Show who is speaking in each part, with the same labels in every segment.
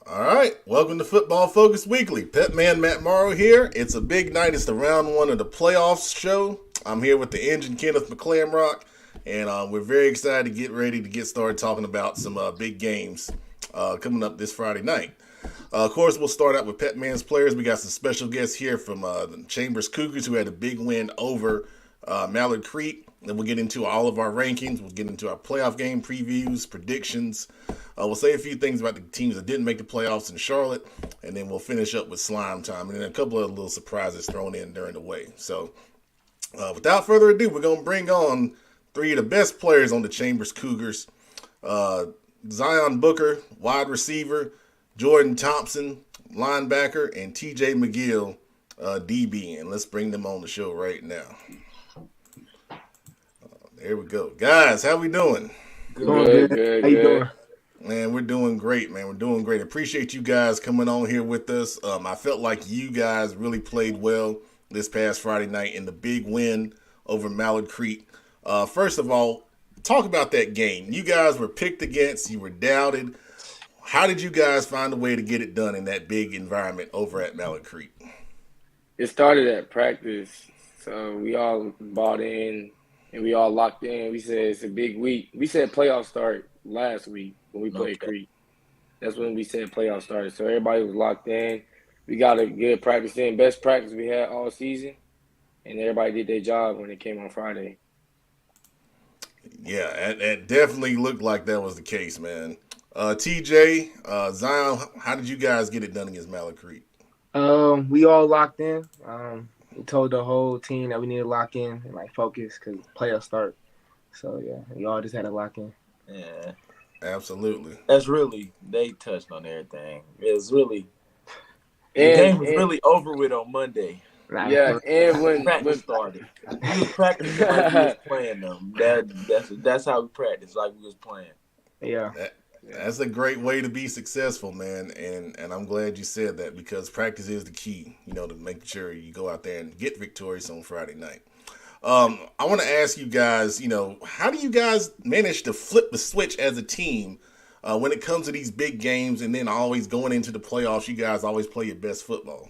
Speaker 1: All right, welcome to Football Focus Weekly. Pet Man Matt Morrow here. It's a big night. It's the round one of the playoffs show. I'm here with the engine Kenneth McClamrock, and we're very excited to get ready to get started talking about some big games coming up this Friday night. Of course, we'll start out with Pet Man's players. We got some special guests here from the Chambers Cougars who had a big win over Mallard Creek. Then we'll get into all of our rankings. We'll get into our playoff game previews, predictions. We'll say a few things about the teams that didn't make the playoffs in Charlotte, and then we'll finish up with slime time, and then a couple of little surprises thrown in during the way. So, without further ado, we're going to bring on three of the best players on the Chambers Cougars. Zion Booker, wide receiver, Jordan Thompson, linebacker, and TJ McGill, DB. And let's bring them on the show right now. There we go. Guys, how we doing?
Speaker 2: Good. How you doing?
Speaker 1: Man, we're doing great, man. We're doing great. Appreciate you guys coming on here with us. I felt like you guys really played well this past Friday night in the big win over Mallard Creek. First of all, talk about that game. You guys were picked against. You were doubted. How did you guys find a way to get it done in that big environment over at Mallard Creek?
Speaker 3: It started at practice, so we all bought in and we all locked in. We said it's a big week. We said playoffs start last week when we played Creek. That's when we said playoffs started. So everybody was locked in. We got a good practice in, best practice we had all season, and everybody did their job when it came on Friday.
Speaker 1: Yeah, it definitely looked like that was the case, man. TJ, Zion, how did you guys get it done against Mallard Creek?
Speaker 2: We all locked in. We told the whole team that we need to lock in and focus because playoffs start. So yeah, we all just had to lock in.
Speaker 4: Yeah,
Speaker 1: absolutely.
Speaker 4: That's really they touched on everything. It's really the game was really over with on Monday.
Speaker 3: Yeah, and when
Speaker 4: practice started, we was practicing like we was playing them. That's how we practiced, like we was playing.
Speaker 2: Yeah.
Speaker 1: That's a great way to be successful, man, and I'm glad you said that because practice is the key, to make sure you go out there and get victorious on Friday night. I want to ask you guys, how do you guys manage to flip the switch as a team when it comes to these big games and then always going into the playoffs? You guys always play your best football.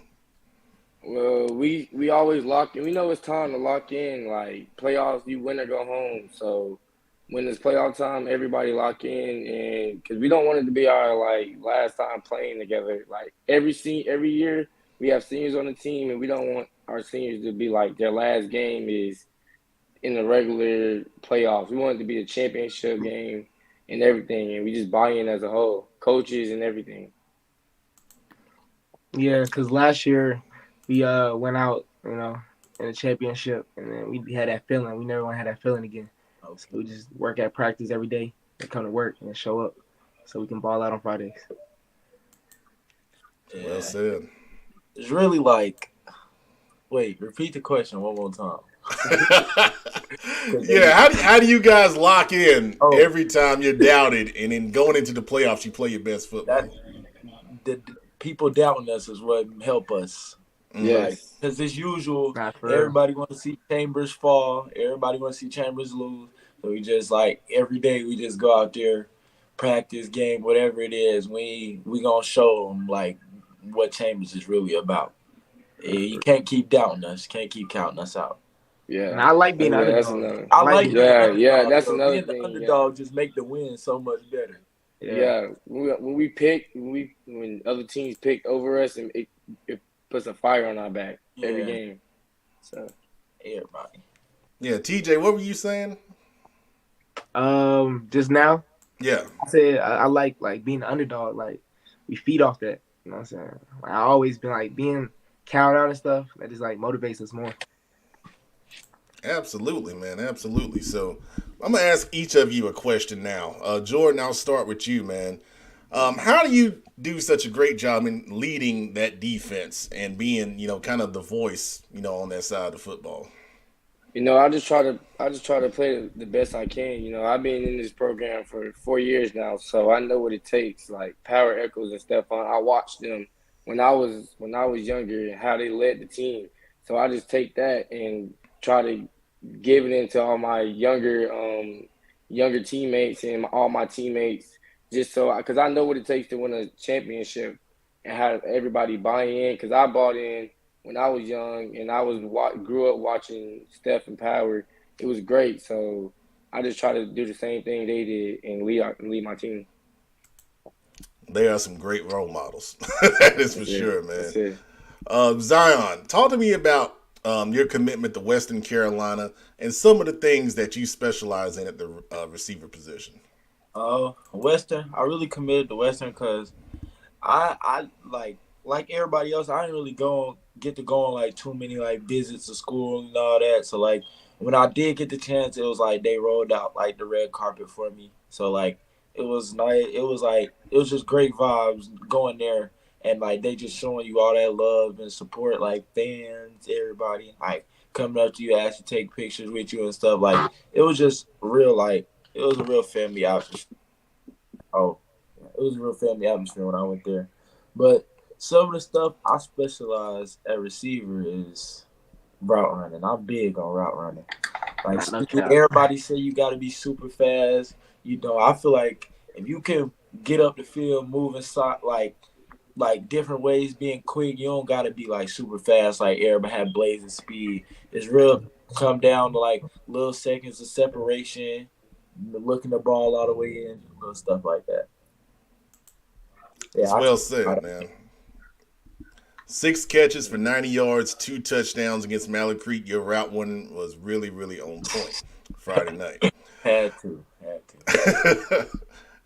Speaker 3: Well, we always lock in. We know it's time to lock in. Like playoffs, you win or go home. So when it's playoff time, everybody lock in, and because we don't want it to be our last time playing together. Like every year, we have seniors on the team, and we don't want our seniors to be like their last game is in the regular playoffs. We want it to be a championship game and everything, and we just buy in as a whole, coaches and everything.
Speaker 2: Yeah, because last year we went out, in the championship, and then we had that feeling. We never want to have that feeling again. So we just work at practice every day and come to work and show up so we can ball out on Fridays.
Speaker 1: Yeah. Well said.
Speaker 4: It's really wait, repeat the question one more time.
Speaker 1: Yeah, how do you guys lock in every time you're doubted and then going into the playoffs you play your best football?
Speaker 4: The people doubting us is what help us.
Speaker 3: Yes.
Speaker 4: Because it's usual. Everybody want to see Chambers fall. Everybody want to see Chambers lose. So we just every day we just go out there, practice, game, whatever it is. We gonna show them what Chambers is really about. You can't keep doubting us. Can't keep counting us out.
Speaker 3: Yeah,
Speaker 2: and I like being underdog.
Speaker 4: I like
Speaker 3: yeah. That's another
Speaker 4: being
Speaker 3: thing.
Speaker 4: The underdog just make the win so much better.
Speaker 3: Yeah, when other teams pick over us, and it puts a fire on our back every game. So
Speaker 4: everybody.
Speaker 1: Yeah, TJ, what were you saying?
Speaker 2: Just now.
Speaker 1: Yeah,
Speaker 2: I said I like being the underdog. We feed off that. You know what I'm saying? I always been being counted out and stuff. That just motivates us more.
Speaker 1: Absolutely, man. Absolutely. So I'm going to ask each of you a question now. Jordan, I'll start with you, man. How do you do such a great job in leading that defense and being, kind of the voice, on that side of the football?
Speaker 3: I just try to play the best I can. I've been in this program for 4 years now, so I know what it takes. Like Power Echoes and Stephon, I watched them when I was younger and how they led the team. So I just take that and try to give it into all my younger teammates and all my teammates just so because I know what it takes to win a championship and have everybody buy in. Because I bought in when I was young and I grew up watching Steph and Power. It was great. So I just try to do the same thing they did and lead my team.
Speaker 1: They are some great role models. That is for sure, man.
Speaker 3: That's it.
Speaker 1: Zion, talk to me about your commitment to Western Carolina and some of the things that you specialize in at the receiver position.
Speaker 4: Western, I really committed to Western because I like everybody else, I didn't really get to go on like too many like visits to school and all that. So like when I did get the chance, it was like they rolled out like the red carpet for me. So like it was nice. It was just great vibes going there, and like they just showing you all that love and support, like fans, everybody like coming up to you, asking to take pictures with you and stuff. Like it was just real, like it was a real family atmosphere. It was a real family atmosphere when I went there. But some of the stuff I specialize at receiver is route running. I'm big on route running. Like everybody say you got to be super fast. You know, I feel like if you can get up the field, move inside, like different ways, being quick, you don't got to be like super fast. Like everybody have blazing speed. It's real come down to like little seconds of separation, looking the ball all the way in, little stuff like that.
Speaker 1: Yeah, well said, man. 6 catches for 90 yards, 2 touchdowns against Mallard Creek. Your route one was really, really on point Friday night.
Speaker 4: Had to.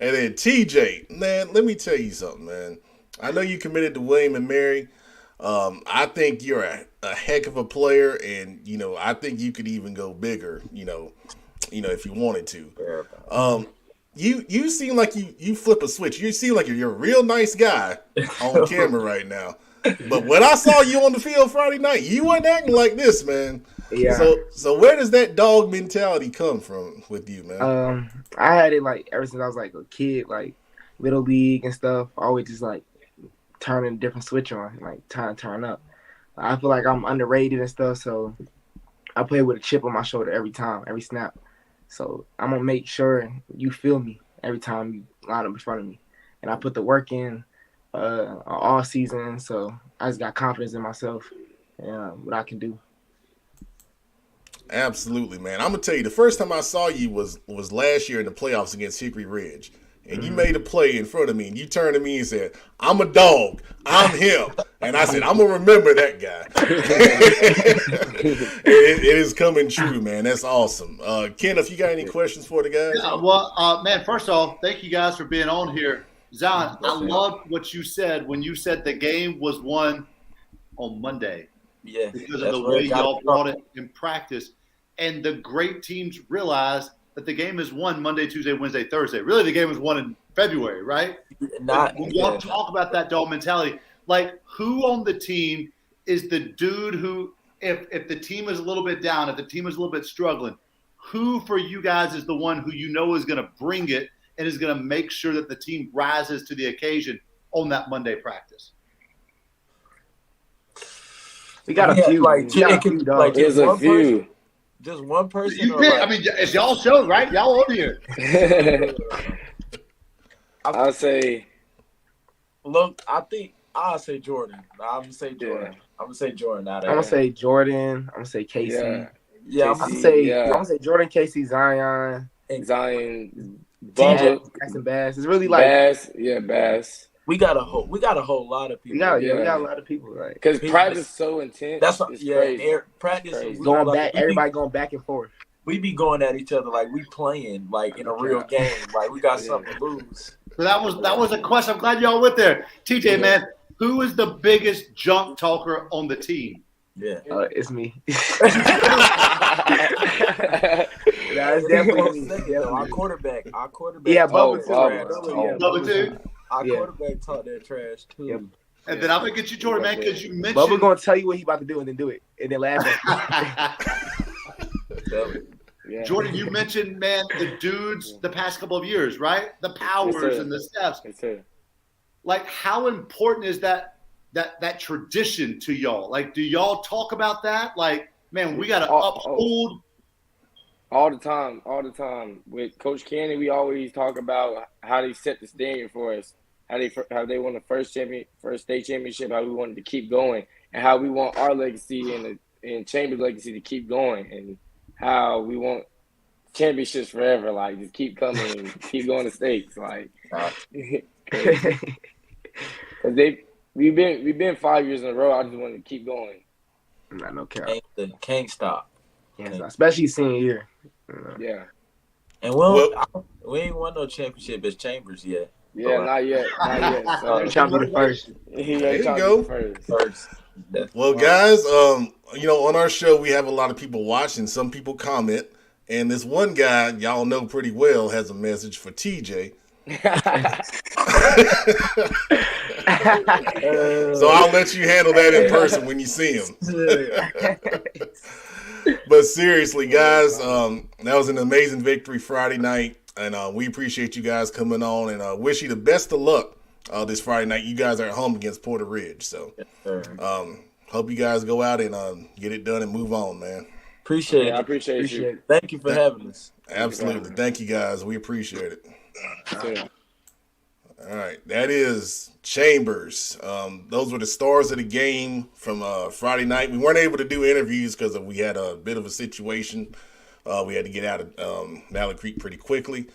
Speaker 1: And then TJ, man, let me tell you something, man. I know you committed to William and Mary. I think you're a heck of a player, and you know I think you could even go bigger. You know, if you wanted to. You seem like you flip a switch. You seem like you're a real nice guy on camera right now. But when I saw you on the field Friday night, you weren't acting like this, man.
Speaker 2: Yeah.
Speaker 1: So where does that dog mentality come from with you, man?
Speaker 2: I had it like ever since I was like a kid, like little league and stuff. Always just like turning a different switch on, like turn up. I feel like I'm underrated and stuff, so I play with a chip on my shoulder every time, every snap. So I'm gonna make sure you feel me every time you line up in front of me, and I put the work in all season. So I just got confidence in myself and what I can do.
Speaker 1: Absolutely, man. I'm gonna tell you, the first time I saw you was last year in the playoffs against Hickory Ridge, and you made a play in front of me, and you turned to me and said, "I'm a dog, I'm him," and I said, "I'm gonna remember that guy." it is coming true, man. That's awesome. Kenneth, you got any questions for the guys?
Speaker 5: Man, first off, thank you guys for being on here. Zion, I loved what you said when you said the game was won on Monday.
Speaker 4: Yeah,
Speaker 5: because of the way y'all brought it in practice. And the great teams realize that the game is won Monday, Tuesday, Wednesday, Thursday. Really, the game was won in February, right? When y'all talk about that dog mentality, like who on the team is the dude who, if the team is a little bit down, if the team is a little bit struggling, who for you guys is the one who you know is going to bring it and is going to make sure that the team rises to the occasion on that Monday practice?
Speaker 2: We got a few.
Speaker 3: There's a few.
Speaker 4: Just one person.
Speaker 5: I mean, it's y'all show, right? Y'all on here.
Speaker 3: I'll say.
Speaker 4: Look, I'll say Jordan. I'm gonna say Jordan.
Speaker 3: Yeah.
Speaker 4: I'm gonna say Jordan.
Speaker 2: I'm gonna say Jordan. I'm gonna say Casey.
Speaker 3: Yeah.
Speaker 2: I'm gonna say Jordan, Casey, Zion,
Speaker 3: Bubba,
Speaker 2: Jackson Bass. It's really like
Speaker 3: Bass.
Speaker 4: We got a whole lot of people.
Speaker 2: We got a lot of people, right?
Speaker 3: Because practice is so intense.
Speaker 4: That's what,
Speaker 3: crazy.
Speaker 4: Practice
Speaker 3: crazy.
Speaker 2: Going back, everybody going back and forth.
Speaker 4: We be going at each other like we playing like in a real game. Like we got something to lose.
Speaker 5: So that was a question. I'm glad y'all went there. TJ, man, who is the biggest junk talker on the team?
Speaker 2: Yeah, it's me.
Speaker 4: That's definitely me. Our quarterback.
Speaker 2: Yeah,
Speaker 5: Bubba too.
Speaker 4: Our quarterback talk that trash too.
Speaker 2: Yep.
Speaker 5: And then I'm gonna get you, Jordan, man, because you mentioned
Speaker 2: Bubba gonna tell you what he about to do and then do it, and then laugh at
Speaker 5: you. Jordan, you mentioned, man, the dudes the past couple of years, right? The Powers and the Stephs. Like, how important is that tradition to y'all? Like, do y'all talk about that? Like, man, we gotta uphold.
Speaker 3: All the time, all the time. With Coach Candy, we always talk about how they set the standard for us, how they won the first state championship, how we wanted to keep going, and how we want our legacy and Chambers' legacy to keep going, and how we want championships forever. Like just keep coming, and keep going to states. Like, because we've been 5 years in a row. I just want to keep going.
Speaker 2: Not no cap.
Speaker 4: Can't stop.
Speaker 2: Yeah, especially senior year.
Speaker 3: Yeah.
Speaker 4: And we ain't won no championship as Chambers yet.
Speaker 3: Yeah, not yet. So,
Speaker 2: I'm trying to be the first.
Speaker 1: There you go.
Speaker 4: First.
Speaker 1: Well, guys, on our show we have a lot of people watching. Some people comment, and this one guy y'all know pretty well has a message for TJ. So I'll let you handle that in person when you see him. But seriously, guys, that was an amazing victory Friday night, and we appreciate you guys coming on, and wish you the best of luck this Friday night. You guys are at home against Porter Ridge, so hope you guys go out and get it done and move on, man.
Speaker 4: Appreciate it.
Speaker 3: I appreciate you.
Speaker 4: Thank you for having us.
Speaker 1: Absolutely. Thank you, guys. We appreciate it. All right. That is Chambers. Those were the stars of the game from Friday night. We weren't able to do interviews because we had a bit of a situation. We had to get out of Valley Creek pretty quickly.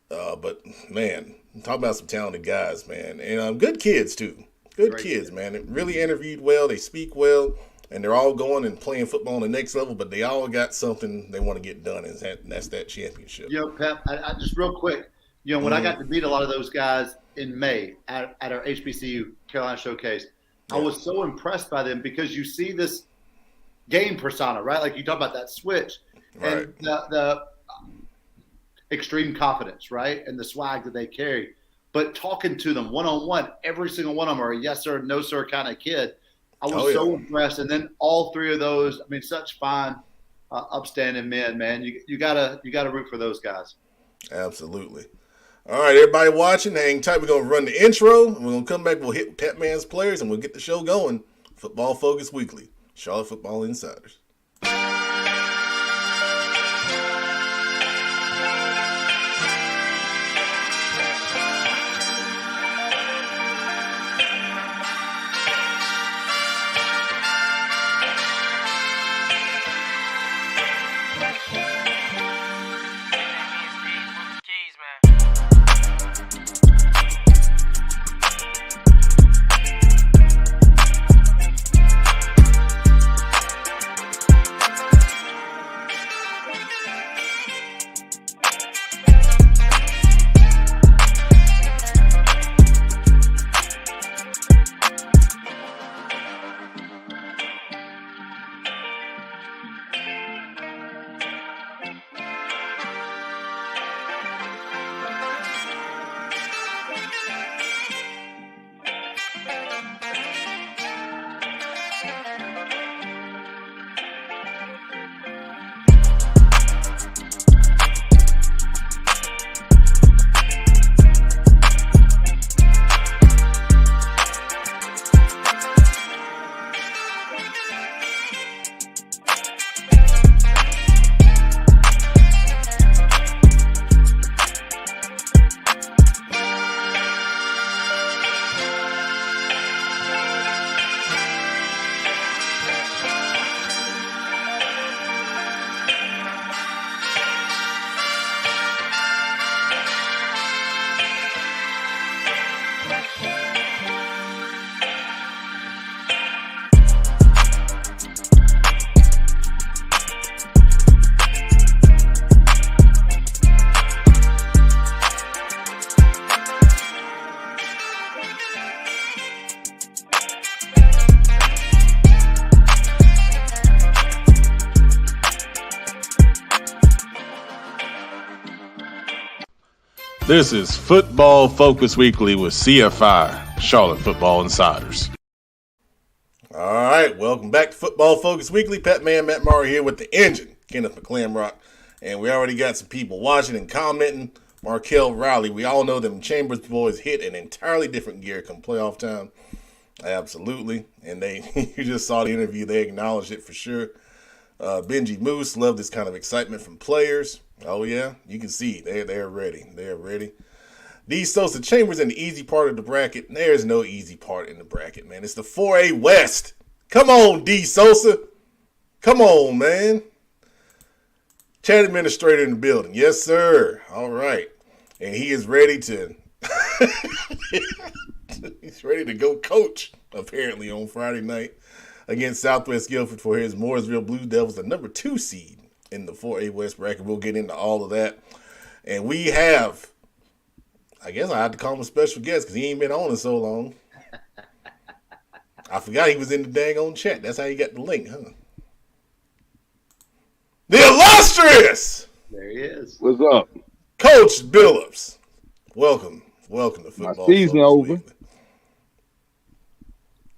Speaker 1: But, man, talk about some talented guys, man. And good kids, too. Good kids, man. They really interviewed well. They speak well. And they're all going and playing football on the next level, but they all got something they want to get done, and that's that championship.
Speaker 5: Pep, I just real quick, when I got to meet a lot of those guys in May at our HBCU Carolina Showcase, I was so impressed by them because you see this game persona, right? Like you talk about that switch and the extreme confidence, right? And the swag that they carry. But talking to them one-on-one, every single one of them are a yes sir, no sir kind of kid. I was so impressed. And then all three of those, I mean, such fine, upstanding men, man. You gotta root for those guys.
Speaker 1: Absolutely. All right, everybody watching, hang tight. We're going to run the intro, and we're going to come back. We'll hit Pep Man's players, and we'll get the show going. Football Focus Weekly, Charlotte Football Insiders. This is Football Focus Weekly with CFI, Charlotte Football Insiders. All right, welcome back to Football Focus Weekly. Pep Man, Matt Morrow here with the engine, Kenneth McClamrock. And we already got some people watching and commenting. Markel Riley, we all know them Chambers boys hit an entirely different gear come playoff time. Absolutely. And you just saw the interview, they acknowledged it for sure. Benji Moose, love this kind of excitement from players. Oh yeah, you can see they're ready. They're ready. D. Sosa Chambers in the easy part of the bracket. There's no easy part in the bracket, man. It's the 4A West. Come on, D. Sosa. Come on, man. Chat administrator in the building. Yes, sir. All right. And he is ready to he's ready to go coach, apparently, on Friday night against Southwest Guilford for his Mooresville Blue Devils, the number 2 seed in the 4A West bracket. We'll get into all of that. And we have, I guess I have to call him a special guest because he ain't been on in so long. I forgot he was in the dang on chat. That's how you got the link, huh? The illustrious!
Speaker 5: There he is.
Speaker 6: What's up?
Speaker 1: Coach Billups. Welcome to football.
Speaker 6: My season over.
Speaker 1: Weekly.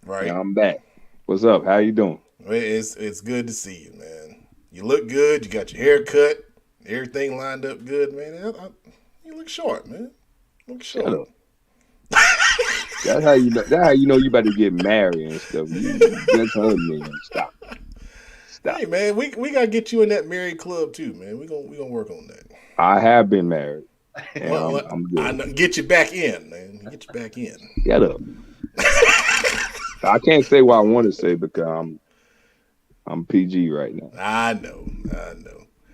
Speaker 1: Right.
Speaker 6: Yeah, I'm back. What's up? How you doing?
Speaker 1: It's good to see you, man. You look good. You got your hair cut. Everything lined up good, man. You look short, man. Look short.
Speaker 6: Shut up. That's how you know. That's how you know you about to get married and stuff. You just heard me. Stop.
Speaker 1: Hey, man, we gotta get you in that married club too, man. We gonna work on that.
Speaker 6: I have been married. And
Speaker 1: Well,
Speaker 6: I'm good.
Speaker 1: I know, get you back in, man. Get you back in.
Speaker 6: Shut up. I can't say what I want to say because I'm PG right now.
Speaker 1: I know.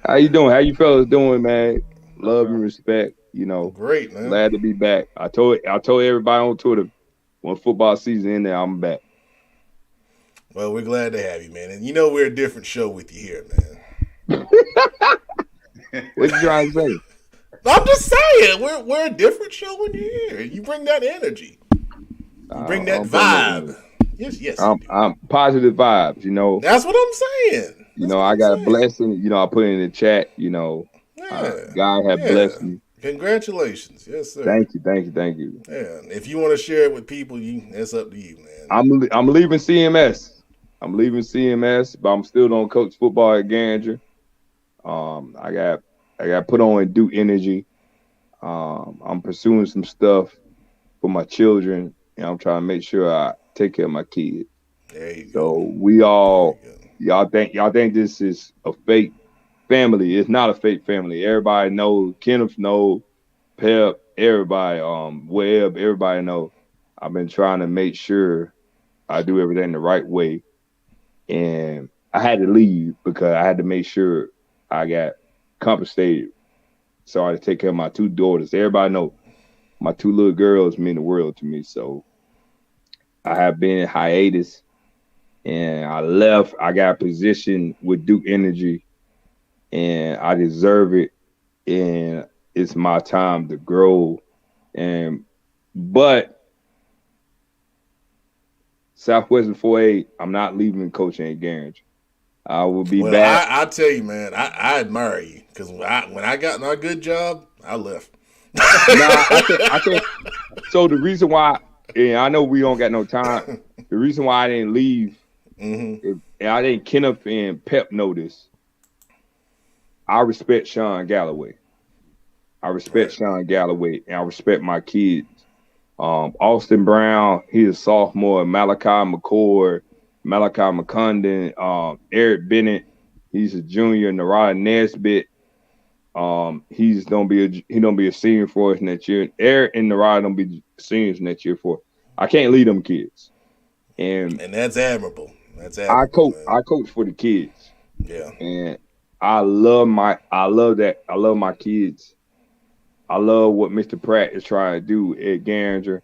Speaker 6: How you doing? How you fellas doing, man? Love and respect. You know,
Speaker 1: Great, man.
Speaker 6: glad to be back. I told everybody on Twitter when football season in there, I'm back.
Speaker 1: Well, we're glad to have you, man. And you know we're a different show with you here, man.
Speaker 6: What you trying to say?
Speaker 1: I'm just saying, we're a different show when you're here. You bring that energy. You bring that vibe. Yes.
Speaker 6: I'm positive vibes. You know,
Speaker 1: That's what I'm saying.
Speaker 6: you know, I got a blessing. You know, I put it in the chat. You know, God have blessed me.
Speaker 1: Congratulations. Yes, sir.
Speaker 6: Thank you.
Speaker 1: Yeah. If you want to share it with people, it's up to you, man.
Speaker 6: I'm leaving CMS. But I'm still don't coach football at Garinger. I got put on Duke Energy. I'm pursuing some stuff for my children, and I'm trying to make sure I take care of my kids.
Speaker 1: There you go.
Speaker 6: So we all, y'all think this is a fake family? It's not a fake family. Everybody knows. Kenneth knows. Pep. Everybody. Webb. Everybody knows. I've been trying to make sure I do everything the right way. And I had to leave because I had to make sure I got compensated. So I had to take care of my 2 daughters. Everybody know my 2 little girls mean the world to me. So I have been in hiatus and I left. I got a position with Duke Energy and I deserve it. And it's my time to grow. But Southwestern 4A, I'm not leaving coaching at Garinger. I will be back.
Speaker 1: I tell you, man, I admire you because when I got my good job, I left.
Speaker 6: I think so. The reason why, and I know we don't got no time. The reason why I didn't leave, and I think Kenneth and Pep know this. I respect Sean Galloway. Sean Galloway, and I respect my kids. Austin Brown, he's a sophomore. Malachi McCord, Malachi McCondon, Eric Bennett, he's a junior. Narada Nesbitt, he's gonna be a senior for us next year. Eric and Narada gonna be seniors next year for. I can't lead them kids, and
Speaker 1: that's admirable.
Speaker 6: I coach for the kids.
Speaker 1: Yeah,
Speaker 6: and I love my kids. I love what Mr. Pratt is trying to do at Garinger.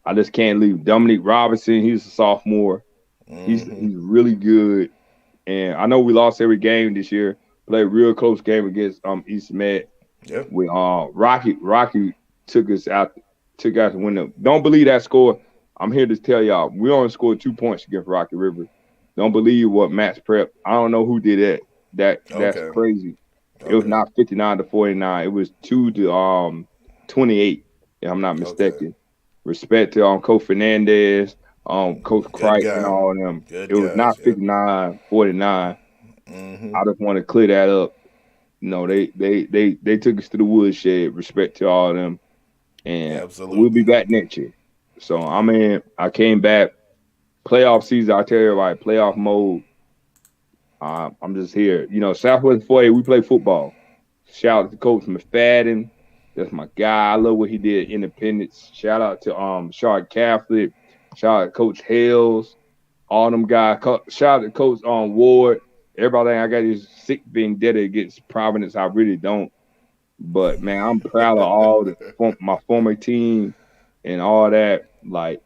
Speaker 6: I just can't leave. Dominique Robinson, he's a sophomore. He's really good. And I know we lost every game this year. Played a real close game against East Med.
Speaker 1: Yeah.
Speaker 6: We Rocky took us out to win them. Don't believe that score. I'm here to tell y'all, we only scored 2 points against Rocky River. Don't believe what Max Prep. I don't know who did that. That's crazy. It was not 59-49. It was 2-28, if I'm not mistaken. Respect to Coach Fernandez, Coach Crichton, and all of them. It was not 59-49. I just want to clear that up. You know, they took us to the woodshed. Respect to all of them. And we'll be back next year. So I came back. Playoff season, I tell you everybody, playoff mode. I'm just here. Southwest 4A, we play football. Shout out to Coach McFadden. That's my guy. I love what he did at Independence. Shout out to Charlotte Catholic. Shout out to Coach Hales. All them guys. Shout out to Coach Ward. Everybody, I got this sick vendetta against Providence. I really don't. But, man, I'm proud of all my former team and all that. Like,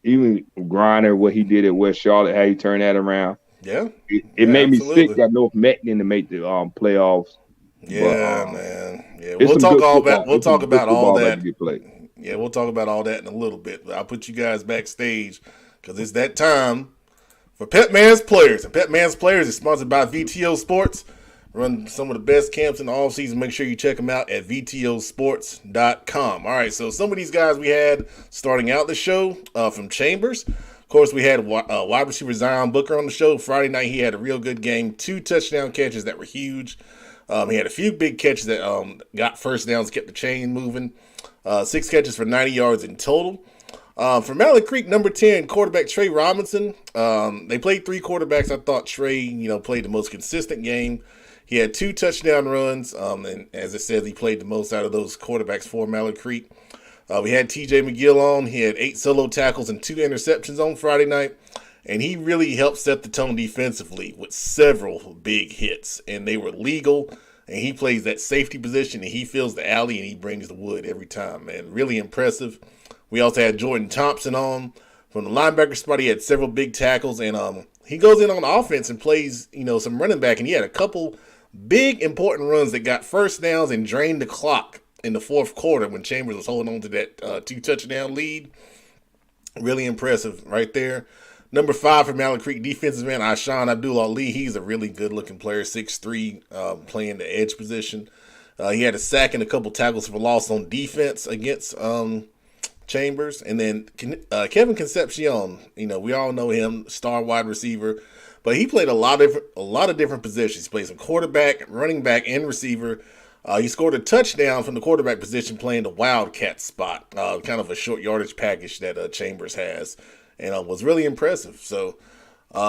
Speaker 6: even Griner, what he did at West Charlotte, how he turned that around.
Speaker 1: Yeah.
Speaker 6: It made me sick that North Macon to make the playoffs.
Speaker 1: Yeah, man. Yeah, we'll talk about all that. Yeah, we'll talk about all that in a little bit. But I'll put you guys backstage because it's that time for Pep Man's Players. And Pep Man's Players is sponsored by VTO Sports. Run some of the best camps in the offseason. Make sure you check them out at VTOsports.com. All right, so some of these guys we had starting out the show from Chambers. Of course, we had wide receiver Zion Booker on the show. Friday night, he had a real good game. 2 touchdown catches that were huge. He had a few big catches that got first downs, kept the chain moving. 6 catches for 90 yards in total. For Mallard Creek, number 10, quarterback Trey Robinson. They played 3 quarterbacks. I thought Trey, played the most consistent game. He had 2 touchdown runs, and as it says, he played the most out of those quarterbacks for Mallard Creek. We had TJ McGill on. He had 8 solo tackles and 2 interceptions on Friday night. And he really helped set the tone defensively with several big hits. And they were legal. And he plays that safety position. And he fills the alley and he brings the wood every time, man. Really impressive. We also had Jordan Thompson on. From the linebacker spot, he had several big tackles. And he goes in on offense and plays, some running back. And he had a couple big important runs that got first downs and drained the clock in the fourth quarter when Chambers was holding on to that 2 touchdown lead. Really impressive right there. Number 5 for Mallard Creek, defensive man Ashan Abdul-Ali. He's a really good-looking player, 6'3", playing the edge position. He had a sack and a couple tackles for loss on defense against Chambers. And then Kevin Concepcion, we all know him, star wide receiver. But he played a lot of different positions. He played some quarterback, running back, and receiver. He scored a touchdown from the quarterback position playing the Wildcat spot, kind of a short yardage package that Chambers has. And was really impressive. So,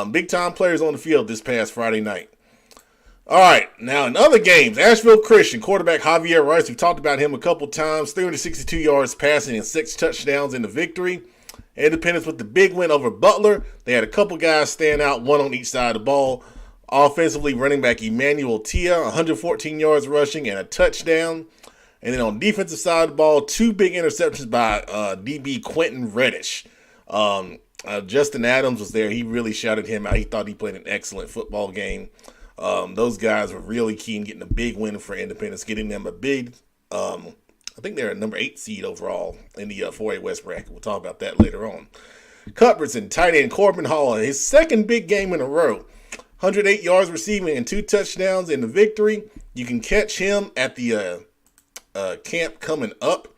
Speaker 1: big-time players on the field this past Friday night. All right, now in other games, Asheville Christian quarterback Javier Rice, we've talked about him a couple times, 362 yards passing and 6 touchdowns in the victory. Independence with the big win over Butler. They had a couple guys stand out, 1 on each side of the ball. Offensively, running back Emmanuel Tia, 114 yards rushing and a touchdown. And then on defensive side of the ball, 2 big interceptions by DB Quentin Reddish. Justin Adams was there. He really shouted him out. He thought he played an excellent football game. Those guys were really key in getting a big win for Independence, getting them a big, I think they're a number 8 seed overall in the 4A West bracket. We'll talk about that later on. Cuthbertson, tight end Corbin Hall, his second big game in a row. 108 yards receiving and 2 touchdowns in the victory. You can catch him at the camp coming up.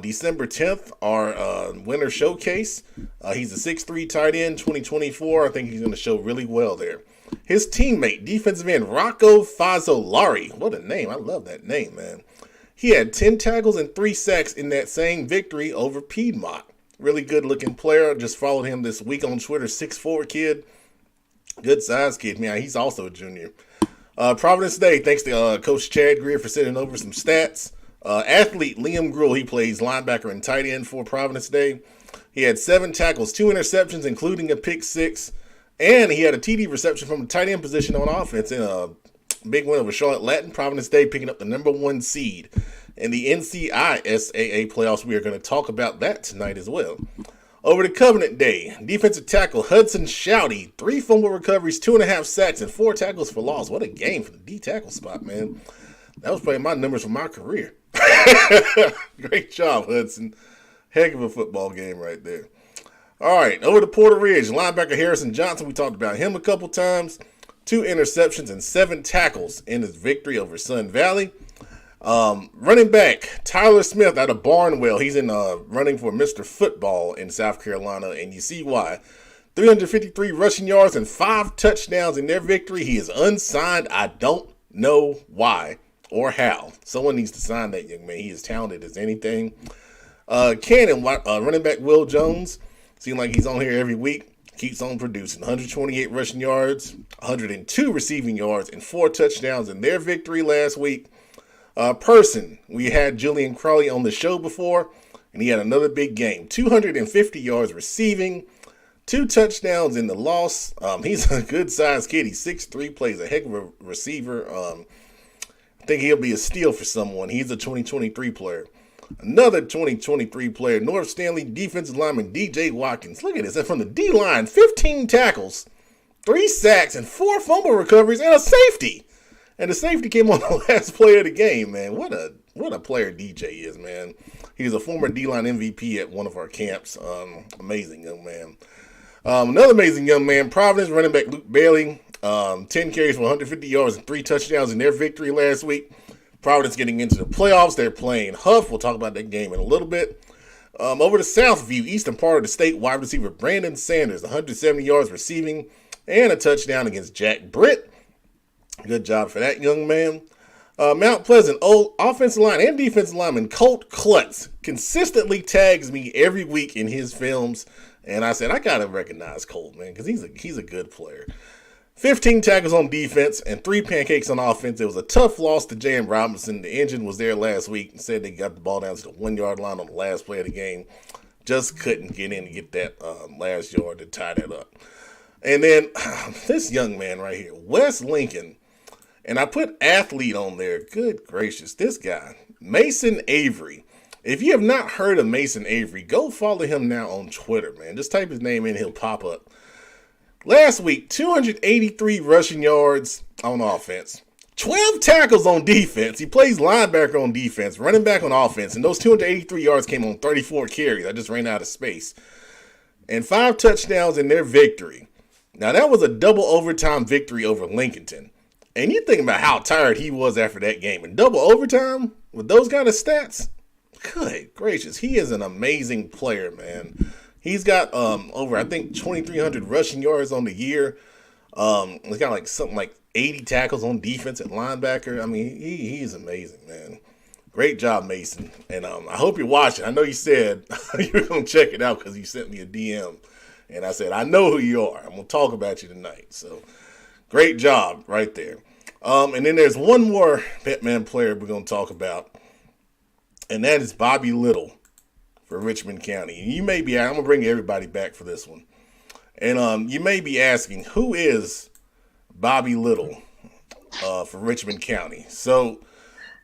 Speaker 1: December 10th, our winter showcase. He's a 6'3" tight end, 2024. I think he's going to show really well there. His teammate, defensive end Rocco Fazzolari. What a name. I love that name, man. He had 10 tackles and 3 sacks in that same victory over Piedmont. Really good-looking player. Just followed him this week on Twitter. 6'4" kid. Good size kid. Man, he's also a junior. Providence Day, thanks to Coach Chad Greer for sending over some stats. Athlete Liam Gruhl, he plays linebacker and tight end for Providence Day. He had 7 tackles, 2 interceptions, including a pick 6. And he had a TD reception from the tight end position on offense in a big win over Charlotte Latin. Providence Day picking up the number 1 seed in the NCISAA playoffs. We are going to talk about that tonight as well. Over to Covenant Day, defensive tackle Hudson Shouty, 3 fumble recoveries, 2.5 sacks, and 4 tackles for loss. What a game for the D tackle spot, man. That was probably my numbers for my career. Great job, Hudson. Heck of a football game right there. All right, over to Porter Ridge, linebacker Harrison Johnson. We talked about him a couple times. 2 interceptions and 7 tackles in his victory over Sun Valley. Running back Tyler Smith out of Barnwell. He's in running for Mr. Football in South Carolina, and you see why. 353 rushing yards and 5 touchdowns in their victory. He is unsigned. I don't know why or how. Someone needs to sign that young man. He is talented as anything. Cannon, running back Will Jones. Seems like he's on here every week. keeps on producing. 128 rushing yards, 102 receiving yards, and 4 touchdowns in their victory last week. Person, we had Julian Crawley on the show before, and he had another big game. 250 yards receiving, 2 touchdowns in the loss. He's a good-sized kid. He's 6'3", plays a heck of a receiver. I think he'll be a steal for someone. He's a 2023 player. Another 2023 player, North Stanley defensive lineman DJ Watkins. Look at this. From the D-line, 15 tackles, 3 sacks, and 4 fumble recoveries, and a safety. And the safety came on the last play of the game, man. What a player DJ is, man. He's a former D-line MVP at one of our camps. Amazing young man. Another amazing young man, Providence running back Luke Bailey. 10 carries for 150 yards and 3 touchdowns in their victory last week. Providence getting into the playoffs. They're playing Huff. We'll talk about that game in a little bit. Over to Southview, eastern part of the state, wide receiver Brandon Sanders, 170 yards receiving and a touchdown against Jack Britt. Good job for that young man. Mount Pleasant, old offensive line and defensive lineman Colt Klutz consistently tags me every week in his films. And I said, I got to recognize Colt, man, because he's a good player. 15 tackles on defense and 3 pancakes on offense. It was a tough loss to J.M. Robinson. The Engine was there last week and said they got the ball down to the 1-yard line on the last play of the game. Just couldn't get in to get that last yard to tie that up. And then this young man right here, Wes Lincoln, and I put athlete on there. Good gracious, this guy, Mason Avery. If you have not heard of Mason Avery, go follow him now on Twitter, man. Just type his name in, he'll pop up. Last week, 283 rushing yards on offense, 12 tackles on defense. He plays linebacker on defense, running back on offense, and those 283 yards came on 34 carries. I just ran out of space. And 5 touchdowns in their victory. Now, that was a double overtime victory over Lincolnton. And you think about how tired he was after that game. And double overtime with those kind of stats? Good gracious. He is an amazing player, man. He's got over, I think, 2,300 rushing yards on the year. He's got like something like 80 tackles on defense at linebacker. I mean, he's amazing, man. Great job, Mason. And I hope you're watching. I know you said you were going to check it out because you sent me a DM. And I said, I know who you are. I'm going to talk about you tonight. So, great job right there. And then there's one more Petman player we're going to talk about. And that is Bobby Little for Richmond County. And you may be, I'm going to bring everybody back for this one. And you may be asking, who is Bobby Little for Richmond County? So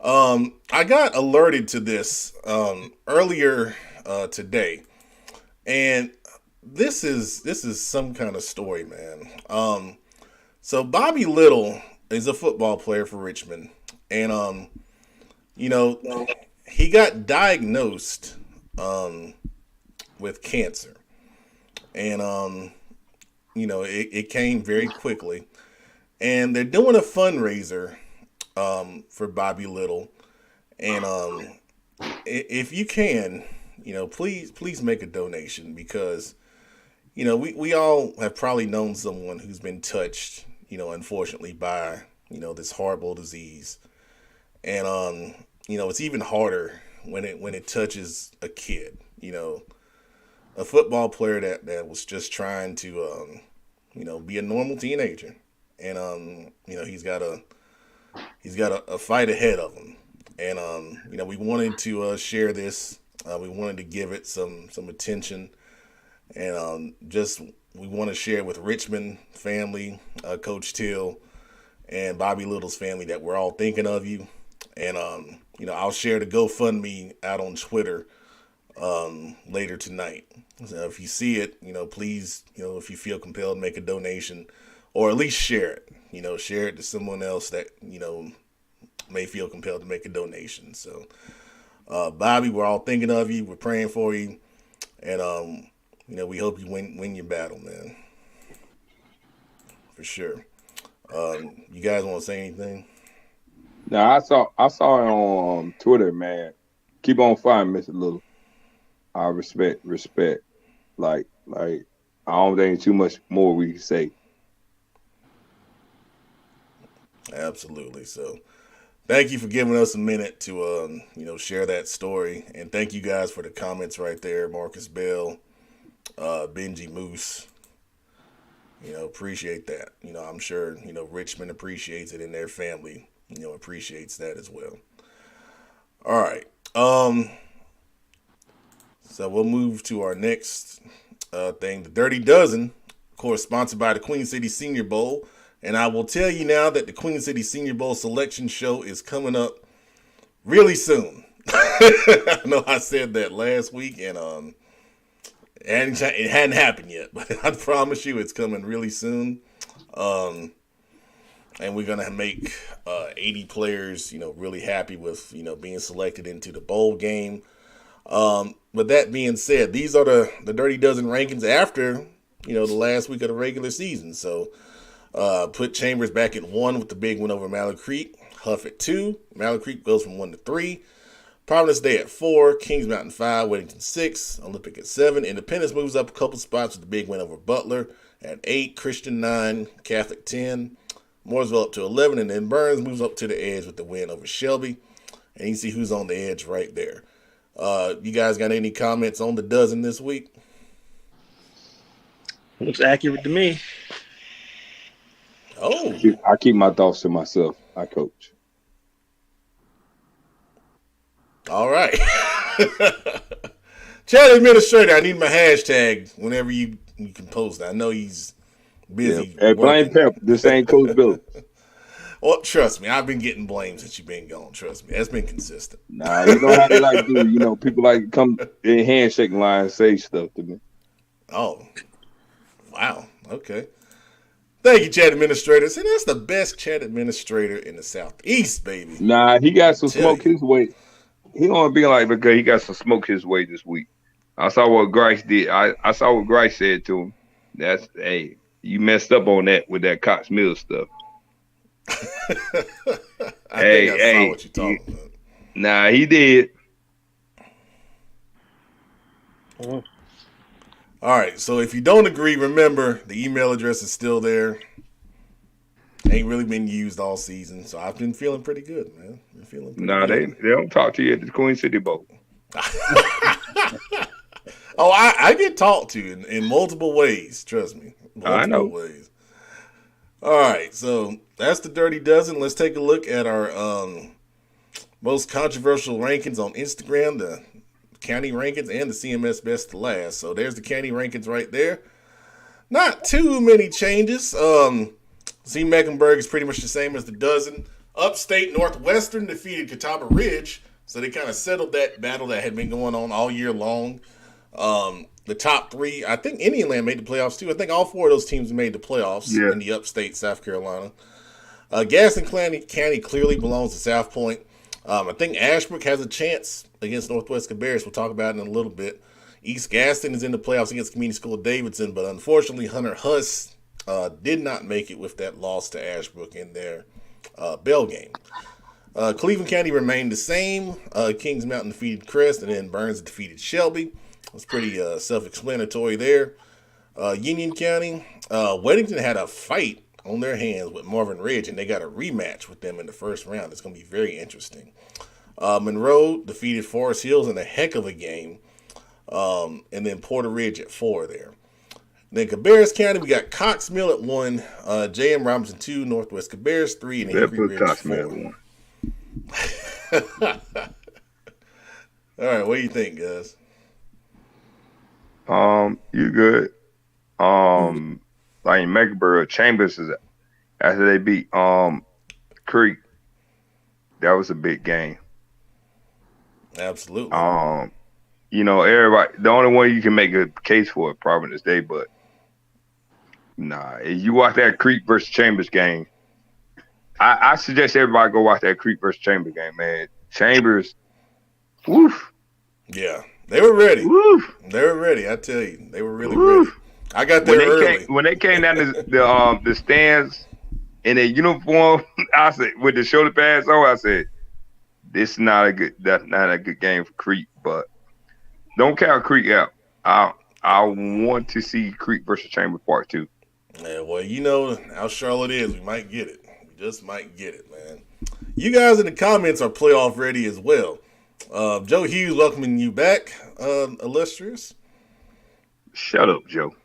Speaker 1: I got alerted to this earlier today. And this is some kind of story, man. So Bobby Little is a football player for Richmond. And, he got diagnosed with cancer. And, it came very quickly. And they're doing a fundraiser for Bobby Little. And if you can, please make a donation because, we all have probably known someone who's been touched, unfortunately by, this horrible disease. And, it's even harder when it touches a kid, a football player that was just trying to, be a normal teenager. And, he's got a fight ahead of him. And, we wanted to share this. We wanted to give it some attention. And we want to share with Richmond family, Coach Till, and Bobby Little's family that we're all thinking of you. And, I'll share the GoFundMe out on Twitter later tonight. So if you see it, please, if you feel compelled, make a donation or at least share it. Share it to someone else that, may feel compelled to make a donation. So, Bobby, we're all thinking of you. We're praying for you. And, we hope you win your battle, man. For sure. You guys want to say anything?
Speaker 6: No, I saw it on Twitter, man. Keep on fighting, Mr. Little. I respect. Like I don't think too much more we can say.
Speaker 1: Absolutely. So thank you for giving us a minute to share that story. And thank you guys for the comments right there. Marcus Bell, Benji Moose, Appreciate that. I'm sure, Richmond appreciates it and their family, appreciates that as well. All right. So we'll move to our next thing, the Dirty Dozen, of course, sponsored by the Queen City Senior Bowl. And I will tell you now that the Queen City Senior Bowl selection show is coming up really soon. I know I said that last week, and it hadn't happened yet, but I promise you it's coming really soon. And we're going to make 80 players, really happy with, being selected into the bowl game. With that being said, these are the Dirty Dozen rankings after, the last week of the regular season. So put Chambers back at 1 with the big win over Mallard Creek. Huff at 2. Mallard Creek goes from 1 to 3. Providence Day at 4. Kings Mountain 5. Weddington 6. Olympic at 7. Independence moves up a couple spots with the big win over Butler at 8. Christian 9. Catholic 10. Mooresville up to 11. And then Burns moves up to the edge with the win over Shelby. And you see who's on the edge right there. You guys got any comments on the dozen this week?
Speaker 7: Looks accurate to me.
Speaker 1: Oh.
Speaker 6: I keep my thoughts to myself. I coach.
Speaker 1: All right. Chat administrator, I need my hashtag whenever you can post it. I know he's busy.
Speaker 6: Yeah. Hey, blame Pep. This ain't Coach Bill.
Speaker 1: Well, trust me, I've been getting blamed since you've been gone. Trust me, that's been consistent.
Speaker 6: Nah, you know how they like to do. People like to come in handshake line and say stuff to me.
Speaker 1: Oh, wow. Okay. Thank you, chat administrator. See, that's the best chat administrator in the Southeast, baby.
Speaker 6: Nah, he got some smoke his way. He don't be like because he got some smoke his way this week. I saw what Grice did. I saw what Grice said to him. That's, hey, you messed up on that with that Cox Mills stuff.
Speaker 1: I saw what you're talking about.
Speaker 6: Nah, he did.
Speaker 1: All right, so if you don't agree, remember the email address is still there. Ain't really been used all season, so I've been feeling pretty good, man.
Speaker 6: They don't talk to you at the Queen City Bowl.
Speaker 1: Oh, I get talked to in multiple ways. Trust me, multiple ways. All right, so that's the Dirty Dozen. Let's take a look at our most controversial rankings on Instagram, the county rankings, and the CMS Best to Last. So there's the county rankings right there. Not too many changes. See, Mecklenburg is pretty much the same as the Dozen. Upstate Northwestern defeated Catawba Ridge, so they kind of settled that battle that had been going on all year long. The top 3, I think Indian Land made the playoffs too. I think all 4 of those teams made the playoffs in the upstate South Carolina. Gaston County clearly belongs to South Point. I think Ashbrook has a chance against Northwest Cabarrus. We'll talk about it in a little bit. East Gaston is in the playoffs against Community School of Davidson, but unfortunately Hunter Huss did not make it with that loss to Ashbrook in their Bell game. Cleveland County remained the same. Kings Mountain defeated Crest, and then Burns defeated Shelby. It was pretty self-explanatory there. Union County, Weddington had a fight on their hands with Marvin Ridge, and they got a rematch with them in the first round. It's going to be very interesting. Monroe defeated Forest Hills in a heck of a game, and then Porter Ridge at 4 there. Then Cabarrus County, we got Cox Mill at 1, J.M. Robinson 2, Northwest Cabarrus 3, and Hickory Ridge 4. All right, what do you think, guys?
Speaker 6: You good. Like in Mecklenburg, Chambers is after they beat Creek. That was a big game.
Speaker 1: Absolutely.
Speaker 6: Everybody. The only one you can make a case for is Providence Day, but if you watch that Creek versus Chambers game, I suggest everybody go watch that Creek versus Chambers game, man. Chambers, woof.
Speaker 1: Yeah, they were ready.
Speaker 6: Woof.
Speaker 1: They were ready. I tell you, they were really ready. I got there early.
Speaker 6: When they came down the stands in their uniform, I said with the shoulder pads on, I said, "This is not a good game for Creek." But don't count Creek out. I want to see Creek versus Chambers Part 2.
Speaker 1: Yeah, well, how Charlotte is. We might get it. We just might get it, man. You guys in the comments are playoff ready as well. Joe Hughes welcoming you back, illustrious.
Speaker 6: Shut up, Joe.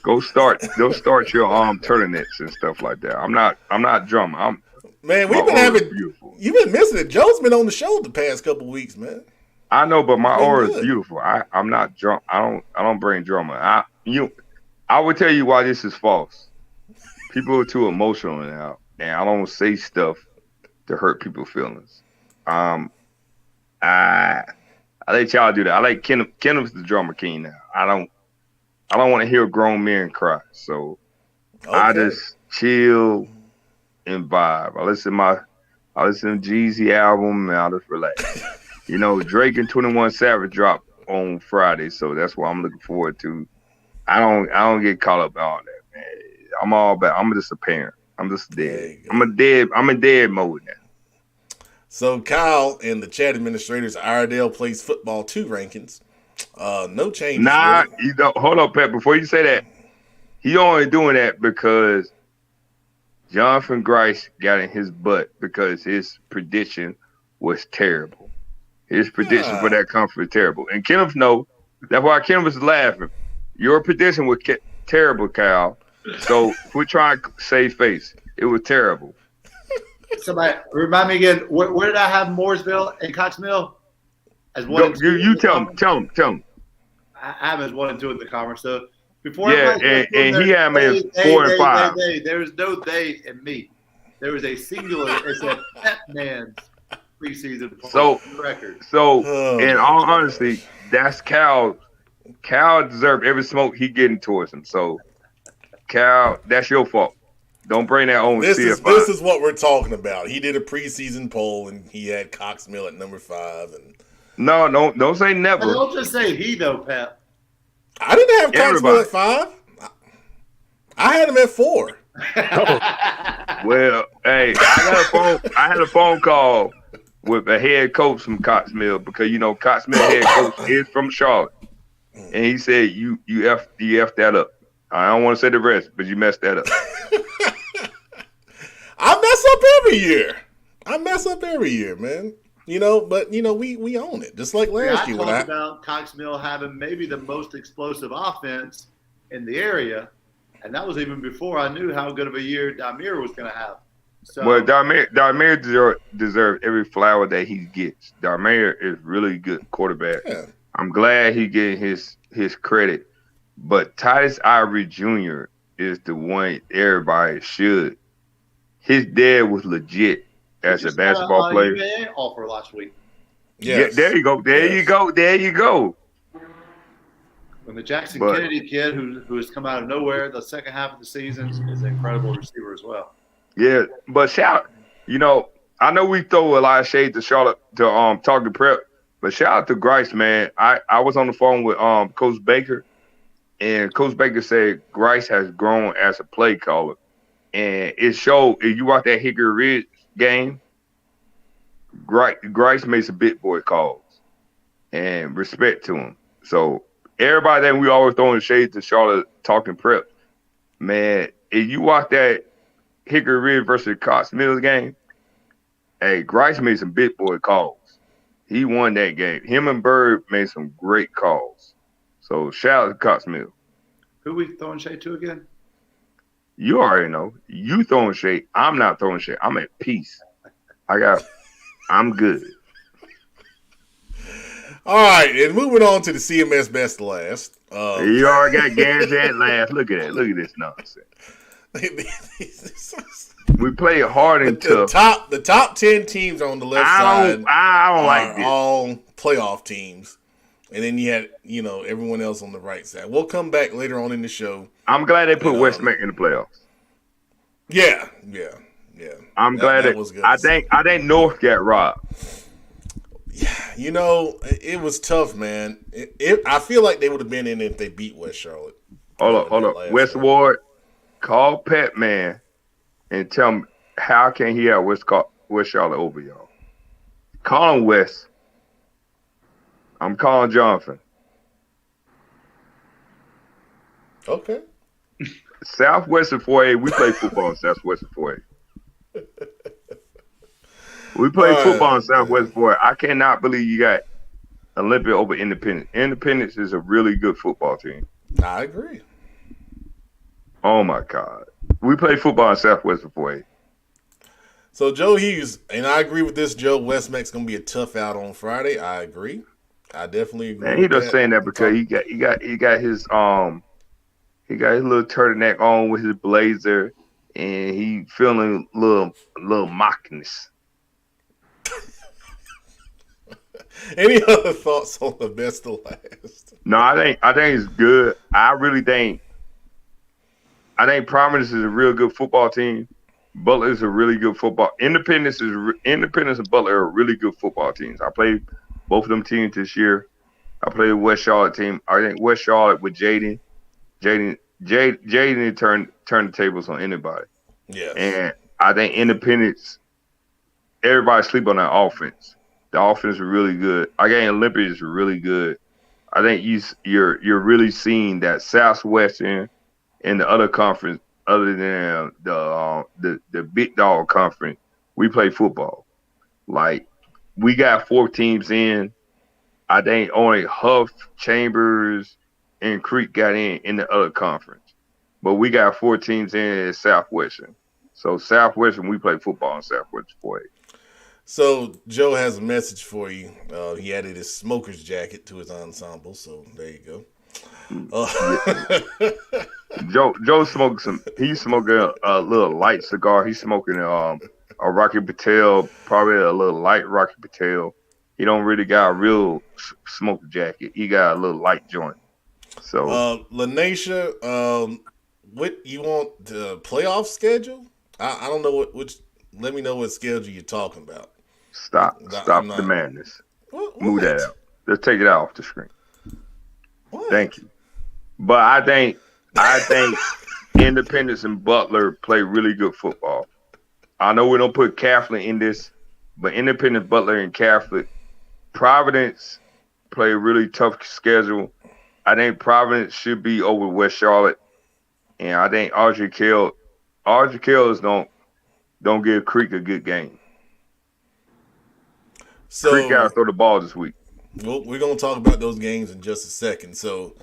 Speaker 6: Go start your turtlenets and stuff like that. I'm not drama.
Speaker 1: Man, we've been having beautiful. You've been missing it. Joe's been on the show the past couple weeks, man.
Speaker 6: I know, but my aura is beautiful. I'm not drunk. I don't bring drama. I would tell you why this is false. People are too emotional now, and I don't say stuff to hurt people's feelings. I let y'all do that. I like Kenneth's the drama king now. I don't want to hear grown men cry. So I just chill and vibe. I listen to Jeezy album and I just relax. Drake and 21 Savage dropped on Friday, so that's what I'm looking forward to. I don't get caught up in all that, man. I'm all about. I'm just a parent. I'm just dead. I'm in dead mode now.
Speaker 1: So Kyle and the chat administrators, Iredale plays football 2 rankings. No changes.
Speaker 6: Nah, really. Hold up, Pat. Before you say that, he only doing that because Jonathan Grice got in his butt because his prediction was terrible. His prediction for that conference was terrible. And Kenneth know. That's why Kenneth was laughing. Your prediction was terrible, Kyle. So we're trying to save face. It was terrible.
Speaker 5: Somebody remind me again. Where did I have Mooresville and Cox Mill? As one.
Speaker 6: You tell him.
Speaker 5: I have as 1 and 2 in the conference. So before,
Speaker 6: and he had me as 4 and 5.
Speaker 5: There was no they and me. There was a singular. It said Batman's preseason record.
Speaker 6: So in all honesty, that's Cal. Cal deserved every smoke he getting towards him. So Cal, that's your fault. Don't bring that on.
Speaker 1: This is what we're talking about. He did a preseason poll and he had Cox Mill at number 5. And
Speaker 6: no, don't say never.
Speaker 5: Don't just say he though, Pep.
Speaker 1: I didn't have Cox Mill at 5. I had him at 4.
Speaker 6: Well, hey, I had a phone call with a head coach from Cox Mill because Cox Mill head coach is from Charlotte, and he said you effed that up. I don't want to say the rest, but you messed that up.
Speaker 1: I mess up every year, man. But we own it, just like last year.
Speaker 5: I talked about Cox Mill having maybe the most explosive offense in the area, and that was even before I knew how good of a year Damir was going to have. So,
Speaker 6: well, Damir deserves every flower that he gets. Damir is really good quarterback. Yeah. I'm glad he getting his credit. But Titus Ivory Jr. is the one everybody should. His dad was legit as a basketball player.
Speaker 5: Offer last week.
Speaker 6: Yes. Yeah, there you go. There you go.
Speaker 5: When the Jackson Kennedy kid, who has come out of nowhere the second half of the season, is an incredible receiver as well.
Speaker 6: Yeah, but I know we throw a lot of shade to Charlotte to Talking Prep, but shout out to Grice, man. I was on the phone with Coach Baker. And Coach Baker said Grice has grown as a play caller. And it showed, if you watch that Hickory Ridge game, Grice made some big boy calls. And respect to him. So everybody that we always throwing shade to Charlotte Talking Prep, man, if you watch that Hickory Ridge versus Cox Mills game, hey, Grice made some big boy calls. He won that game. Him and Bird made some great calls. So shout out to Cox Mill.
Speaker 5: Who we throwing shade to again?
Speaker 6: You already know. You throwing shade. I'm not throwing shade. I'm at peace. I'm good.
Speaker 1: All right, and moving on to the CMS Best Last.
Speaker 6: You already got Gans at last. Look at that. Look at this nonsense. We play hard and tough.
Speaker 1: The top 10 teams on the left side
Speaker 6: I don't like this.
Speaker 1: All playoff teams. And then you had, everyone else on the right side. We'll come back later on in the show.
Speaker 6: I'm glad they put West Mac in the playoffs.
Speaker 1: Yeah.
Speaker 6: I'm glad that was good. I think North got robbed.
Speaker 1: Yeah, it was tough, man. I feel like they would have been in if they beat West Charlotte.
Speaker 6: Hold up. West Ward, call Pat Man and tell him how can he have West Charlotte over y'all. Call him West. I'm calling Jonathan.
Speaker 1: Okay.
Speaker 6: Southwestern 4A, we play football in Southwestern 4A. We play football in Southwestern 4A. I cannot believe you got Olympia over Independence. Independence is a really good football team.
Speaker 1: I agree.
Speaker 6: Oh my God. We played football in Southwest before.
Speaker 1: So Joe Hughes, and I agree with this, Joe. West Mac's gonna be a tough out on Friday. I agree. I definitely agree.
Speaker 6: Man, he just saying that because he got his little turtleneck on with his blazer, and he feeling a little mockiness.
Speaker 1: Any other thoughts on the best of last?
Speaker 6: No, I think it's good. I really think Providence is a real good football team. Butler is a really good football. Independence and Butler are really good football teams. I played both of them teams this year. I played West Charlotte team. I think West Charlotte with Jaden turned the tables on anybody.
Speaker 1: Yeah.
Speaker 6: And I think Independence, everybody sleep on that offense. The offense is really good. I think Olympic is really good. I think you're really seeing that Southwestern and the other conference, other than the big dog conference, we play football. Like, we got 4 teams in. I think only Huff, Chambers, and Creek got in the other conference. But we got 4 teams in Southwestern. So Southwestern, we play football in Southwestern 4A.
Speaker 1: So Joe has a message for you. He added his smoker's jacket to his ensemble, so there you go.
Speaker 6: Joe smoked he's smoking a little light cigar. He's smoking a Rocky Patel, probably a little light Rocky Patel. He don't really got a real smoke jacket. He got a little light joint. So
Speaker 1: Lanesha, what you want the playoff schedule? I don't know which. Let me know what schedule you're talking about.
Speaker 6: Stop the madness.
Speaker 1: What?
Speaker 6: Move that out. Let's take it out off the screen.
Speaker 1: What?
Speaker 6: Thank you. But I think Independence and Butler play really good football. I know we don't put Catholic in this, but Independence, Butler, and Catholic, Providence play a really tough schedule. I think Providence should be over West Charlotte, and I think Audrey Kells don't give Creek a good game.
Speaker 1: So,
Speaker 6: Creek got to throw the ball this week.
Speaker 1: Well, we're going to talk about those games in just a second. So,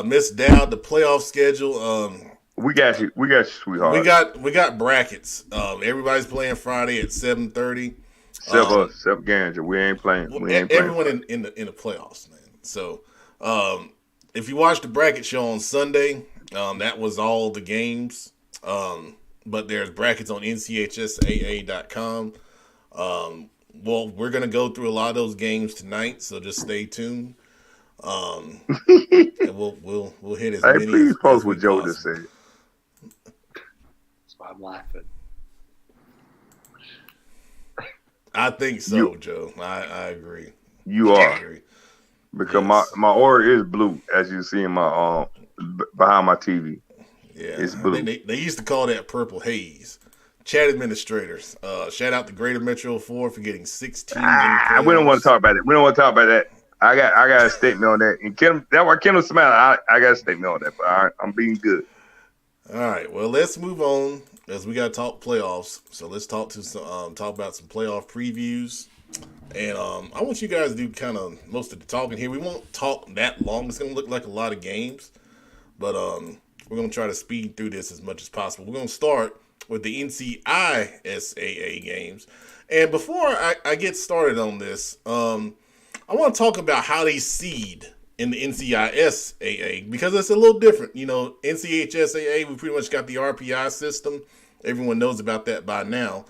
Speaker 1: Miss Dowd, the playoff schedule.
Speaker 6: We got you, sweetheart.
Speaker 1: We got brackets. Everybody's playing Friday at 7:30.
Speaker 6: Except Ganger. We ain't playing.
Speaker 1: Everyone in the playoffs, man. So, if you watch the bracket show on Sunday, that was all the games. But there's brackets on NCHSAA.com. Well, we're gonna go through a lot of those games tonight, so just stay tuned. And we'll hit as many.
Speaker 6: Please post what Joe just said.
Speaker 5: That's why I'm laughing.
Speaker 1: I think so, Joe. I agree.
Speaker 6: You are. Because my order is blue, as you see in my behind my TV.
Speaker 1: Yeah,
Speaker 6: it's blue.
Speaker 1: They used to call that purple haze. Chat administrators, shout out to Greater Metro 4 for getting 16.
Speaker 6: We don't want to talk about it. I got a statement on that. And that's why Kendall smiled. I got a statement on that, but I'm being good.
Speaker 1: All right, well, let's move on as we got to talk playoffs. So let's talk about some playoff previews. And I want you guys to do kind of most of the talking here. We won't talk that long. It's going to look like a lot of games, but we're going to try to speed through this as much as possible. We're going to start with the NCISAA games. And before I get started on this, I want to talk about how they seed in the NCISAA because it's a little different. You know, NCHSAA, we pretty much got the RPI system. Everyone knows about that by now.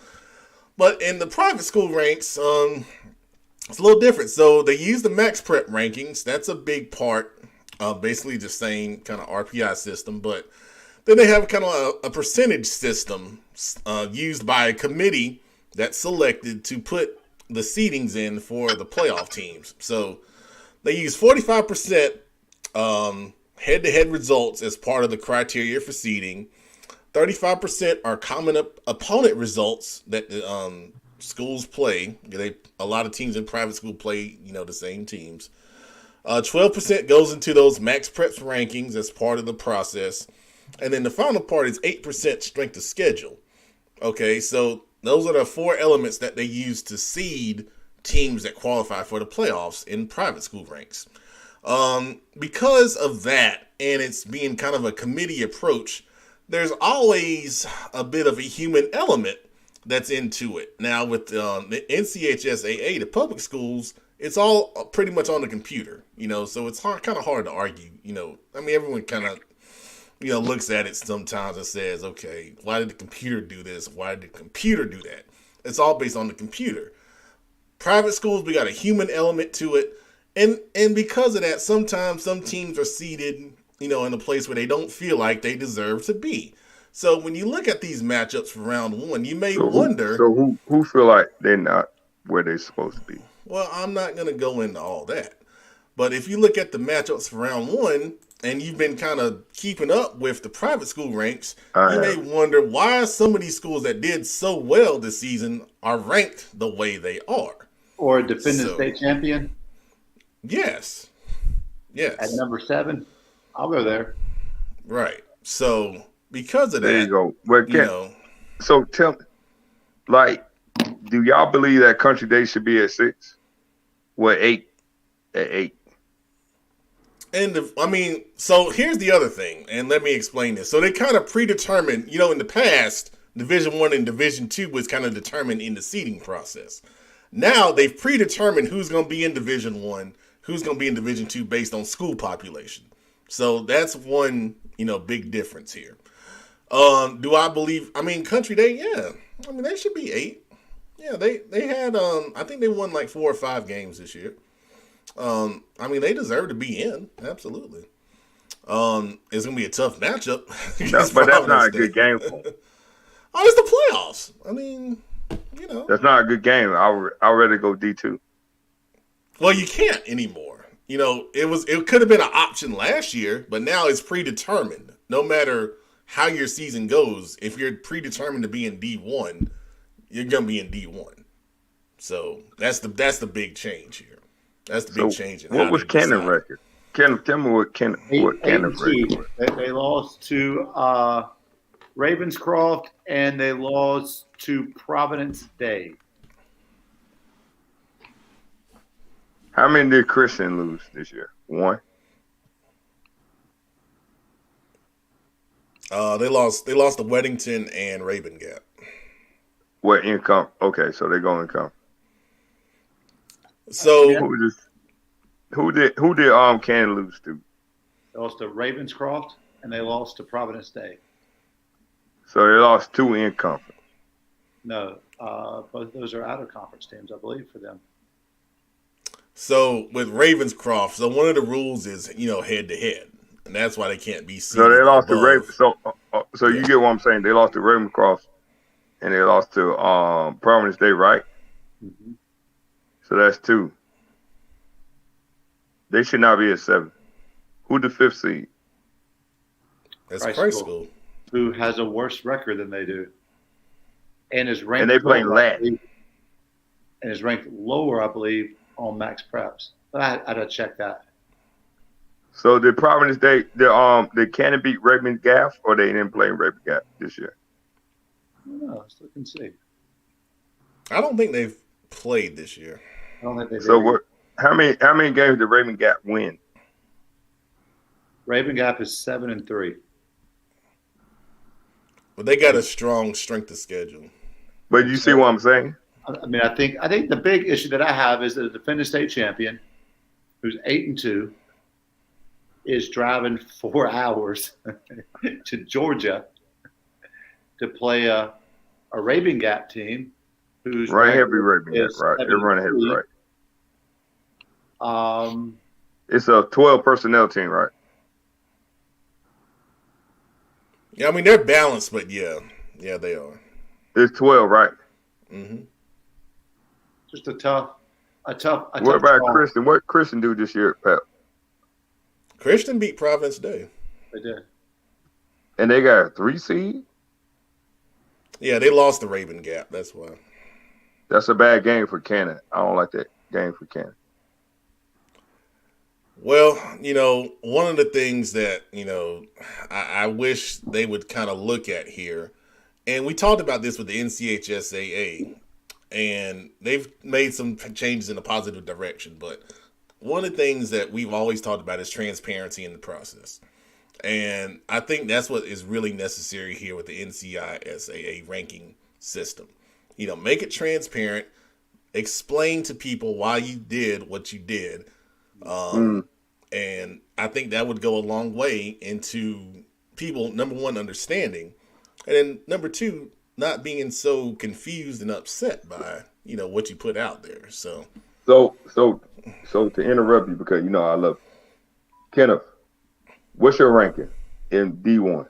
Speaker 1: But in the private school ranks, it's a little different. So they use the Max Prep rankings. That's a big part, basically the same kind of RPI system. But then they have kind of a percentage system used by a committee that's selected to put the seedings in for the playoff teams. So they use 45% head-to-head results as part of the criteria for seeding. 35% are common opponent results that the schools play. A lot of teams in private school play, the same teams. 12% goes into those Max Preps rankings as part of the process. And then the final part is 8% strength of schedule. Okay, so those are the 4 elements that they use to seed teams that qualify for the playoffs in private school ranks. Because of that, and it's being kind of a committee approach, there's always a bit of a human element that's into it. Now with the NCHSAA, the public schools, it's all pretty much on the computer, so it's kind of hard to argue, I mean, everyone kind of, looks at it sometimes and says, okay, why did the computer do this? Why did the computer do that? It's all based on the computer. Private schools, we got a human element to it. And because of that, sometimes some teams are seated, in a place where they don't feel like they deserve to be. So when you look at these matchups for round one, you may wonder.
Speaker 6: So who feel like they're not where they're supposed to be?
Speaker 1: Well, I'm not going to go into all that. But if you look at the matchups for round one, and you've been kind of keeping up with the private school ranks, you may wonder why some of these schools that did so well this season are ranked the way they are.
Speaker 5: Or a defending state champion?
Speaker 1: Yes.
Speaker 5: At number 7? I'll go there.
Speaker 1: Right. So because of that,
Speaker 6: there you go. Well, so tell me, do y'all believe that Country Day should be at 6? Well, 8. At 8.
Speaker 1: And so here's the other thing, and let me explain this. So they kind of predetermined, in the past, Division 1 and Division 2 was kind of determined in the seeding process. Now they've predetermined who's going to be in Division 1, who's going to be in Division 2 based on school population. So that's one, big difference here. Do I believe, Country Day, yeah. They should be 8. Yeah, they had, I think they won like 4 or 5 games this year. They deserve to be in, absolutely. It's gonna be a tough matchup.
Speaker 6: But that's not a good game for them.
Speaker 1: Oh, it's the playoffs.
Speaker 6: That's not a good game. I'd rather go D2.
Speaker 1: Well, you can't anymore. It could have been an option last year, but now it's predetermined. No matter how your season goes, if you're predetermined to be in D1, you're gonna be in D1. So that's the big change here. That's the big change.
Speaker 6: What was Cannon record? Tell me what Cannon record was.
Speaker 5: They lost to Ravenscroft and they lost to Providence Day.
Speaker 6: How many did Christian lose this year? 1.
Speaker 1: They lost to Weddington and Raven Gap.
Speaker 6: What income? Okay, so they're going to come.
Speaker 1: So
Speaker 6: who did Cannon lose to?
Speaker 5: They lost to Ravenscroft and they lost to Providence Day.
Speaker 6: So they lost 2 in conference.
Speaker 5: No, both those are out of conference teams, I believe, for them.
Speaker 1: So with Ravenscroft, so one of the rules is head to head, and that's why they can't be seen.
Speaker 6: So they lost to Raven. So you get what I'm saying? They lost to Ravenscroft and they lost to Providence Day, right?
Speaker 5: Mm-hmm.
Speaker 6: So that's 2. They should not be at 7. Who the 5th seed?
Speaker 1: That's Christ School.
Speaker 5: Who has a worse record than they do. And is ranked.
Speaker 6: And they play Latin.
Speaker 5: And is ranked lower, I believe, on Max Preps. But I'd have to check that.
Speaker 6: So did Providence Day, did Cannon beat Raymond Gap, or they didn't play Raymond Gap this year?
Speaker 5: I don't know. Let's look and see.
Speaker 1: I don't think they've played this year.
Speaker 5: I don't think they did.
Speaker 6: So what? How many games did Raymond Gap win?
Speaker 5: Raven Gap is 7-3.
Speaker 1: But they got a strong strength of schedule.
Speaker 6: But you see what I'm saying?
Speaker 5: I think the big issue that I have is that the defending state champion, who's 8-2, is driving 4 hours to Georgia to play a Raven Gap team who's
Speaker 6: right heavy Raven Gap, right? They're running heavy, right? It's a 12 personnel team, right?
Speaker 1: Yeah, they're balanced, but yeah, they are.
Speaker 6: It's 12, right?
Speaker 1: Mm-hmm.
Speaker 5: Just a tough.
Speaker 6: What about Christian? What Christian do this year, Pep?
Speaker 1: Christian beat Providence Day.
Speaker 5: They did.
Speaker 6: And they got a 3 seed?
Speaker 1: Yeah, they lost the Raven Gap. That's why.
Speaker 6: That's a bad game for Cannon. I don't like that game for Cannon.
Speaker 1: Well, one of the things that, I wish they would kind of look at here, and we talked about this with the NCHSAA, and they've made some changes in a positive direction, but one of the things that we've always talked about is transparency in the process. And I think that's what is really necessary here with the NCISAA ranking system. Make it transparent, explain to people why you did what you did. And I think that would go a long way into people, number one, understanding, and then number two, not being so confused and upset by, what you put out there. So
Speaker 6: to interrupt you, because I love you. Kenneth, what's your ranking in D1?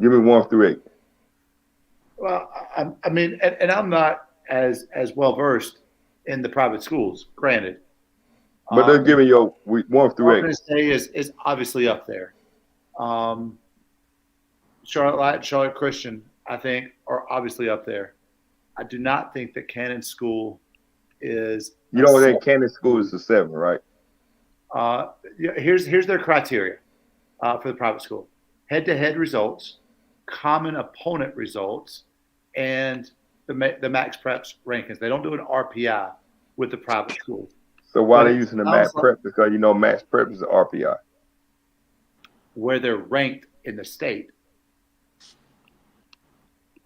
Speaker 6: Give me 1 through 8.
Speaker 5: Well, I mean, and I'm not as well versed in the private schools, granted.
Speaker 6: But they're giving you 1 through 8.
Speaker 5: I'm going to say is obviously up there. Charlotte Light, Charlotte Christian, I think, are obviously up there. I do not think that Cannon School is.
Speaker 6: You don't think Cannon School is a 7, right?
Speaker 5: Here's their criteria for the private school: head-to-head results, common opponent results, and the Max Preps rankings. They don't do an RPI with the private schools.
Speaker 6: So why are they using the Max Prep? Because Max Prep is the RPI.
Speaker 5: Where they're ranked in the state.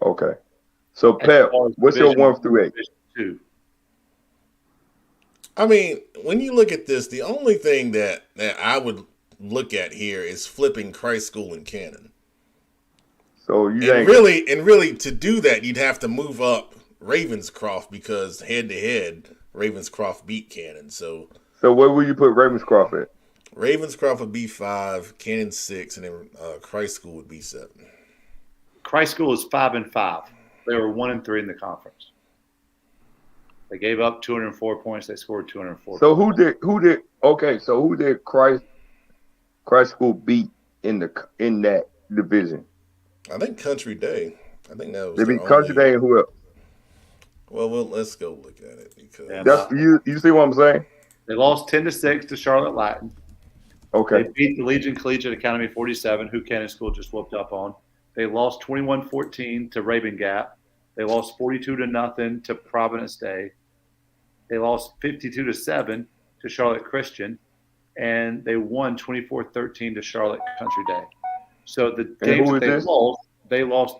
Speaker 6: Okay. So Pep, what's your 1 through 8?
Speaker 5: 2.
Speaker 1: I mean, when you look at this, the only thing that I would look at here is flipping Christ School and Cannon.
Speaker 6: So you
Speaker 1: think really to do that, you'd have to move up Ravenscroft, because head to head, Ravenscroft beat Cannon. So
Speaker 6: where will you put Ravenscroft at?
Speaker 1: Ravenscroft would be 5, Cannon 6, and then Christ School would be 7.
Speaker 5: Christ School is 5-5. They were 1-3 in the conference. They gave up 204 points. They scored 204.
Speaker 6: So who did Christ School beat in that division?
Speaker 1: I think Country Day. I think that was.
Speaker 6: They beat Country Day and who else?
Speaker 1: Well, let's go look at it, because
Speaker 6: you see what I'm saying?
Speaker 5: They lost 10-6 to Charlotte Latin.
Speaker 6: Okay.
Speaker 5: They beat the Legion Collegiate Academy 47, who Cannon School just whooped up on. They lost 21-14 to Raven Gap. They lost 42-0 to Providence Day. They lost 52-7 to Charlotte Christian, and they won 24-13 to Charlotte Country Day. So the games that they lost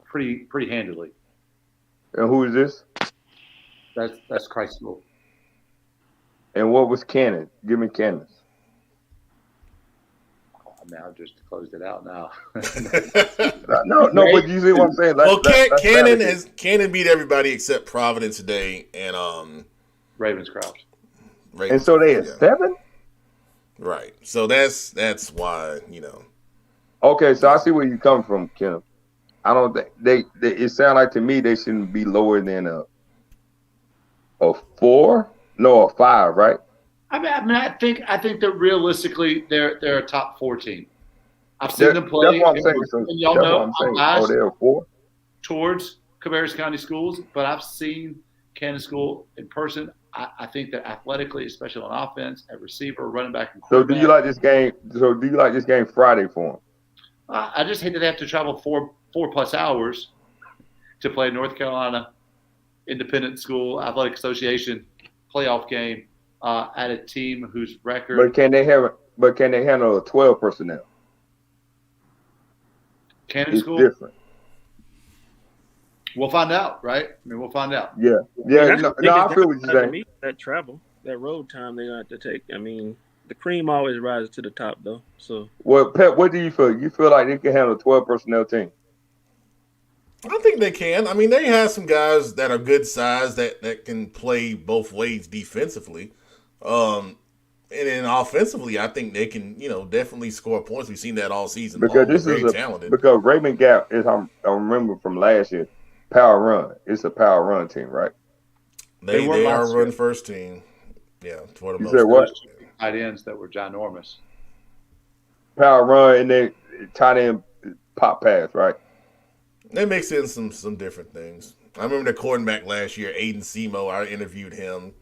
Speaker 5: pretty handily.
Speaker 6: And who is this?
Speaker 5: That's Christ School.
Speaker 6: And what was Cannon? Give me Cannon's.
Speaker 5: Now just closed it out now.
Speaker 6: no, but you see what I'm saying?
Speaker 1: Cannon beat everybody except Providence Day and
Speaker 5: Ravenscroft.
Speaker 6: And so they had 7?
Speaker 1: Right. So that's why,
Speaker 6: Okay, so I see where you come from, Kenneth. I don't think they it sounds like to me they shouldn't be lower than a 4? No, a 5, right?
Speaker 5: I mean, I think that realistically they're a top 4 team. I've seen them play.
Speaker 6: That's what I'm saying.
Speaker 5: And y'all know I'm biased
Speaker 6: they're a 4
Speaker 5: towards Cabarrus County schools, but I've seen Cannon School in person. I think that athletically, especially on offense, at receiver, running back, and quarterback.
Speaker 6: So do you like this game? So do you like this game Friday for them?
Speaker 5: I just hate that they have to travel 4+ hours to play North Carolina Independent School Athletic Association playoff game. At a team whose record.
Speaker 6: But can they handle a 12 personnel?
Speaker 5: Cannon School.
Speaker 6: Different.
Speaker 5: We'll find out, right? I mean, we'll find out.
Speaker 6: Yeah. I feel what you're saying.
Speaker 7: That travel, that road time they're gonna have to take. I mean, the cream always rises to the top, though. So.
Speaker 6: Well, Pep, what do you feel? You feel like they can handle a 12 personnel team?
Speaker 1: I think they can. I mean, they have some guys that are good size that can play both ways defensively. And then offensively, I think they can, definitely score points. We've seen that all season.
Speaker 6: Because this is talented. Because Raymond Gap is, I remember from last year, power run. It's a power run team, right?
Speaker 1: They are run first team. Yeah, for the most
Speaker 6: part. What?
Speaker 5: Tight ends that were ginormous.
Speaker 6: Power run and then tight end pop pass, right?
Speaker 1: They mix in some different things. I remember the quarterback last year, Aiden Semo. I interviewed him.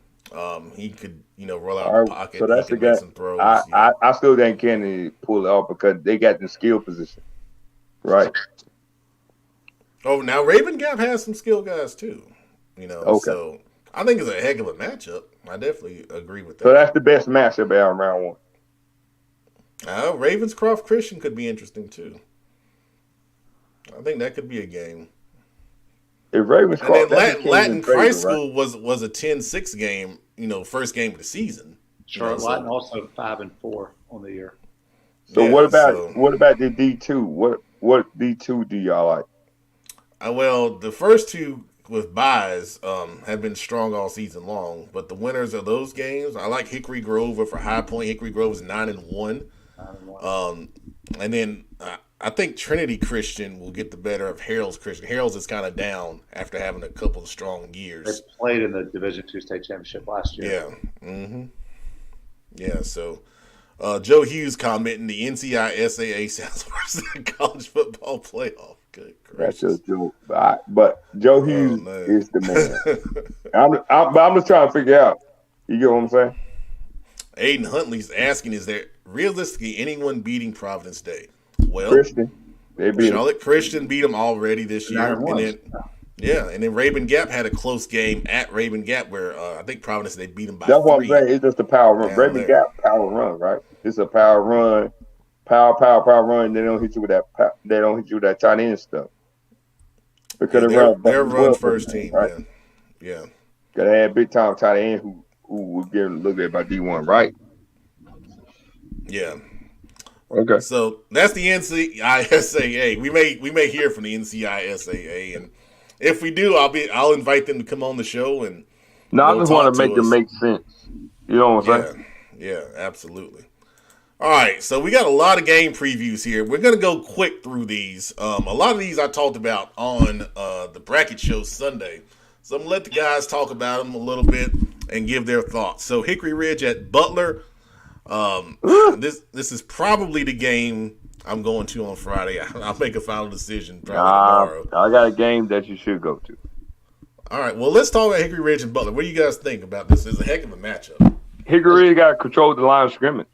Speaker 1: He could, roll out the pocket.
Speaker 6: So that's the guy.
Speaker 1: Some throws.
Speaker 6: I still think Kennedy pull it off because they got the skill position, right?
Speaker 1: Oh, now Raven Gap has some skill guys too.
Speaker 6: Okay.
Speaker 1: So I think it's a heck of a matchup. I definitely agree with that.
Speaker 6: So that's the best matchup out in round 1.
Speaker 1: Ravenscroft Christian could be interesting too. I think that could be a game.
Speaker 6: If Ravenscroft,
Speaker 1: and then Latin High School was a 10-6 game. First game of the season.
Speaker 5: Charlotte Latin also 5-4 on the year.
Speaker 6: So what about the D2? What D2 do y'all like?
Speaker 1: Well, the first two with buys have been strong all season long, but the winners of those games, I like Hickory Grove over High Point. Hickory Grove is 9-1. And then I think Trinity Christian will get the better of Harold's Christian. Harold's is kind of down after having a couple of strong years.
Speaker 5: They played in the Division II state championship last year.
Speaker 1: Yeah. Mm-hmm. Yeah, so Joe Hughes commenting the NCISAA sounds worse than college football playoff. Good gracious.
Speaker 6: That's a joke. But Joe Hughes is the man. I'm just trying to figure out. You get what I'm saying?
Speaker 1: Aiden Huntley's asking, is there realistically anyone beating Providence Day? Well,
Speaker 6: Christian.
Speaker 1: Charlotte Christian beat them already this year. And then Raven Gap had a close game at Raven Gap where I think Providence, they beat them by 3.
Speaker 6: That's what I'm saying. It's just a power run. Raven Gap, power run, right? It's a power run. Power run. They don't hit you with that. They don't hit you with that tight end stuff. Because
Speaker 1: they're run first team, right? Yeah.
Speaker 6: Because they had big time tight end who was getting looked at by D1, right?
Speaker 1: Yeah.
Speaker 6: Okay.
Speaker 1: So that's the NCISAA. We may hear from the NCISAA, and if we do, I'll invite them to come on the show and.
Speaker 6: No, I just want to make it make sense. You know what I'm saying?
Speaker 1: Yeah, absolutely. All right, so we got a lot of game previews here. We're gonna go quick through these. A lot of these I talked about on the bracket show Sunday, so I'm gonna let the guys talk about them a little bit and give their thoughts. So Hickory Ridge at Butler. This is probably the game I'm going to on Friday. I'll make a final decision probably tomorrow.
Speaker 6: I got a game that you should go to.
Speaker 1: All right, well, let's talk about Hickory Ridge and Butler. What do you guys think about this? It's a heck of a matchup.
Speaker 6: Hickory Ridge got to control the line of scrimmage.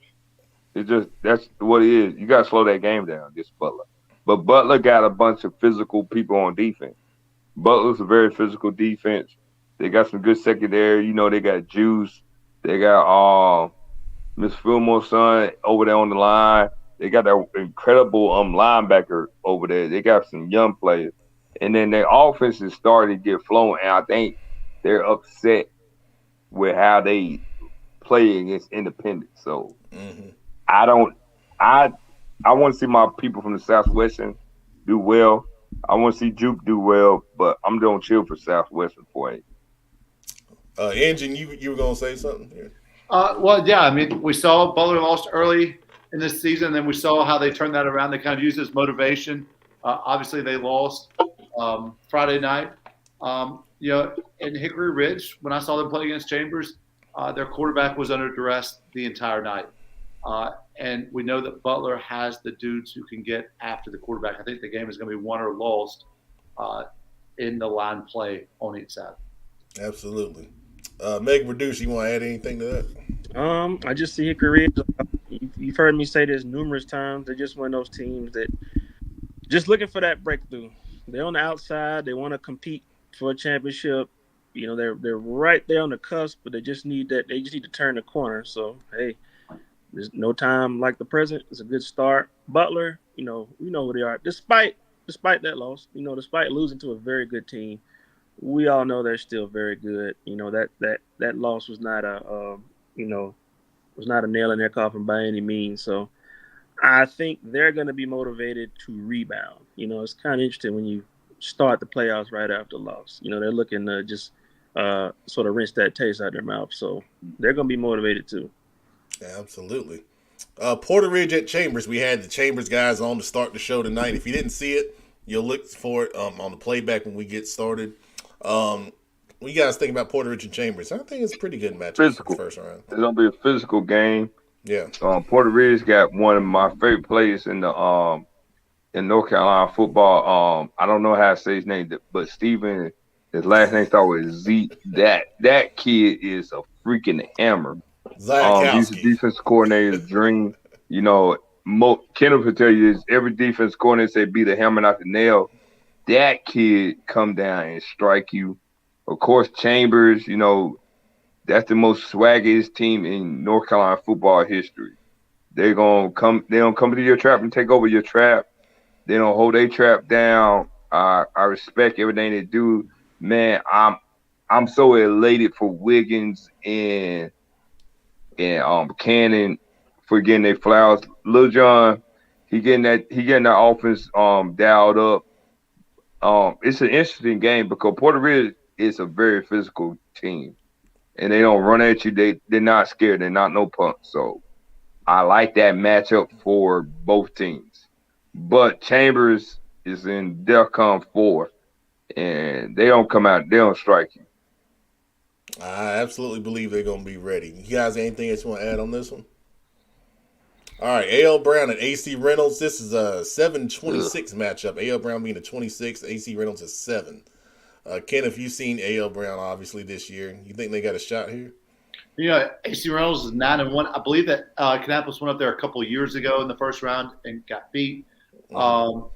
Speaker 6: That's what it is. You got to slow that game down against Butler. But Butler got a bunch of physical people on defense. Butler's a very physical defense. They got some good secondary. They got Juice. They got Miss Fillmore's son over there on the line. They got that incredible linebacker over there. They got some young players. And then their offense is starting to get flowing. And I think they're upset with how they play against Independence. So I want to see my people from the Southwestern do well. I want to see Juke do well, but I'm going to chill for Southwestern for it.
Speaker 1: Engine, you were going to say something here?
Speaker 5: Well, yeah. I mean, we saw Butler lost early in this season, and then we saw how they turned that around. They kind of used it as motivation. Obviously, they lost Friday night. In Hickory Ridge, when I saw them play against Chambers, their quarterback was under duress the entire night. And we know that Butler has the dudes who can get after the quarterback. I think the game is going to be won or lost in the line play on each side.
Speaker 1: Absolutely. Meg Reduce, you want to add anything to that?
Speaker 7: I just see Hickory Ridge. You've heard me say this numerous times. They're just one of those teams that just looking for that breakthrough. They're on the outside. They want to compete for a championship. They're right there on the cusp, but they just need that. They just need to turn the corner. So, hey, there's no time like the present. It's a good start. Butler, we know who they are. Despite that loss, despite losing to a very good team, we all know they're still very good. That loss was not a nail in their coffin by any means. So I think they're going to be motivated to rebound. It's kind of interesting when you start the playoffs right after loss. They're looking to just sort of rinse that taste out of their mouth. So they're going to be motivated too.
Speaker 1: Yeah, absolutely. Porter Ridge at Chambers. We had the Chambers guys on to start the show tonight. If you didn't see it, you'll look for it on the playback when we get started. What you guys think about Porter Ridge and Chambers? I think it's a pretty good matchup.
Speaker 6: Physical.
Speaker 1: First round.
Speaker 6: It's gonna be a physical game.
Speaker 1: Yeah.
Speaker 6: Porter Ridge got one of my favorite players in the in North Carolina football. I don't know how to say his name, but Steven, his last name starts with Z. That kid is a freaking hammer. He's a defense coordinator's dream. Kenneth will tell you this: every defense coordinator say be the hammer, not the nail. That kid come down and strike you. Of course, Chambers, that's the most swaggiest team in North Carolina football history. They don't come to your trap and take over your trap. They don't hold their trap down. I respect everything they do. Man, I'm so elated for Wiggins and Cannon for getting their flowers. Lil Jon, he getting that offense dialed up. It's an interesting game because Puerto Rico is a very physical team, and they don't run at you. They're not scared. They're not no punks. So I like that matchup for both teams. But Chambers is in DEFCON 4, and they don't come out. They don't strike you.
Speaker 1: I absolutely believe they're going to be ready. You guys, anything that you want to add on this one? All right, A.L. Brown and A.C. Reynolds. This is a 7-26 matchup. A.L. Brown being a 26, A.C. Reynolds is 7. Ken, if you've seen A.L. Brown, obviously, this year, you think they got a shot here?
Speaker 5: A.C. Reynolds is 9-1. I believe that Kannapolis went up there a couple of years ago in the first round and got beat. For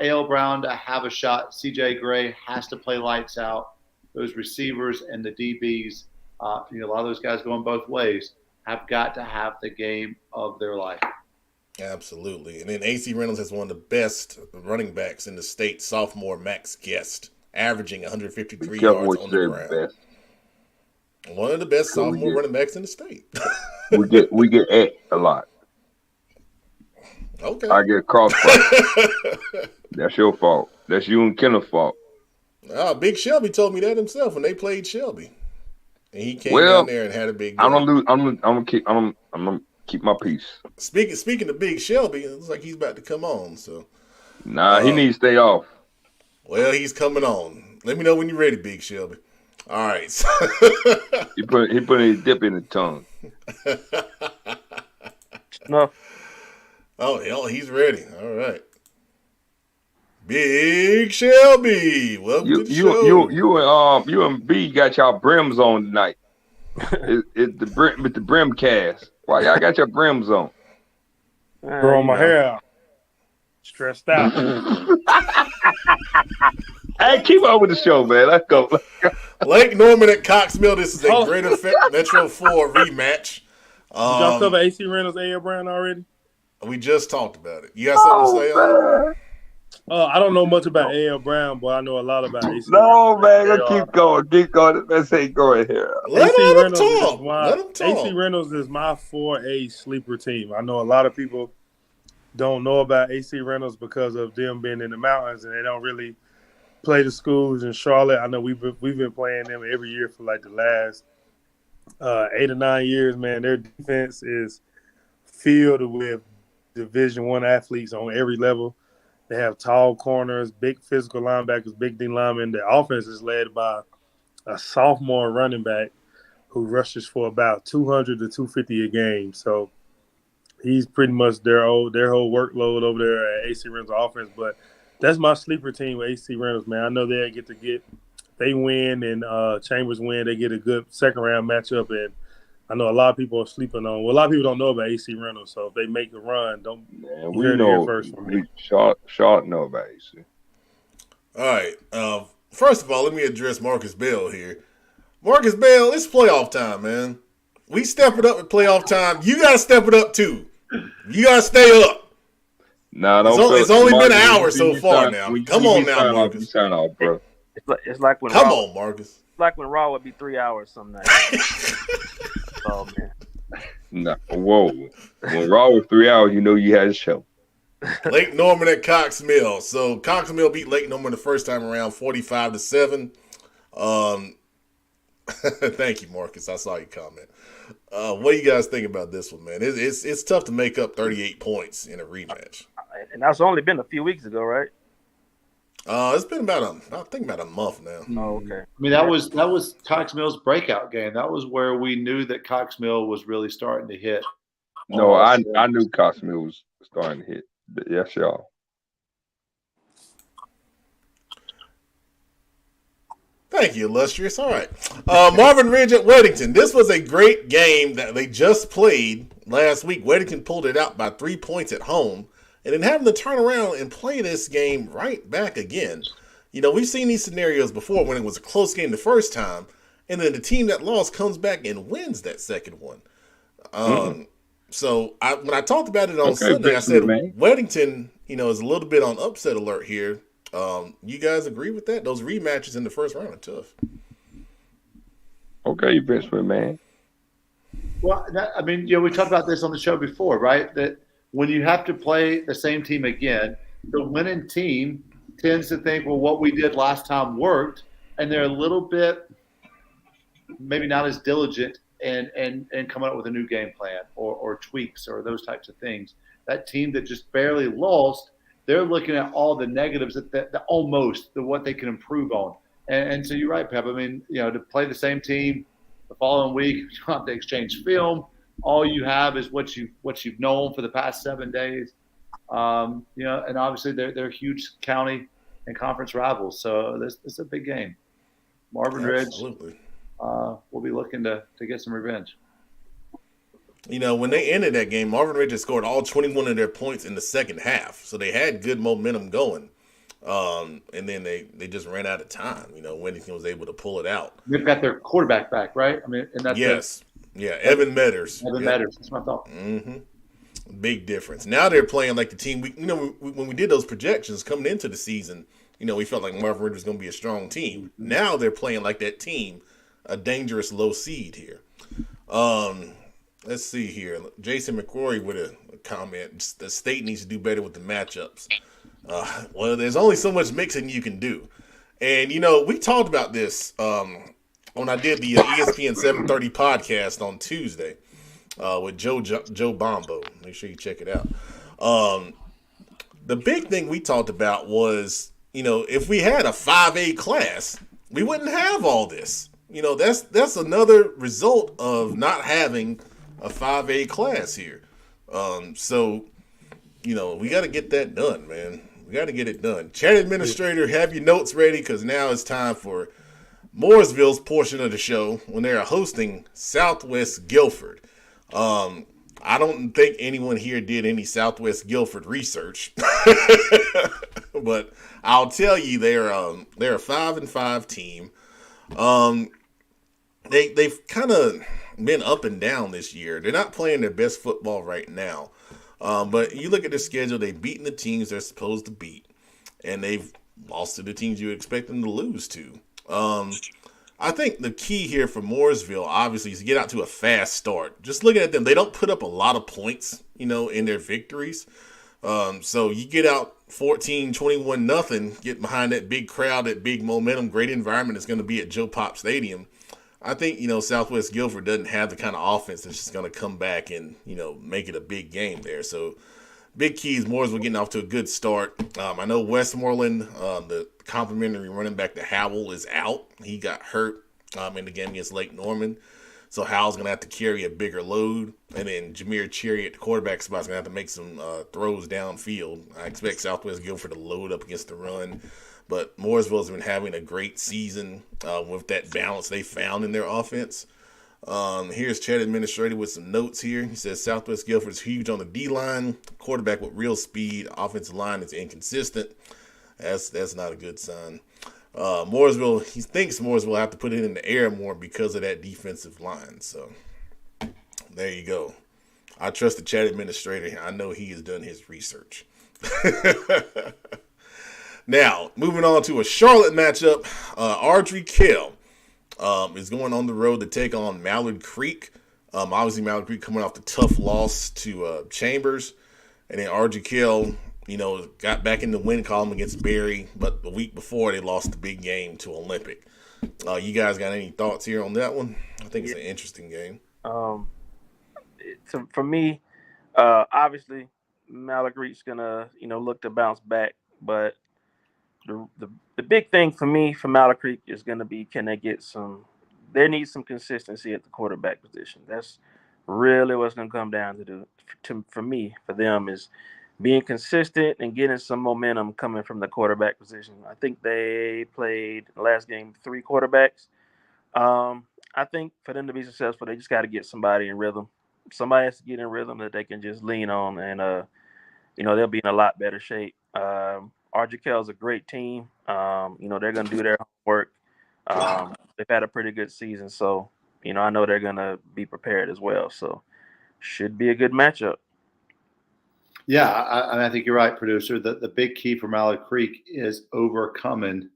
Speaker 5: A.L. Brown to have a shot, C.J. Gray has to play lights out. Those receivers and the DBs, a lot of those guys going both ways, have got to have the game of their life.
Speaker 1: Absolutely. And then A.C. Reynolds has one of the best running backs in the state, sophomore Max Guest, averaging 153 yards on the ground. Best. One of the best sophomore running backs in the state.
Speaker 6: we get a lot.
Speaker 1: Okay.
Speaker 6: I get crossfire. That's your fault. That's you and Kenneth's fault.
Speaker 1: Big Shelby told me that himself when they played Shelby, and he came down there and had a big game.
Speaker 6: I'm gonna keep my peace.
Speaker 1: Speaking of Big Shelby, it looks like he's about to come on. So,
Speaker 6: he needs to stay off.
Speaker 1: Well, he's coming on. Let me know when you're ready, Big Shelby. All right. So
Speaker 6: he put his dip in the tongue.
Speaker 7: No.
Speaker 1: Oh, hell, he's ready. All right. Big Shelby, welcome to the show.
Speaker 6: You and B got y'all brims on tonight. It's the brim with the brim cast. Why y'all got your brims on?
Speaker 8: Growing my hair out. Stressed out.
Speaker 6: Hey, keep up with the show, man. Let's go.
Speaker 1: Lake Norman at Cox Mill. This is a Greater Metro 4 rematch.
Speaker 8: Did y'all cover A.C. Reynolds, A.L. Brown already?
Speaker 1: We just talked about it. You got something to say on it?
Speaker 8: I don't know much about A.L. Brown, but I know a lot about A.C.
Speaker 6: No, Reynolds. Man, keep going. Let's ain't going here.
Speaker 1: Let him talk.
Speaker 8: A.C. Reynolds is my 4A sleeper team. I know a lot of people don't know about A.C. Reynolds because of them being in the mountains, and they don't really play the schools in Charlotte. I know we've been playing them every year for like the last 8 or 9 years. Man, their defense is filled with Division I athletes on every level. They have tall corners, big physical linebackers, big D linemen. The offense is led by a sophomore running back who rushes for about 200 to 250 a game. So he's pretty much their whole workload over there at AC Reynolds offense. But that's my sleeper team with AC Reynolds, man. I know they win and Chambers win. They get a good second round matchup, and I know a lot of people are sleeping on. Well, a lot of people don't know about AC Reynolds, so if they make the run,
Speaker 6: we know first from me. Charlotte know about AC.
Speaker 1: All right. First of all, let me address Marcus Bell here. Marcus Bell, it's playoff time, man. We step it up at playoff time. You got to step it up too. You got to stay up.
Speaker 6: Nah,
Speaker 1: it's only been an hour so far now. Come on now, Marcus.
Speaker 6: Sign off, bro.
Speaker 7: It's like when
Speaker 1: Come on, Marcus.
Speaker 7: It's like when Raw would be 3 hours some nights. Oh man.
Speaker 6: No, whoa. When Raw was 3 hours, you know you had a show.
Speaker 1: Lake Norman at Cox Mill. So Cox Mill beat Lake Norman the first time around 45-7. Thank you, Marcus. I saw your comment. What do you guys think about this one, man? It's tough to make up 38 points in a rematch.
Speaker 7: And that's only been a few weeks ago, right?
Speaker 1: It's been about a month now.
Speaker 7: Oh, okay.
Speaker 5: I mean, that was Cox Mill's breakout game. That was where we knew that Cox Mill was really starting to hit.
Speaker 6: No, I knew Cox Mill was starting to hit. But yes, y'all.
Speaker 1: Thank you, illustrious. All right. Marvin Ridge at Weddington. This was a great game that they just played last week. Weddington pulled it out by 3 points at home. And then having to turn around and play this game right back again. You know, we've seen these scenarios before when it was a close game the first time, and then the team that lost comes back and wins that second one. So So when I talked about it on Sunday, I said Weddington, is a little bit on upset alert here. You guys agree with that? Those rematches in the first round are tough.
Speaker 6: Okay, Benjamin, man.
Speaker 5: Well, we talked about this on the show before, right? That when you have to play the same team again, the winning team tends to think, well, what we did last time worked, and they're a little bit maybe not as diligent and coming up with a new game plan or tweaks or those types of things. That team that just barely lost, they're looking at all the negatives what they can improve on. And so you're right, Pep. To play the same team the following week, you don't have to exchange film. All you have is what you've known for the past 7 days. And obviously they're huge county and conference rivals. So this is a big game. Marvin Ridge will be looking to get some revenge.
Speaker 1: When they ended that game, Marvin Ridge had scored all 21 of their points in the second half. So they had good momentum going. And then they just ran out of time. Weddington was able to pull it out.
Speaker 5: They've got their quarterback back, right?
Speaker 1: Yes. Yeah, Evan Metters.
Speaker 5: Metters, that's my thought.
Speaker 1: Mm-hmm. Big difference. Now they're playing like the team. When we did those projections coming into the season, we felt like Marvin Ridge was going to be a strong team. Mm-hmm. Now they're playing like that team, a dangerous low seed here. Let's see here. Jason McCrory with a comment. The state needs to do better with the matchups. Well, there's only so much mixing you can do. And, we talked about this when I did the ESPN 730 podcast on Tuesday with Joe Bombo. Make sure you check it out. The big thing we talked about was, if we had a 5A class, we wouldn't have all this. That's another result of not having a 5A class here. So, we got to get that done, man. We got to get it done. Chat administrator, have your notes ready because now it's time for Mooresville's portion of the show when they're hosting Southwest Guilford. I don't think anyone here did any Southwest Guilford research, but I'll tell you they're a 5-5 team. They've kind of been up and down this year. They're not playing their best football right now. But you look at their schedule, they've beaten the teams they're supposed to beat, and they've lost to the teams you expect them to lose to. I think the key here for Mooresville, obviously, is to get out to a fast start. Just looking at them, they don't put up a lot of points, in their victories. So you get out 14-21-0, get behind that big crowd, that big momentum, great environment it's going to be at Joe Pop Stadium. I think, Southwest Guilford doesn't have the kind of offense that's just going to come back and, make it a big game there. So, big keys, Mooresville getting off to a good start. I know Westmoreland, the complimentary running back to Howell is out. He got hurt in the game against Lake Norman. So, Howell's going to have to carry a bigger load. And then Jameer Cherry at the quarterback spot is going to have to make some throws downfield. I expect Southwest Guilford to load up against the run. But Mooresville's been having a great season with that balance they found in their offense. Here's Chat Administrator with some notes here. He says Southwest Guilford is huge on the D-line. Quarterback with real speed. Offensive line is inconsistent. That's not a good sign. Mooresville, he thinks Mooresville will have to put it in the air more because of that defensive line. So there you go. I trust the Chat Administrator. I know he has done his research. Now, moving on to a Charlotte matchup, Ardrey Kell is going on the road to take on Mallard Creek. Obviously, Mallard Creek coming off the tough loss to Chambers. And then Ardrey Kell, got back in the win column against Berry. But the week before, they lost the big game to Olympic. You guys got any thoughts here on that one? I think it's an interesting game.
Speaker 7: For me, obviously, Mallard Creek's going to, look to bounce back. But the big thing for me for Mallard Creek is going to be, can they get there needs some consistency at the quarterback position. That's really what's going to come down for them is being consistent and getting some momentum coming from the quarterback position. I think they played last game 3 quarterbacks. I think for them to be successful, they just got to get somebody in rhythm. Somebody has to get in rhythm that they can just lean on, and they'll be in a lot better shape. Ardrey Kell is a great team. They're going to do their homework. They've had a pretty good season, so I know they're going to be prepared as well. So should be a good matchup.
Speaker 5: Yeah, I think you're right, producer. The big key for Mallard Creek is overcoming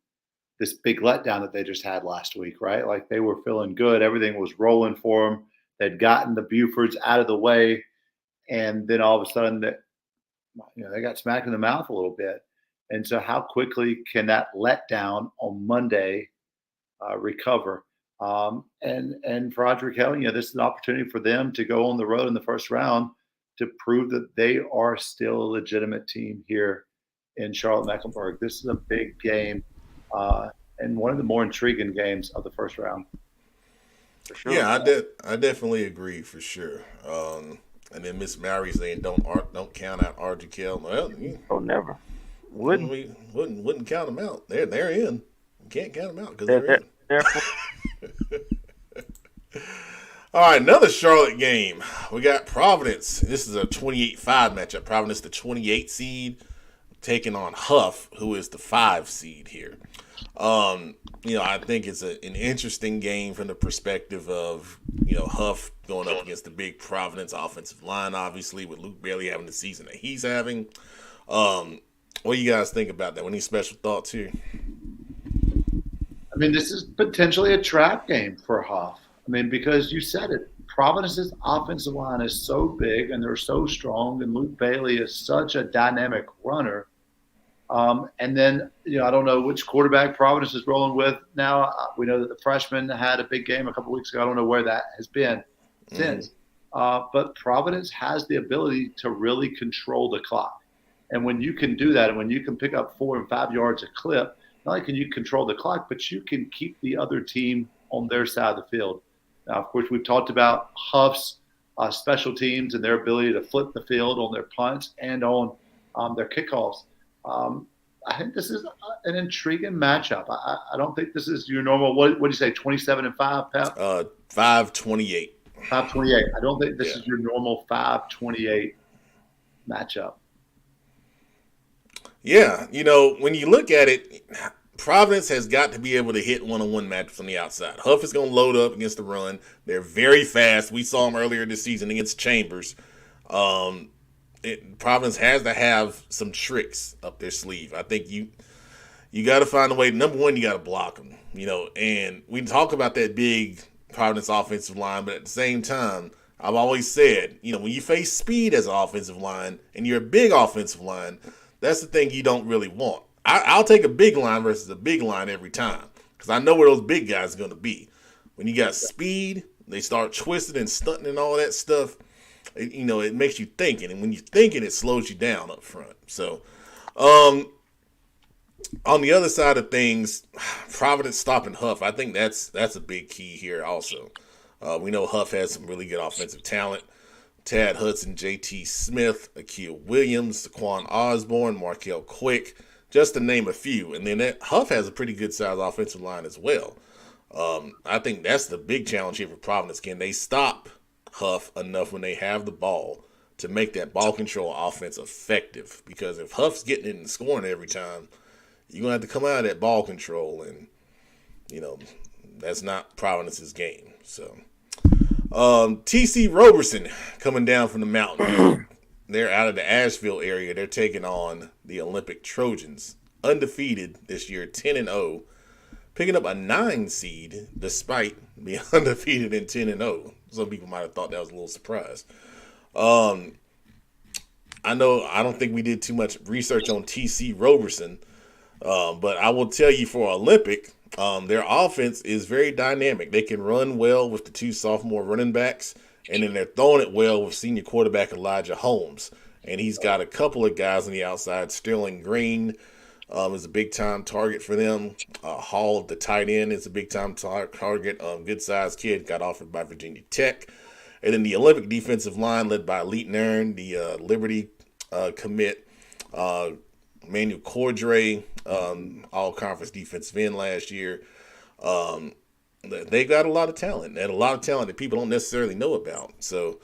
Speaker 5: this big letdown that they just had last week, right? Like they were feeling good. Everything was rolling for them. They'd gotten the Bufords out of the way. And then all of a sudden they got smacked in the mouth a little bit. And so how quickly can that letdown on Monday recover? And for Audrey Kelly, this is an opportunity for them to go on the road in the first round to prove that they are still a legitimate team here in Charlotte-Mecklenburg. This is a big game and one of the more intriguing games of the first round.
Speaker 1: For sure. Yeah, I definitely agree for sure. And then Miss Mary saying don't count out Audrey Kelly. Well,
Speaker 7: never.
Speaker 1: Wouldn't count them out. They're in. You can't count them out because they're in. All right, another Charlotte game. We got Providence. This is a 28-5 matchup. Providence, the 28 seed, taking on Huff, who is the 5 seed here. I think it's an interesting game from the perspective of, Huff going up against the big Providence offensive line, obviously, with Luke Bailey having the season that he's having. What do you guys think about that? Any special thoughts here?
Speaker 5: I mean, this is potentially a trap game for Huff. I mean, because you said it, Providence's offensive line is so big and they're so strong, and Luke Bailey is such a dynamic runner. And then, I don't know which quarterback Providence is rolling with now. We know that the freshman had a big game a couple weeks ago. I don't know where that has been since. But Providence has the ability to really control the clock. And when you can do that, and when you can pick up 4 and 5 yards a clip, not only can you control the clock, but you can keep the other team on their side of the field. Now, of course, we've talked about Huff's special teams and their ability to flip the field on their punts and on their kickoffs. I think this is an intriguing matchup. I don't think this is your normal. What do you say? 27-5, Pep?
Speaker 1: 5-28.
Speaker 5: 5-28. I don't think this is your normal 5-28 matchup.
Speaker 1: Yeah, when you look at it, Providence has got to be able to hit one-on-one matchups on the outside. Huff is going to load up against the run. They're very fast. We saw them earlier this season against Chambers. Providence has to have some tricks up their sleeve. I think you got to find a way. Number one, you got to block them. And we talk about that big Providence offensive line, but at the same time, I've always said, when you face speed as an offensive line and you're a big offensive line, that's the thing you don't really want. I'll take a big line versus a big line every time because I know where those big guys are going to be. When you got speed, they start twisting and stunting and all that stuff. It makes you thinking, and when you're thinking, it slows you down up front. So, on the other side of things, Providence stopping Huff, I think that's a big key here also. We know Huff has some really good offensive talent. Tad Hudson, J.T. Smith, Akil Williams, Saquon Osborne, Markel Quick, just to name a few. And then Huff has a pretty good-sized offensive line as well. I think that's the big challenge here for Providence. Can they stop Huff enough when they have the ball to make that ball control offense effective? Because if Huff's getting it and scoring every time, you're going to have to come out of that ball control, and, that's not Providence's game. So, TC Roberson coming down from the mountain. They're out of the Asheville area. They're taking on the Olympic Trojans. Undefeated this year, 10-0. Picking up a 9 seed despite being undefeated in 10-0. Some people might have thought that was a little surprise. I don't think we did too much research on TC Roberson, but I will tell you for Olympic, their offense is very dynamic. They can run well with the 2 sophomore running backs, and then they're throwing it well with senior quarterback Elijah Holmes. And he's got a couple of guys on the outside. Sterling Green is a big-time target for them. Hall, the tight end, is a big-time target. Good-sized kid, got offered by Virginia Tech. And then the Olympic defensive line led by Leet Nairn, the Liberty commit. Manuel Cordray, all-conference defensive end last year. They got a lot of talent, and a lot of talent that people don't necessarily know about. So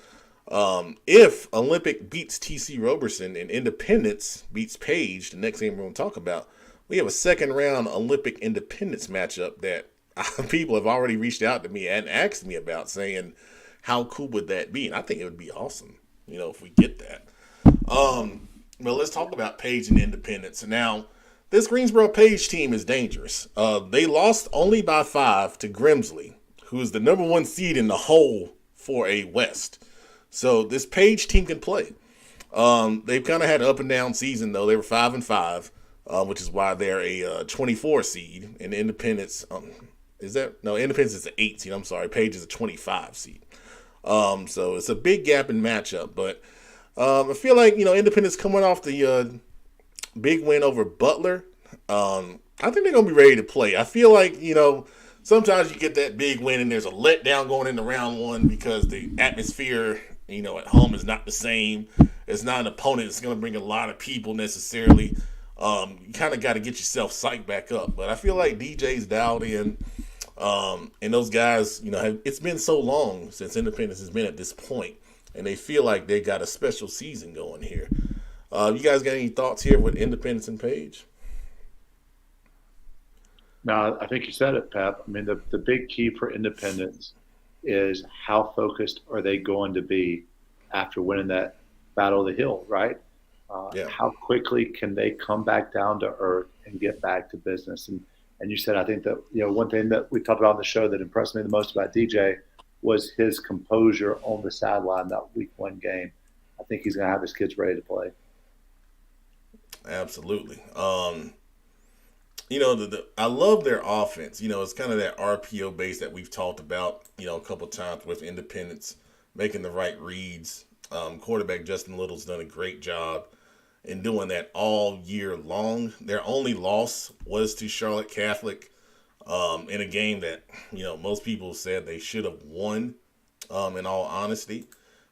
Speaker 1: if Olympic beats TC Roberson and Independence beats Page, the next game we're going to talk about, we have a second-round Olympic Independence matchup that people have already reached out to me and asked me about, saying, how cool would that be? And I think it would be awesome, if we get that. Well, let's talk about Page and Independence. Now, this Greensboro Page team is dangerous. They lost only by 5 to Grimsley, who is the number 1 seed in the whole 4A West. So this Page team can play. They've kind of had an up and down season, though. They were 5-5, which is why they're a 24 seed. And Independence, Independence is an 8 seed. I'm sorry, Page is a 25 seed. So it's a big gap in matchup. But I feel like, Independence coming off the big win over Butler. I think they're going to be ready to play. I feel like, sometimes you get that big win and there's a letdown going into round 1 because the atmosphere, at home is not the same. It's not an opponent that's going to bring a lot of people necessarily. You kind of got to get yourself psyched back up. But I feel like DJ's dialed in. And those guys, it's been so long since Independence has been at this point, and they feel like they got a special season going here. You guys got any thoughts here with Independence and Page?
Speaker 5: No, I think you said it, Pep. I mean, the big key for Independence is how focused are they going to be after winning that Battle of the Hill, right? How quickly can they come back down to earth and get back to business? And you said, I think that, one thing that we talked about on the show that impressed me the most about DJ was his composure on the sideline that week 1 game. I think he's going to have his kids ready to play.
Speaker 1: Absolutely. I love their offense. It's kind of that RPO base that we've talked about, a couple of times with Independence, making the right reads. Quarterback Justin Little's done a great job in doing that all year long. Their only loss was to Charlotte Catholic in a game that, most people said they should have won, in all honesty.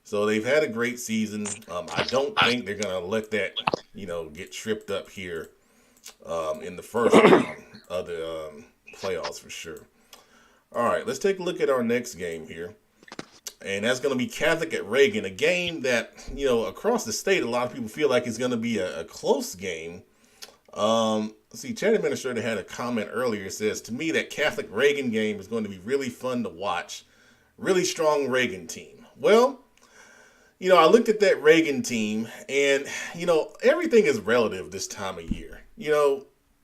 Speaker 1: So they've had a great season. I don't think they're going to let that, get tripped up here in the first round of the playoffs for sure. All right, let's take a look at our next game here. And that's going to be Catholic at Reagan, a game that, across the state, a lot of people feel like it's going to be a close game. Chat Administrator had a comment earlier. It says, to me, that Catholic Reagan game is going to be really fun to watch. Really strong Reagan team. Well, I looked at that Reagan team, and, everything is relative this time of year.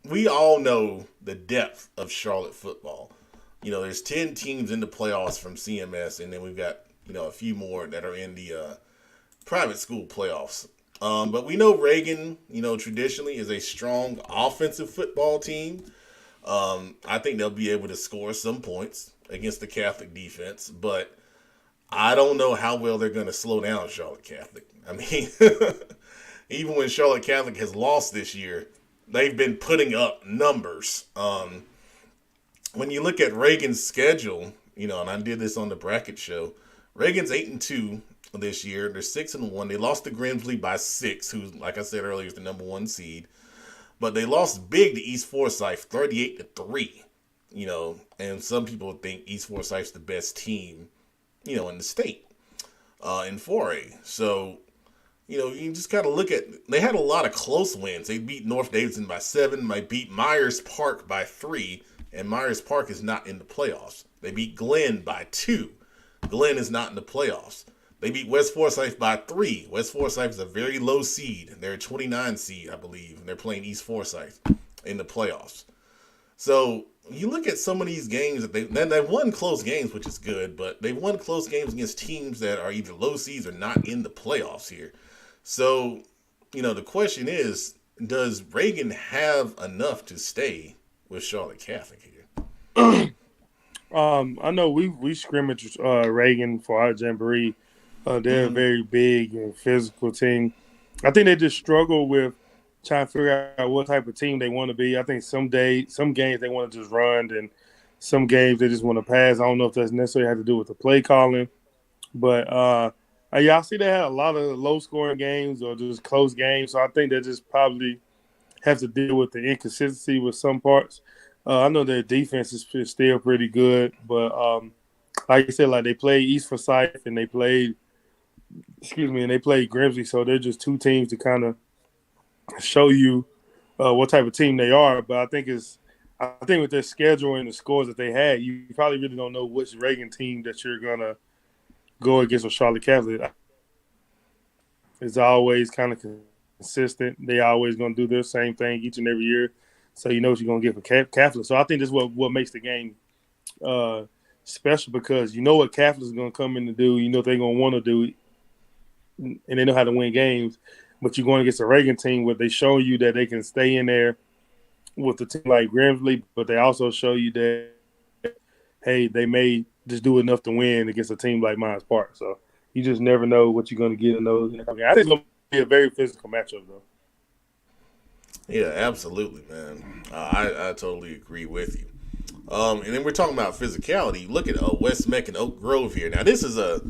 Speaker 1: We all know the depth of Charlotte football. There's 10 teams in the playoffs from CMS, and then we've got, a few more that are in the private school playoffs. But we know Reagan, traditionally is a strong offensive football team. I think they'll be able to score some points against the Catholic defense, but I don't know how well they're going to slow down Charlotte Catholic. I mean, even when Charlotte Catholic has lost this year, they've been putting up numbers. When you look at Reagan's schedule, and I did this on the bracket show, Reagan's 8-2 this year. They're 6-1. They lost to Grimsley by 6, who, like I said earlier, is the number 1 seed. But they lost big to East Forsyth, 38-3. And some people think East Forsyth's the best team, in the state, in 4A. So, you just kind of look at, they had a lot of close wins. They beat North Davidson by 7. They beat Myers Park by 3. And Myers Park is not in the playoffs. They beat Glenn by 2. Glenn is not in the playoffs. They beat West Forsyth by 3. West Forsyth is a very low seed. They're a 29 seed, I believe. And they're playing East Forsyth in the playoffs. So you look at some of these games that they've won close games, which is good, but they've won close games against teams that are either low seeds or not in the playoffs here. So, the question is, does Reagan have enough to stay with Charlotte Catholic here?
Speaker 8: I know we scrimmaged Reagan for our jamboree. They're a very big and physical team. I think they just struggle with trying to figure out what type of team they want to be. I think some games they want to just run, and some games they just want to pass. I don't know if that's necessarily have to do with the play calling, but I see they had a lot of low scoring games or just close games. So I think they just probably have to deal with the inconsistency with some parts. I know their defense is still pretty good, but like I said, like they played East Forsyth and they played Grimsley, so they're just two teams to kind of show you what type of team they are. But I think with their schedule and the scores that they had, you probably really don't know which Reagan team that you're gonna go against a Charlotte Catholic. It's always kind of consistent. They always going to do their same thing each and every year. So you know what you're going to get for Catholic. So I think this is what makes the game special, because you know what Catholic is going to come in to do. You know what they're going to want to do, and they know how to win games. But you're going against a Reagan team where they show you that they can stay in there with a team like Grimsley, but they also show you that, hey, they may just do enough to win against a team like Myers Park. So you just never know what you're going to get in those. I think it's going to be a very physical matchup, though.
Speaker 1: Yeah, absolutely, man. I totally agree with you. And then we're talking about physicality. Look at West Meck and Oak Grove here. Now, this is a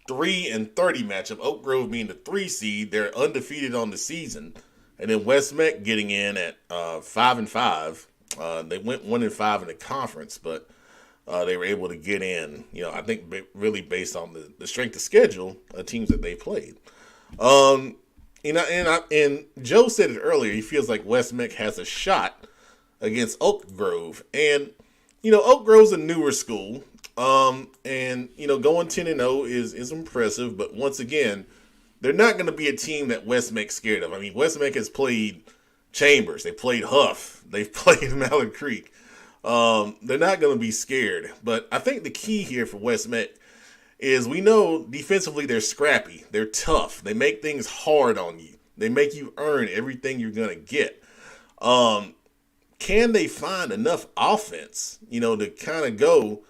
Speaker 1: 3-30 matchup. Oak Grove being the 3 seed. They're undefeated on the season. And then West Meck getting in at 5-5. They went 1-5 in the conference, but they were able to get in, I think really based on the strength of schedule of teams that they played. And Joe said it earlier, he feels like West Meck has a shot against Oak Grove. And, Oak Grove's a newer school. And, going 10-0 is impressive. But once again, they're not going to be a team that West Meck's scared of. I mean, West Meck has played Chambers. They played Huff. They've played Mallard Creek. They're not going to be scared. But I think the key here for West Meck is we know defensively they're scrappy. They're tough. They make things hard on you. They make you earn everything you're going to get. Can they find enough offense, to kind of go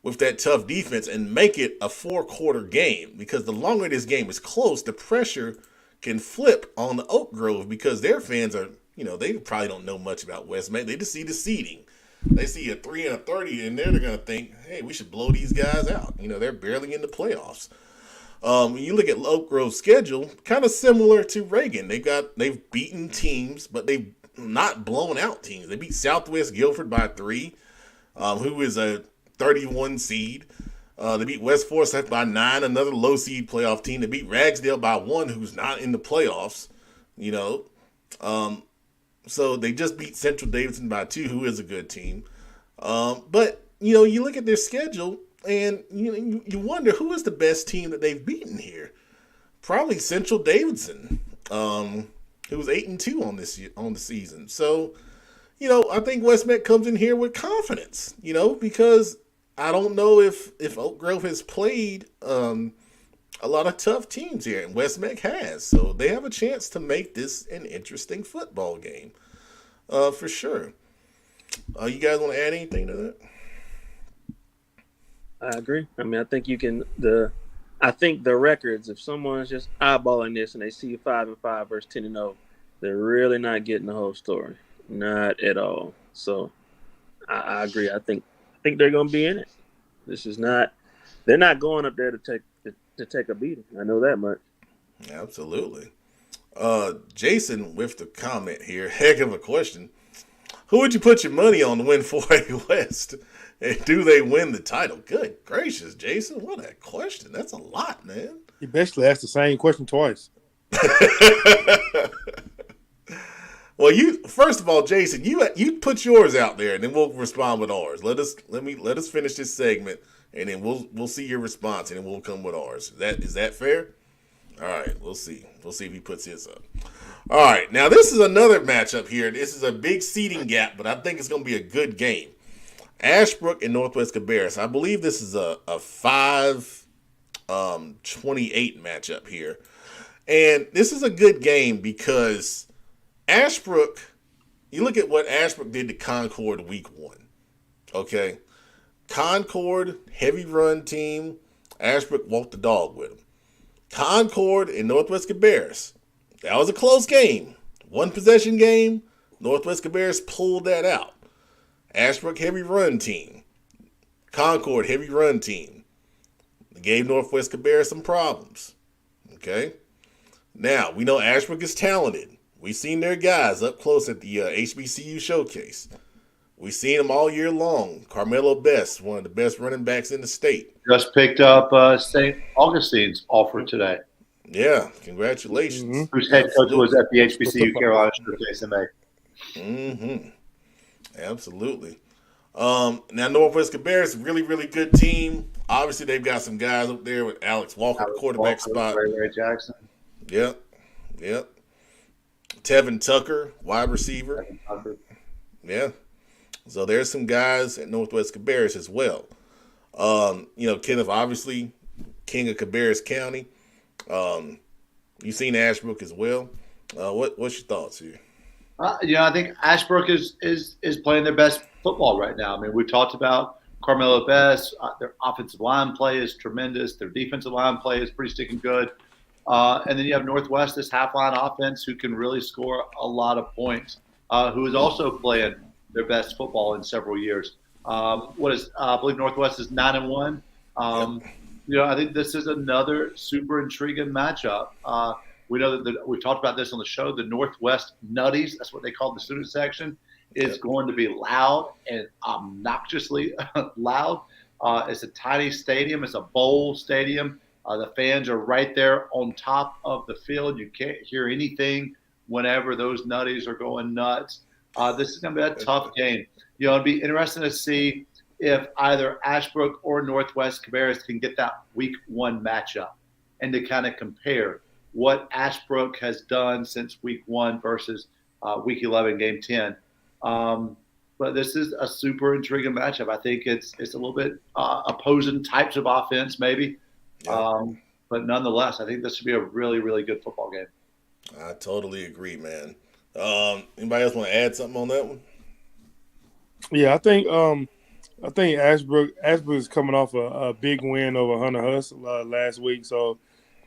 Speaker 1: with that tough defense and make it a 4-quarter game? Because the longer this game is close, the pressure can flip on the Oak Grove, because their fans are, they probably don't know much about West Meck. They just see the seeding. They see a 3-30, and they're going to think, hey, we should blow these guys out. They're barely in the playoffs. When you look at Oak Grove's schedule, kind of similar to Reagan. They've beaten teams, but they've not blown out teams. They beat Southwest Guilford by 3, who is a 31 seed. They beat West Forsyth by 9, another low seed playoff team. They beat Ragsdale by 1, who's not in the playoffs. So they just beat Central Davidson by 2, who is a good team. But, you look at their schedule and you wonder who is the best team that they've beaten here. Probably Central Davidson, who was 8-2 on the season. So, I think West Meck comes in here with confidence, because I don't know if Oak Grove has played a lot of tough teams here, and West Meck has. So they have a chance to make this an interesting football game, for sure. You guys want to add anything to that?
Speaker 7: I agree. I mean, I think I think the records, if someone's just eyeballing this and they see 5-5 versus 10-0, they're really not getting the whole story. Not at all. So I agree. I think they're going to be in it. They're not going up there to take a beating. I know that much.
Speaker 1: Absolutely. Jason with the comment here, heck of a question. Who would you put your money on to win 4A West? And do they win the title? Good gracious, Jason. What a question. That's a lot, man.
Speaker 8: He basically asked the same question twice.
Speaker 1: Well, first of all, Jason, you put yours out there, and then we'll respond with ours. Let us finish this segment, and then we'll see your response, and then we'll come with ours. Is that fair? All right, we'll see. We'll see if he puts his up. All right, now this is another matchup here. This is a big seeding gap, but I think it's going to be a good game. Ashbrook and Northwest Cabarrus. I believe this is a 5-28 matchup here. And this is a good game because Ashbrook, you look at what Ashbrook did to Concord week 1. Okay? Concord, heavy run team. Ashbrook walked the dog with them. Concord and Northwest Cabarrus. That was a close game. 1-possession game. Northwest Cabarrus pulled that out. Ashbrook, heavy run team. Concord, heavy run team. They gave Northwest Cabarrus some problems. Okay? Now, we know Ashbrook is talented. We've seen their guys up close at the HBCU showcase. We've seen them all year long. Carmelo Best, one of the best running backs in the state.
Speaker 5: Just picked up St. Augustine's offer today.
Speaker 1: Yeah, congratulations.
Speaker 5: Mm-hmm. Whose head coach was at the HBCU Carolina Showcase in May.
Speaker 1: Mm-hmm. Absolutely. Now, Northwest Cabarrus, really, really good team. Obviously, they've got some guys up there with Alex Walker, quarterback spot.
Speaker 5: Ray Jackson.
Speaker 1: Yep. Tevin Tucker, wide receiver. Yeah. So there's some guys at Northwest Cabarrus as well. Kenneth, obviously, king of Cabarrus County. You've seen Ashbrook as well. What's your thoughts here?
Speaker 5: I think Ashbrook is playing their best football right now. I mean, we talked about Carmelo Best. Their offensive line play is tremendous. Their defensive line play is pretty sticking good. And then you have Northwest, this half-line offense who can really score a lot of points, who is also playing their best football in several years. I believe Northwest is 9-1. I think this is another super intriguing matchup. We know that we've talked about this on the show. The Northwest Nutties, that's what they call the student section, is going to be loud and obnoxiously loud. It's a tiny stadium. It's a bowl stadium. The fans are right there on top of the field. You can't hear anything whenever those Nutties are going nuts. This is going to be a tough game. It'd be interesting to see if either Ashbrook or Northwest Cabarrus can get that week 1 matchup and to kind of compare what Ashbrook has done since week 1 versus week 11, game 10. But this is a super intriguing matchup. I think it's a little bit opposing types of offense maybe. But nonetheless, I think this should be a really, really good football game.
Speaker 1: I totally agree, man. Anybody else want to add something on that one?
Speaker 8: Yeah, I think Ashbrook is coming off a big win over Hunter Huss last week. So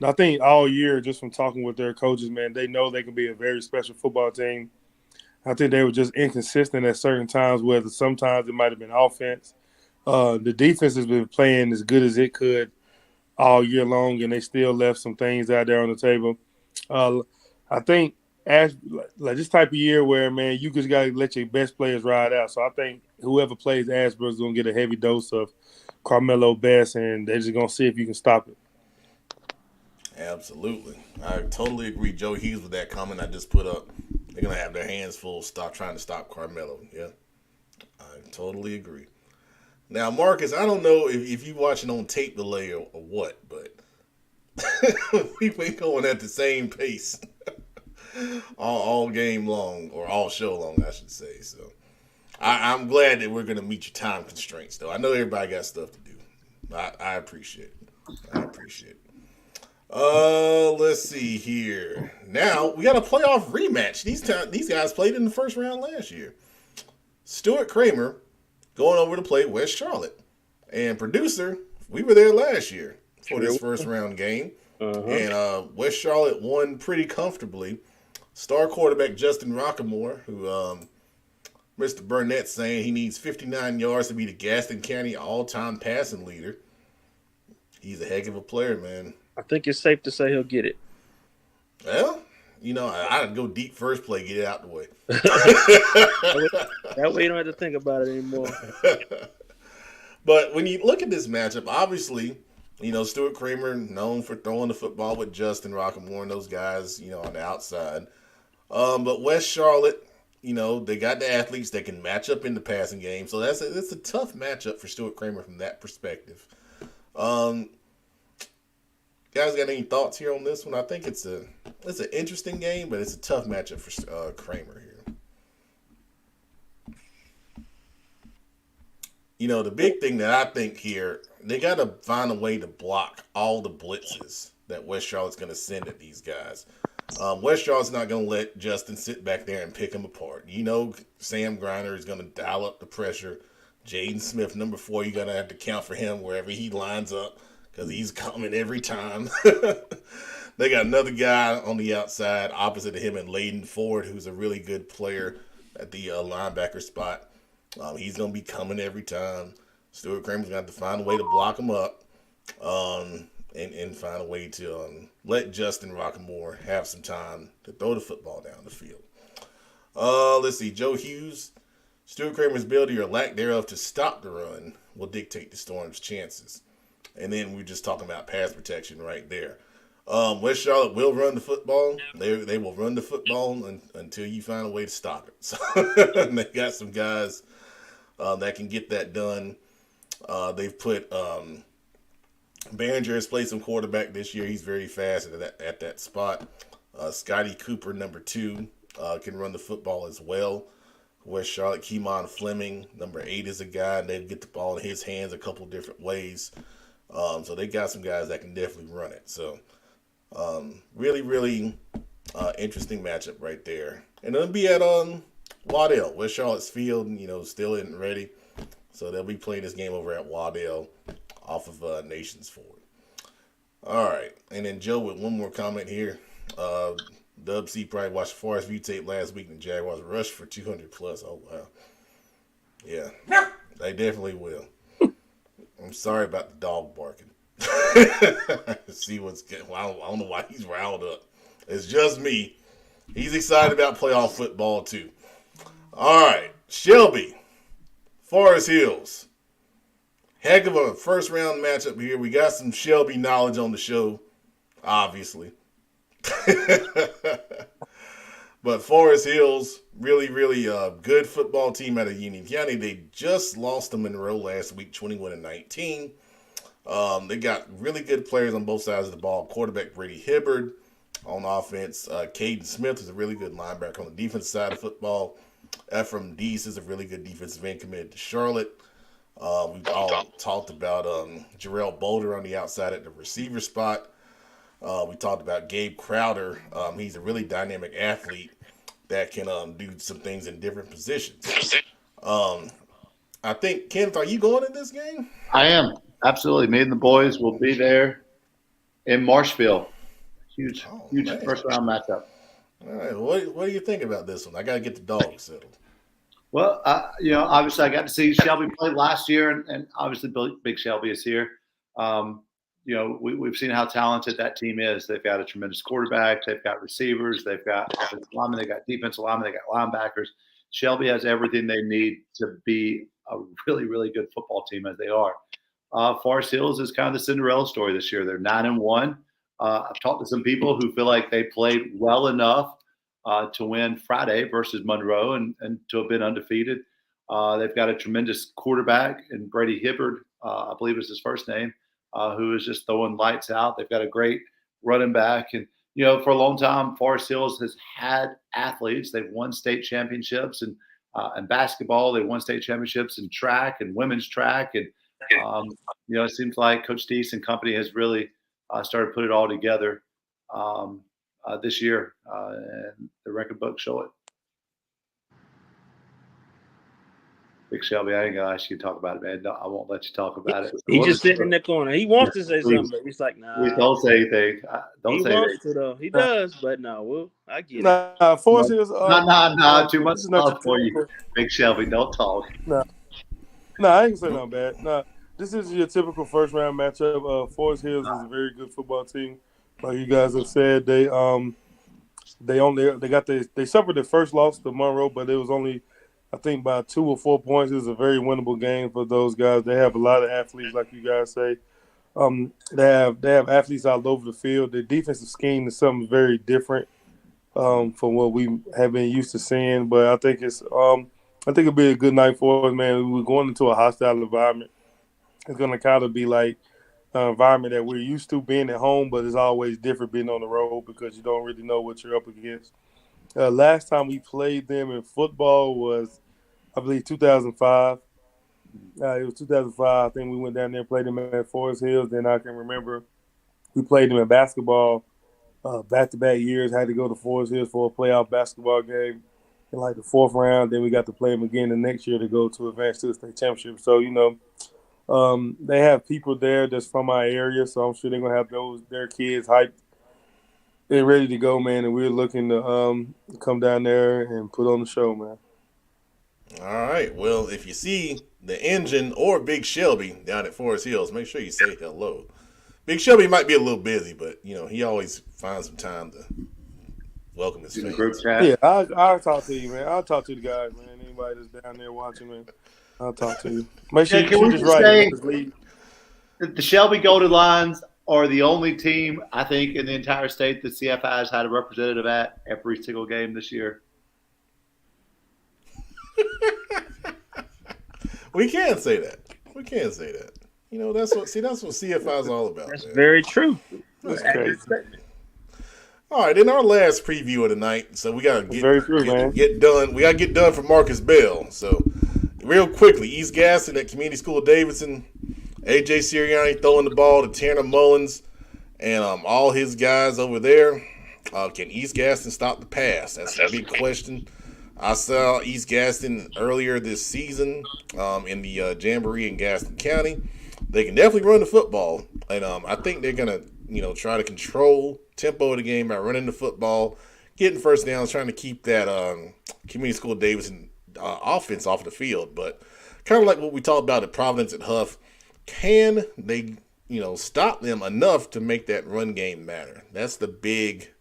Speaker 8: I think all year, just from talking with their coaches, man, they know they can be a very special football team. I think they were just inconsistent at certain times, whether sometimes it might have been offense. The defense has been playing as good as it could all year long, and they still left some things out there on the table. I think this type of year where, man, you just got to let your best players ride out. So I think whoever plays Ashbrook is going to get a heavy dose of Carmelo Best, and they're just going to see if you can stop it.
Speaker 1: Absolutely. I totally agree. Joe Hughes with that comment I just put up. They're going to have their hands full trying to stop Carmelo. Yeah, I totally agree. Now, Marcus, I don't know if you're watching on tape delay or what, but we've been going at the same pace all game long, or all show long, I should say. So I'm glad that we're going to meet your time constraints, though. I know everybody got stuff to do. I appreciate it. Let's see here. Now, we got a playoff rematch. These guys played in the first round last year. Stuart Kramer going over to play West Charlotte. And producer, we were there last year for this first round game. And West Charlotte won pretty comfortably. Star quarterback Justin Rockamore, who Mr. Burnett's saying he needs 59 yards to be the Gaston County all-time passing leader. He's a heck of a player, man.
Speaker 7: I think it's safe to say he'll get it.
Speaker 1: Well, I'd go deep first play, get it out the way.
Speaker 7: That way you don't have to think about it anymore.
Speaker 1: But when you look at this matchup, obviously, Stuart Kramer known for throwing the football with Justin Rockamore and those guys, on the outside. But West Charlotte, they got the athletes that can match up in the passing game. So it's a tough matchup for Stuart Kramer from that perspective. Guys, got any thoughts here on this one? I think it's an interesting game, but it's a tough matchup for Kramer here. The big thing that I think here, they got to find a way to block all the blitzes that West Charlotte's going to send at these guys. West Charlotte's not going to let Justin sit back there and pick them apart. Sam Griner is going to dial up the pressure. Jaden Smith, number 4, you're going to have to count for him wherever he lines up, because he's coming every time. They got another guy on the outside opposite of him in Layden Ford, who's a really good player at the linebacker spot. He's going to be coming every time. Stuart Kramer's going to have to find a way to block him up and find a way to let Justin Rockamore have some time to throw the football down the field. Let's see. Joe Hughes, Stuart Kramer's ability or lack thereof to stop the run will dictate the Storm's chances. And then we're just talking about pass protection right there. West Charlotte will run the football. They will run the football until you find a way to stop it. So they got some guys that can get that done. They've put Behringer has played some quarterback this year. He's very fast at that spot. Scotty Cooper, number 2, can run the football as well. West Charlotte, Keymon Fleming, number 8, is a guy, and they get the ball in his hands a couple different ways. So they got some guys that can definitely run it. So really, really interesting matchup right there. And it'll be at Waddell. West Charlotte's field, still isn't ready. So they'll be playing this game over at Waddell off of Nations Ford. All right. And then Joe with one more comment here. Dub C probably watched Forest View tape last week and Jaguars rushed for 200 plus. Oh, wow. Yeah, they definitely will. I'm sorry about the dog barking. See what's getting. Well, I don't know why he's riled up. It's just me. He's excited about playoff football too. All right, Shelby, Forest Hills. Heck of a first round matchup here. We got some Shelby knowledge on the show, obviously. But Forest Hills, really, really good football team out of Union County. They just lost to Monroe last week, 21-19. They got really good players on both sides of the ball. Quarterback Brady Hibbard on offense. Caden Smith is a really good linebacker on the defensive side of football. Ephraim Deese is a really good defensive end committed to Charlotte. We've all talked about Jarrell Boulder on the outside at the receiver spot. We talked about Gabe Crowder. He's a really dynamic athlete that can do some things in different positions. I think, Kenneth, are you going in this game?
Speaker 5: I am. Absolutely. Me and the boys will be there in Marshville. Huge first-round matchup.
Speaker 1: All right. What do you think about this one? I got to get the dogs settled.
Speaker 5: Well, obviously I got to see Shelby play last year, and obviously Big Shelby is here. We've seen how talented that team is. They've got a tremendous quarterback. They've got receivers. They've got offensive linemen. They've got defensive linemen. They've got linebackers. Shelby has everything they need to be a really, really good football team as they are. Forest Hills is kind of the Cinderella story this year. They're 9-1. I've talked to some people who feel like they played well enough to win Friday versus Monroe and to have been undefeated. They've got a tremendous quarterback in Brady Hibbard, I believe is his first name, who is just throwing lights out. They've got a great running back. And, for a long time, Forest Hills has had athletes. They've won state championships in basketball. They won state championships in track and women's track. And, it seems like Coach Deese and company has really started to put it all together this year. And the record books show it. Big Shelby, I ain't gonna ask you to talk about it, man. No, I won't let you talk about it.
Speaker 7: He's just sitting in the corner. He wants to say something, but he's like, nah.
Speaker 5: Please don't say anything. Don't say anything.
Speaker 7: To, though. He does, but no, I get
Speaker 8: it. Forest Hills.
Speaker 5: No, too much stuff for you, Big Shelby. Don't talk.
Speaker 8: No, I ain't say nothing bad. No, this is your typical first round matchup. Forest Hills is a very good football team. Like you guys have said, they suffered their first loss to Monroe, but it was only, I think, by 2 or 4 points. It was a very winnable game for those guys. They have a lot of athletes, like you guys say. They have athletes all over the field. Their defensive scheme is something very different from what we have been used to seeing. But I think it'll be a good night for us, man. We're going into a hostile environment. It's going to kind of be like an environment that we're used to being at home, but it's always different being on the road because you don't really know what you're up against. Last time we played them in football was, I believe, 2005. It was 2005. I think we went down there and played them at Forest Hills. Then I can remember we played them in basketball back-to-back years. Had to go to Forest Hills for a playoff basketball game in like the 4th round. Then we got to play them again the next year to go to advance to the state championship. So, they have people there that's from our area, so I'm sure they're going to have their kids hyped. They're ready to go, man, and we're looking to come down there and put on the show, man.
Speaker 1: All right. Well, if you see the Engine or Big Shelby down at Forest Hills, make sure you say hello. Big Shelby might be a little busy, but, he always finds some time to welcome his fans.
Speaker 5: Group chat.
Speaker 8: Yeah, I'll talk to you, man. I'll talk to the guys, man. Anybody that's down there watching, man, I'll talk to you. Make sure you just right.
Speaker 5: The Shelby Golden Lions are the only team, I think, in the entire state that CFI has had a representative at every single game this year.
Speaker 1: We can't say that. that's what CFI is all about.
Speaker 7: That's
Speaker 1: man.
Speaker 7: very true.
Speaker 8: That's crazy.
Speaker 1: All right, in our last preview of the night, so we gotta get done. We gotta get done for Marcus Bell. So, real quickly, East Gaston at Community School of Davidson, AJ Sirianni throwing the ball to Tanner Mullins, and all his guys over there. Can East Gaston stop the pass? That's a big question. I saw East Gaston earlier this season in the Jamboree in Gaston County. They can definitely run the football, and I think they're gonna try to control tempo of the game by running the football, getting first downs, trying to keep that Community School Davidson offense off the field. But kind of like what we talked about at Providence at Huff, can they stop them enough to make that run game matter? That's the big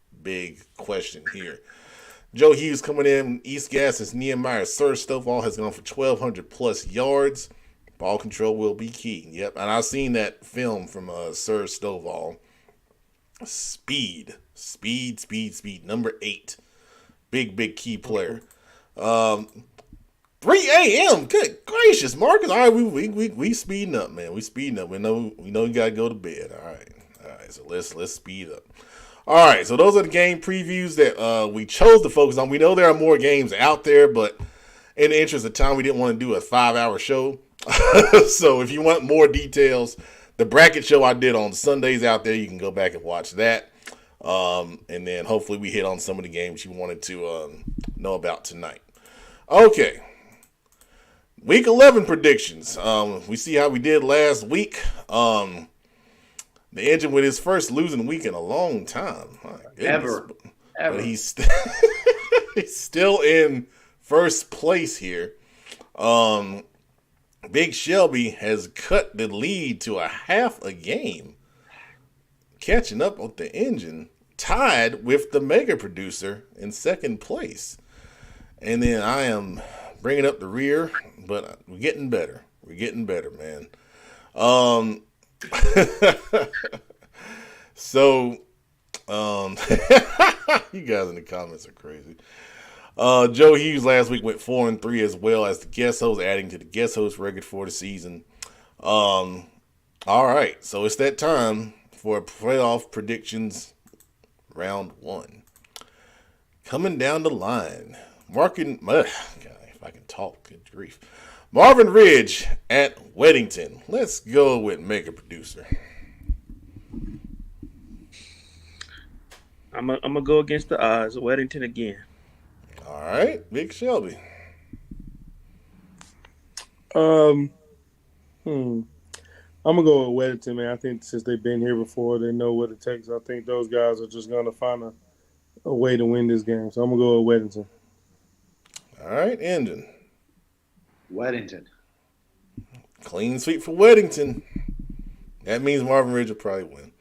Speaker 1: question here. Joe Hughes coming in. East Gaston's Nehemiah Stovall has gone for 1,200 plus yards. Ball control will be key. Yep, and I've seen that film from Sir Stovall. Speed. Number 8. Big key player. 3 a.m. Good gracious, Marcus. All right, we speeding up, man. We speeding up. We know you gotta go to bed. All right. So let's speed up. All right. So those are the game previews that we chose to focus on. We know there are more games out there, but in the interest of time, we didn't want to do a 5-hour show. So if you want more details, the bracket show I did on Sundays out there, you can go back and watch that. And then hopefully we hit on some of the games you wanted to know about tonight. Okay. Week 11 predictions. We see how we did last week. The Engine with his first losing week in a long time.
Speaker 5: Ever.
Speaker 1: But he's still in first place here. Big Shelby has cut the lead to a half a game, catching up with the Engine, tied with the mega producer in second place. And then I am bringing up the rear, but we're getting better. We're getting better, man. So, you guys in the comments are crazy. Joe Hughes last week went 4-3 as well as the guest host, adding to the guest host record for the season. All right, so it's that time for playoff predictions round 1. Coming down the line, God, if I can talk, good grief. Marvin Ridge at Weddington. Let's go with mega producer.
Speaker 7: I'm gonna go against the odds. Weddington again.
Speaker 1: All right, Big Shelby.
Speaker 8: I'm gonna go with Weddington, man. I think since they've been here before, they know what it takes. I think those guys are just gonna find a way to win this game. So I'm gonna go with Weddington.
Speaker 1: All right, Engine.
Speaker 5: Weddington.
Speaker 1: Clean sweep for Weddington. That means Marvin Ridge will probably win.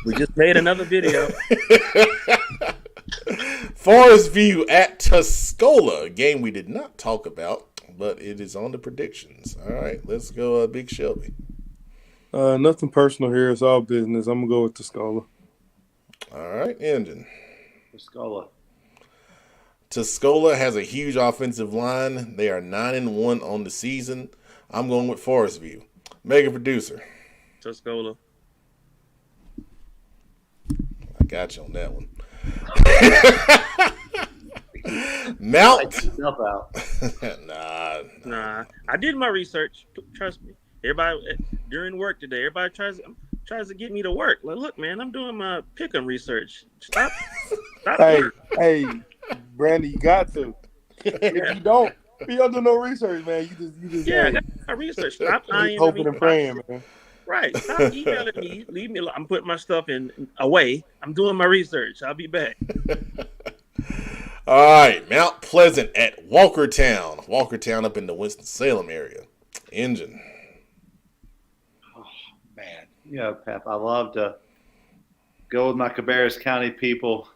Speaker 7: We just made another video.
Speaker 1: Forest View at Tuscola, a game we did not talk about, but it is on the predictions. All right, let's go Big Shelby.
Speaker 8: Nothing personal here. It's all business. I'm going to go with Tuscola.
Speaker 1: All right, Engine.
Speaker 5: Tuscola.
Speaker 1: Tuscola has a huge offensive line. They are 9-1 on the season. I'm going with Forest View. Mega producer.
Speaker 7: Tuscola.
Speaker 1: I got you on that one. Mount.
Speaker 7: Nah. I did my research. Trust me. Everybody during work today, everybody tries to get me to work. Like, look, man, I'm doing my pick'em research. Stop.
Speaker 8: Hey, Brandon, you got to. If you don't do no research, man. You just
Speaker 7: I got my research. Stop
Speaker 8: hoping and praying, man.
Speaker 7: Right. Stop emailing me. Leave me alone. I'm putting my stuff away. I'm doing my research. I'll be back.
Speaker 1: All right. Mount Pleasant at Walkertown. Walkertown up in the Winston-Salem area. Engine.
Speaker 5: Oh, man. Pep, I love to go with my Cabarrus County people.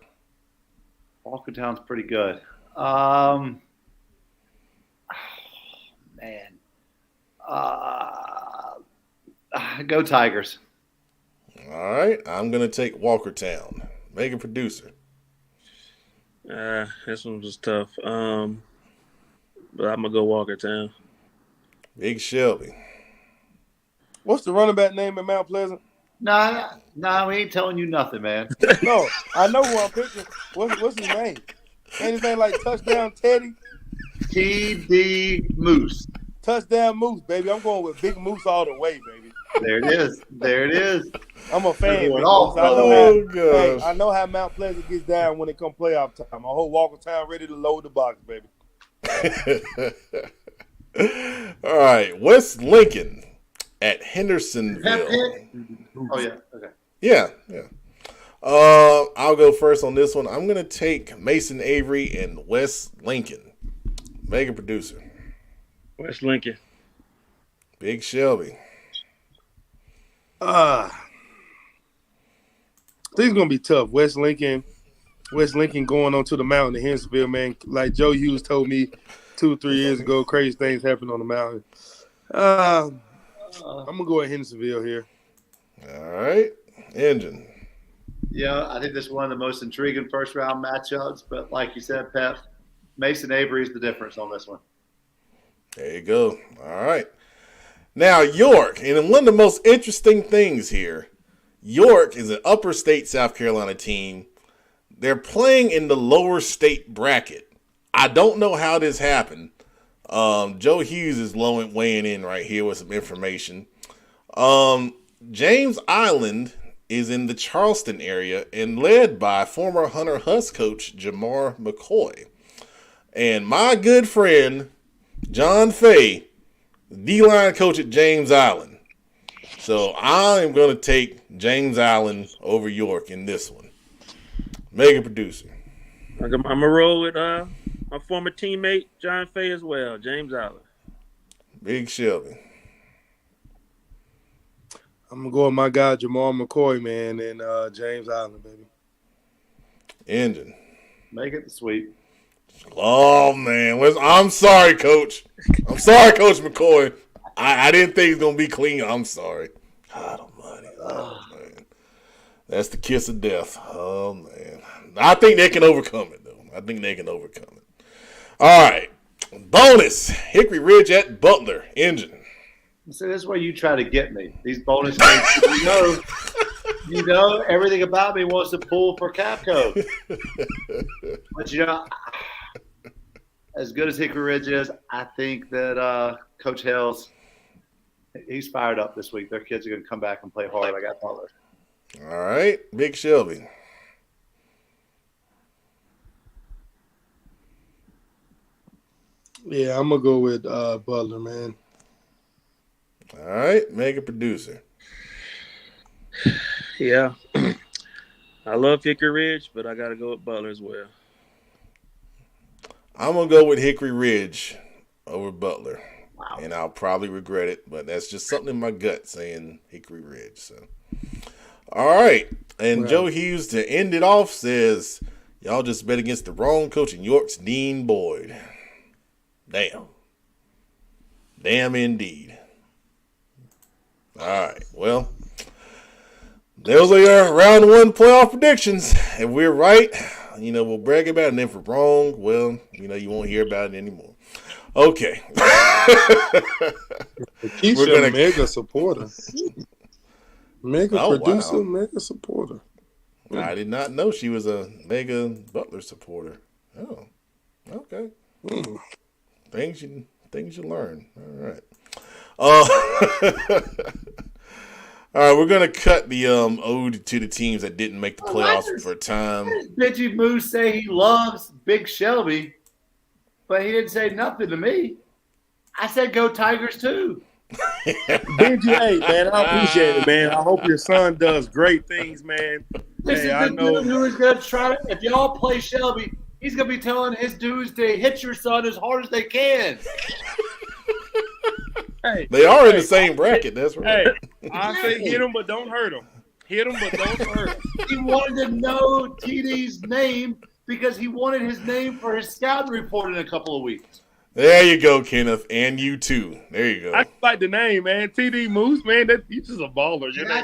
Speaker 5: Walkertown's pretty good. Go Tigers.
Speaker 1: All right. I'm going to take Walkertown. Mega producer.
Speaker 7: This one was tough. But I'm going to go Walkertown.
Speaker 1: Big Shelby.
Speaker 8: What's the running back name in Mount Pleasant?
Speaker 5: Nah, we ain't telling you nothing, man.
Speaker 8: No, I know who I'm picking. What's his name? Anything like Touchdown Teddy?
Speaker 5: TD Moose.
Speaker 8: Touchdown Moose, baby. I'm going with Big Moose all the way, baby.
Speaker 5: There it is.
Speaker 8: I'm a fan. I know how Mount Pleasant gets down when it comes playoff time. I hope Walker Town ready to load the box, baby.
Speaker 1: All right, West Lincoln at Hendersonville.
Speaker 5: Oh yeah, okay.
Speaker 1: Yeah. I'll go first on this one. I'm gonna take Mason Avery and West Lincoln. Mega producer.
Speaker 7: West Lincoln.
Speaker 1: Big Shelby.
Speaker 8: This is gonna be tough. West Lincoln going on to the mountain in Hendersonville, man. Like Joe Hughes told me 2 or 3 years ago, crazy things happen on the mountain. I'm gonna go with Hendersonville here.
Speaker 1: All right, Engine.
Speaker 5: Yeah, I think this is one of the most intriguing first round matchups. But like you said, Pep, Mason Avery is the difference on this one.
Speaker 1: There you go. All right. Now, York, and one of the most interesting things here, York is an upper state South Carolina team. They're playing in the lower state bracket. I don't know how this happened. Joe Hughes is weighing in right here with some information. James Island is in the Charleston area and led by former Hunter Huss coach Jamar McCoy. And my good friend, John Fay, D-line coach at James Island. So I am going to take James Island over York in this one. Mega producer.
Speaker 7: I'm going to roll with my former teammate, John Fay, as well, James Island.
Speaker 1: Big Shelby.
Speaker 8: I'm going to go with my guy, Jamar McCoy, man, and James Island, baby.
Speaker 1: Engine.
Speaker 5: Make it the sweep.
Speaker 1: Oh, man. I'm sorry, Coach. I'm sorry, Coach McCoy. I didn't think it was going to be clean. I'm sorry. God almighty. Oh, man. That's the kiss of death. Oh, man. I think they can overcome it, though. All right. Bonus. Hickory Ridge at Butler. Engine.
Speaker 5: So this is where you try to get me. These bonus games, you know, everything about me wants to pull for Capco. But, you know, as good as Hickory Ridge is, I think that Coach Hales, he's fired up this week. Their kids are going to come back and play hard. I got Butler.
Speaker 1: All right. Big Shelby.
Speaker 8: Yeah, I'm going to go with Butler, man.
Speaker 1: All right. Mega producer.
Speaker 7: Yeah. I love Hickory Ridge, but I got to go with Butler as well.
Speaker 1: I'm going to go with Hickory Ridge over Butler.
Speaker 5: Wow.
Speaker 1: And I'll probably regret it, but that's just something in my gut saying Hickory Ridge. So, all right. And
Speaker 8: Well,
Speaker 1: Joe Hughes, to end it off, says, y'all just bet against the wrong coach in York's Dean Boyd. Damn indeed. All right. Well, those are your round one playoff predictions. If we're right, you know, we'll brag about it. And if we're wrong, well, you know, you won't hear about it anymore. Okay.
Speaker 8: Keisha,
Speaker 1: We're gonna-
Speaker 8: mega supporter. Mega
Speaker 1: Oh,
Speaker 8: producer,
Speaker 1: wow.
Speaker 8: mega supporter.
Speaker 1: I did not know she was a mega Butler supporter. Oh, okay.
Speaker 8: Mm.
Speaker 1: Things you learn. All right. All right, we're gonna cut the ode to the teams that didn't make the playoffs for time.
Speaker 5: Bitchy Moose say he loves Big Shelby, but he didn't say nothing to me. I said go Tigers too.
Speaker 8: BJ, man, I appreciate it, man. I hope your son does great things, man.
Speaker 5: This
Speaker 8: Hey,
Speaker 5: is
Speaker 8: I
Speaker 5: the
Speaker 8: know.
Speaker 5: dude who is going to try to, if y'all play Shelby, he's going to be telling his dudes to hit your son as hard as they can.
Speaker 8: Hey,
Speaker 1: They are in the same bracket. That's right.
Speaker 8: hey, I say hit him, but don't hurt him. Hit him, but don't hurt him.
Speaker 5: He wanted to know TD's name because he wanted his name for his scouting report in a couple of weeks.
Speaker 1: There you go, Kenneth, and you too. There you go.
Speaker 8: I like the name, man. TD Moose, man. He's just a baller.
Speaker 5: Can I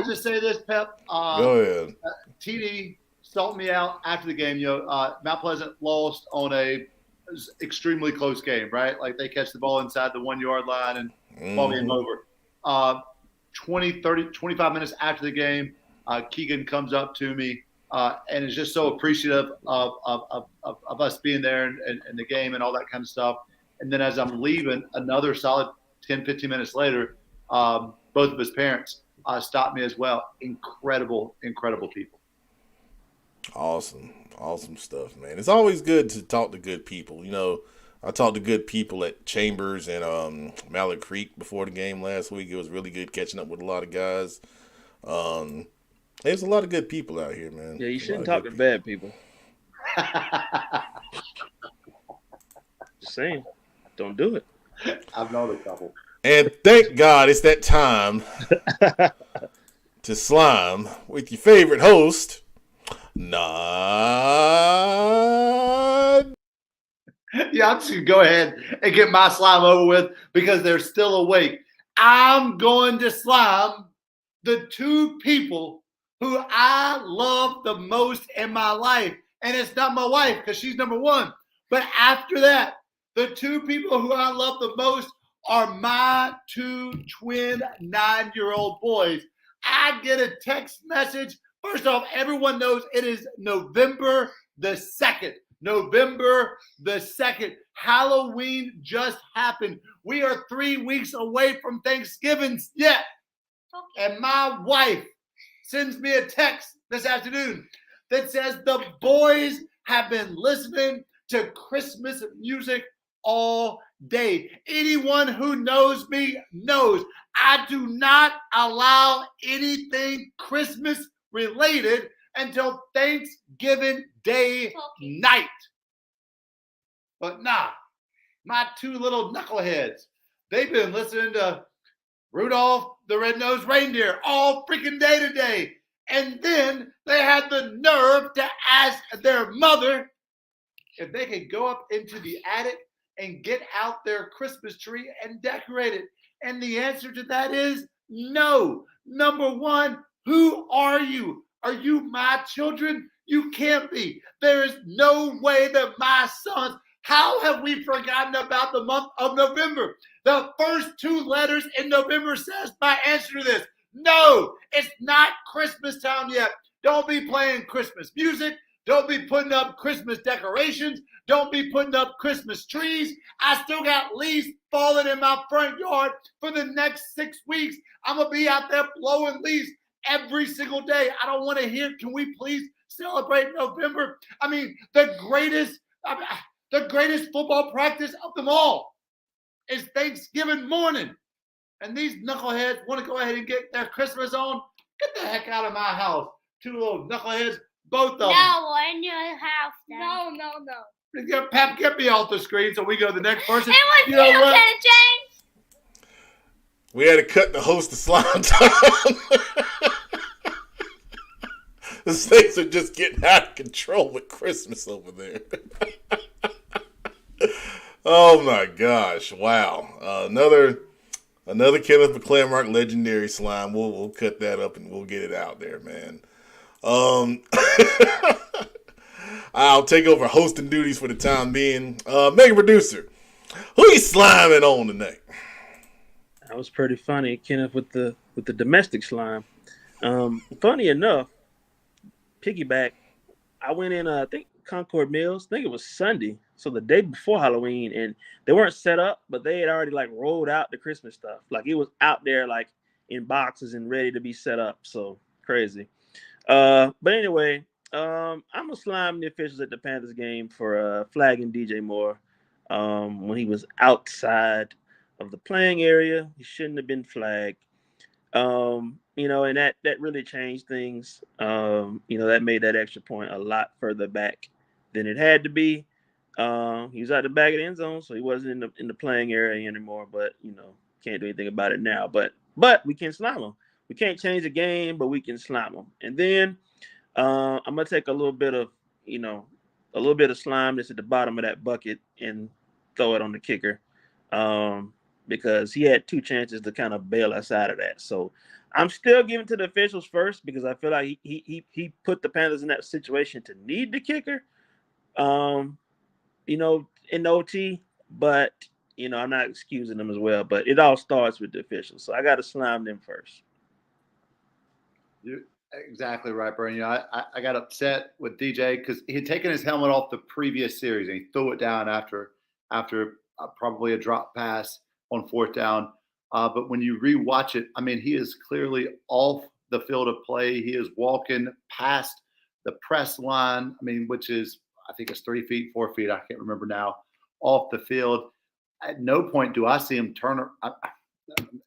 Speaker 5: just say this, Pep?
Speaker 1: Go ahead.
Speaker 5: TD stalked me out after the game. You know, Mount Pleasant lost on a extremely close game, right? Like they catch the ball inside the 1 yard line and ball game over. 20, 30, 25 minutes after the game, Keegan comes up to me and is just so appreciative of us being there and the game and all that kind of stuff. And then as I'm leaving, another solid 10, 15 minutes later, both of his parents stopped me as well. Incredible people.
Speaker 1: Awesome stuff, man. It's always good to talk to good people. You know, I talked to good people at Chambers and Mallard Creek before the game last week. It was really good catching up with a lot of guys. There's a lot of good people out here, man.
Speaker 7: Yeah, you shouldn't talk to bad people. Just saying, don't do it.
Speaker 5: I've known a couple.
Speaker 1: And thank God it's that time to slime with your favorite host, Nod.
Speaker 5: Yeah, I'm just going to go ahead and get my slime over with because they're still awake. I'm going to slime the two people who I love the most in my life. And it's not my wife because she's number one. But after that, the two people who I love the most are my two twin 9-year-old boys. I get a text message. First off, everyone knows it is November the 2nd. November the 2nd. Halloween just happened. We are 3 weeks away from Thanksgiving yet. And my wife sends me a text this afternoon that says the boys have been listening to Christmas music all day. Anyone who knows me knows I do not allow anything Christmas related until Thanksgiving Day night. But nah, my two little knuckleheads, they've been listening to Rudolph the Red-Nosed Reindeer all freaking day today. And then they had the nerve to ask their mother if they could go up into the attic and get out their Christmas tree and decorate it. And the answer to that is no. Number one, who are you? Are you my children? You can't be. There is no way that my sons, how have we forgotten about the month of November? The first two letters in November says my answer to this. No, it's not Christmas time yet. Don't be playing Christmas music. Don't be putting up Christmas decorations. Don't be putting up Christmas trees. I still got leaves falling in my front yard for the next 6 weeks. I'm going to be out there blowing leaves every single day. I don't want to hear, can we please celebrate November? I mean, the greatest football practice of them all is Thanksgiving morning. And these knuckleheads want to go ahead and get their Christmas on. Get the heck out of my house. Two little knuckleheads, both of them.
Speaker 9: No, in your house. No.
Speaker 5: Pap, get me off the screen so we go to the next person.
Speaker 9: It was you know what? James.
Speaker 1: We had to cut the host of slime time. The things are just getting out of control with Christmas over there. Oh my gosh! Wow, another Kenneth McClamrock legendary slime. We'll cut that up and we'll get it out there, man. I'll take over hosting duties for the time being. Mega producer, who you sliming on tonight?
Speaker 7: That was pretty funny, Kenneth, with the domestic slime. Funny enough, piggyback. I went in, I think Concord Mills. I think it was Sunday, so the day before Halloween, and they weren't set up, but they had already like rolled out the Christmas stuff. Like it was out there, like in boxes and ready to be set up. So crazy. But anyway, I'm gonna slime the officials at the Panthers game for flagging DJ Moore when he was outside of the playing area. He shouldn't have been flagged. And that really changed things. That made that extra point a lot further back than it had to be. He was at the back of the end zone, so he wasn't in the playing area anymore. But can't do anything about it now. But we can slime him. We can't change the game, but we can slime him. And then I'm gonna take a little bit of slime that's at the bottom of that bucket and throw it on the kicker, because he had two chances to kind of bail us out of that. So I'm still giving to the officials first because I feel like he put the Panthers in that situation to need the kicker, in OT. But I'm not excusing them as well, but it all starts with the officials. So I got to slime them first.
Speaker 5: You're exactly right, Bernie. I got upset with DJ because he had taken his helmet off the previous series and he threw it down after probably a drop pass on 4th down. But when you rewatch it, I mean, he is clearly off the field of play. He is walking past the press line, I mean, which is, I think it's 3 feet, 4 feet, I can't remember now, off the field. At no point do I see him turn.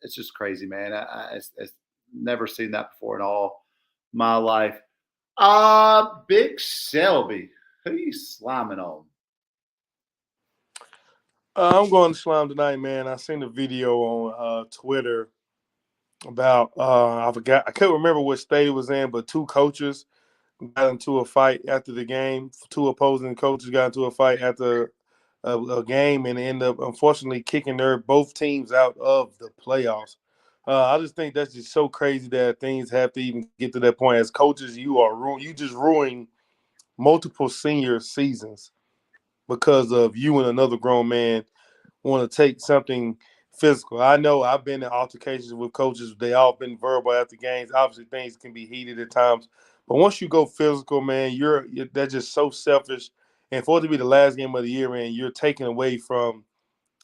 Speaker 5: It's just crazy, man. It's never seen that before in all my life. Big Selby, who are you sliming on?
Speaker 8: I'm going to slime tonight, man. I seen the video on Twitter about I couldn't remember what state it was in, but 2 coaches got into a fight after the game. 2 opposing coaches got into a fight after a game and ended up unfortunately kicking both teams out of the playoffs. I just think that's just so crazy that things have to even get to that point. As coaches, you just ruining multiple senior seasons because of you and another grown man want to take something physical. I know I've been in altercations with coaches. They all been verbal after games. Obviously, things can be heated at times. But once you go physical, man, that's just so selfish. And for it to be the last game of the year, man, you're taking away from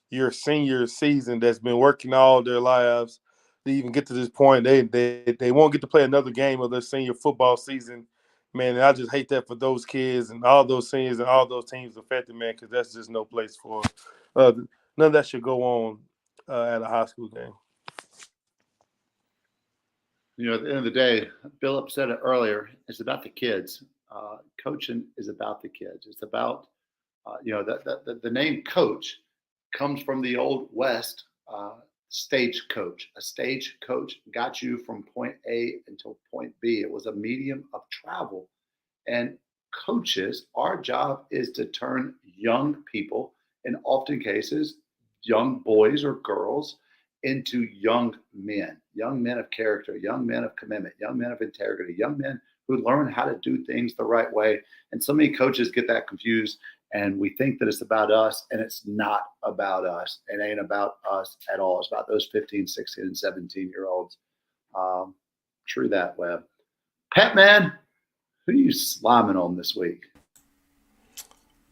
Speaker 8: your senior season that's been working all their lives to even get to this point. They won't get to play another game of their senior football season. Man, and I just hate that for those kids and all those seniors and all those teams affected, man, because that's just no place for none of that should go on at a high school game.
Speaker 5: At the end of the day, Philip said it earlier, it's about the kids. Coaching is about the kids. It's about, the name coach comes from the Old West stagecoach. A stagecoach got you from point A until point B. It was a medium of travel. And coaches, our job is to turn young people, in often cases, young boys or girls, into young men of character, young men of commitment, young men of integrity, young men who learn how to do things the right way. And so many coaches get that confused, and we think that it's about us, and it's not about us. It ain't about us at all. It's about those 15, 16, and 17-year-olds. True that, Webb. Pet Man, who are you sliming on this week?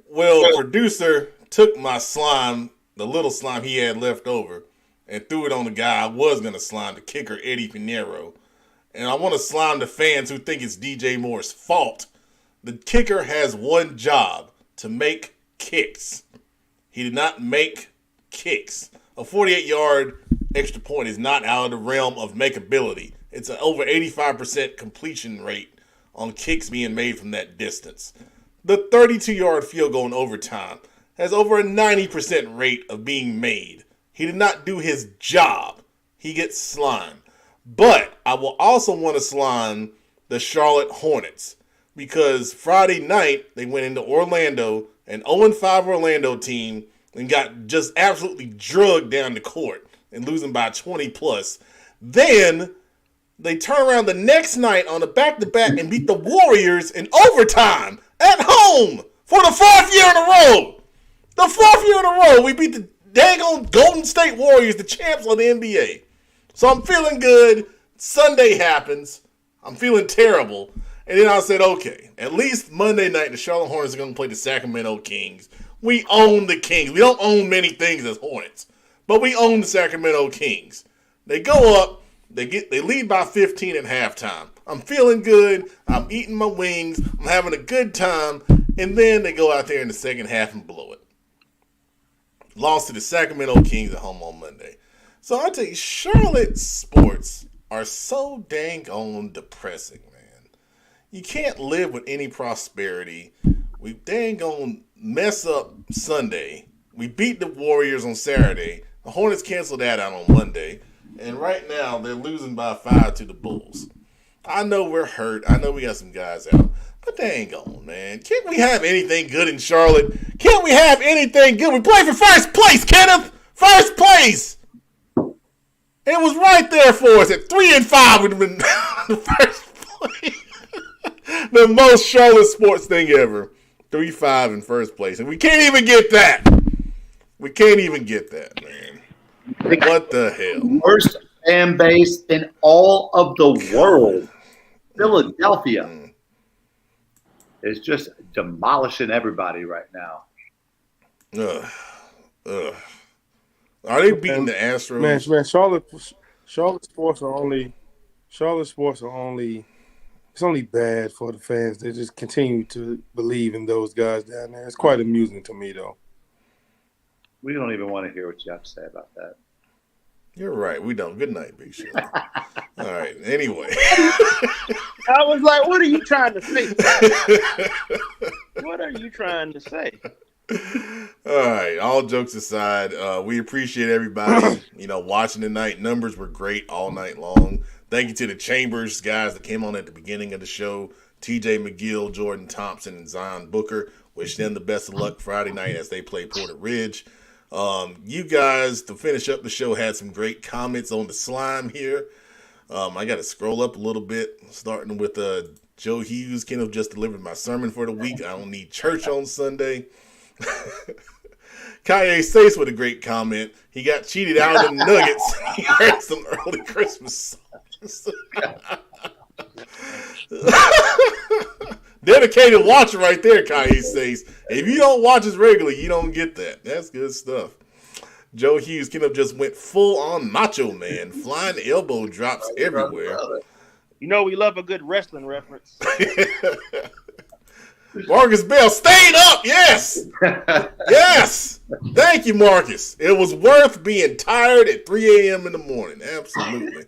Speaker 1: Well, producer took my slime, the little slime he had left over, and threw it on the guy I was going to slime, the kicker, Eddie Pinheiro. And I want to slime the fans who think it's DJ Moore's fault. The kicker has one job, to make kicks. He did not make kicks. A 48-yard extra point is not out of the realm of makeability. It's an over 85% completion rate on kicks being made from that distance. The 32-yard field goal in overtime has over a 90% rate of being made. He did not do his job. He gets slimed. But I will also want to slime the Charlotte Hornets because Friday night they went into Orlando, an 0-5 Orlando team, and got just absolutely drugged down the court and losing by 20 plus. Then they turn around the next night on a back-to-back and beat the Warriors in overtime at home for the 4th year in a row. The 4th year in a row, we beat the dang Golden State Warriors, the champs of the NBA. So I'm feeling good. Sunday happens. I'm feeling terrible. And then I said, okay, at least Monday night, the Charlotte Hornets are going to play the Sacramento Kings. We own the Kings. We don't own many things as Hornets, but we own the Sacramento Kings. They go up. They lead by 15 at halftime. I'm feeling good. I'm eating my wings. I'm having a good time. And then they go out there in the second half and blow it. Lost to the Sacramento Kings at home on Monday. So I tell you, Charlotte sports are so dang on depressing, man. You can't live with any prosperity. We dang on mess up Sunday. We beat the Warriors on Saturday. The Hornets canceled that out on Monday. And right now, they're losing by 5 to the Bulls. I know we're hurt. I know we got some guys out. But dang on, man. Can't we have anything good in Charlotte? Can't we have anything good? We play for first place, Kenneth! First place! It was right there for us. At 3-5 would have been the first place. The most Charlotte sports thing ever. 3-5 in first place. And we can't even get that. We can't even get that, man. What the hell?
Speaker 5: Worst fan base in all of the world. Philadelphia is just demolishing everybody right now.
Speaker 1: Are they beating the Astros?
Speaker 8: Man, Charlotte sports are only. It's only bad for the fans. They just continue to believe in those guys down there. It's quite amusing to me, though.
Speaker 5: We don't even want to hear what you have to say about that.
Speaker 1: You're right. We don't. Good night, Big Show. All right. Anyway.
Speaker 7: I was like, what are you trying to say? What are you trying to say?
Speaker 1: All right. All jokes aside, we appreciate everybody, watching tonight. Numbers were great all night long. Thank you to the Chambers guys that came on at the beginning of the show. TJ McGill, Jordan Thompson, and Zion Booker. Wish them the best of luck Friday night as they play Porter Ridge. You guys, to finish up the show, had some great comments on the slime here. I got to scroll up a little bit, starting with Joe Hughes. Kenneth just delivered my sermon for the week. I don't need church on Sunday. Kanye Stace with a great comment. He got cheated out of the Nuggets. He heard some early Christmas songs. Dedicated watcher right there, Kanye Stace. If you don't watch us regularly, you don't get that. That's good stuff. Joe Hughes, Kenneth just went full on Macho Man. Flying elbow drops everywhere.
Speaker 7: We love a good wrestling reference.
Speaker 1: Marcus Bell, staying up, yes! Yes! Thank you, Marcus. It was worth being tired at 3 a.m. in the morning. Absolutely.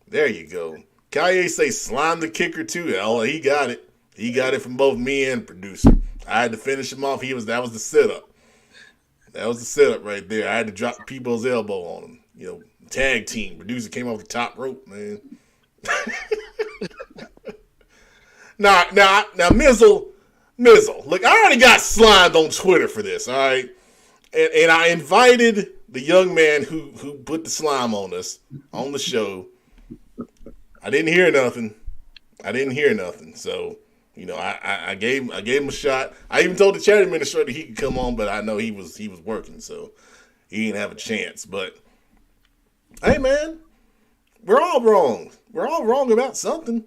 Speaker 1: There you go. Kanye say slime the kicker, too. Oh, he got it. He got it from both me and producer. I had to finish him off. That was the setup. That was the setup right there. I had to drop people's elbow on him. Tag team. Producer came off the top rope, man. Now, Mizzle, look, I already got slimed on Twitter for this, all right? And I invited the young man who put the slime on us on the show. I didn't hear nothing. So, I gave him a shot. I even told the chat administrator he could come on, but I know he was working, so he didn't have a chance. But hey, man, we're all wrong. We're all wrong about something.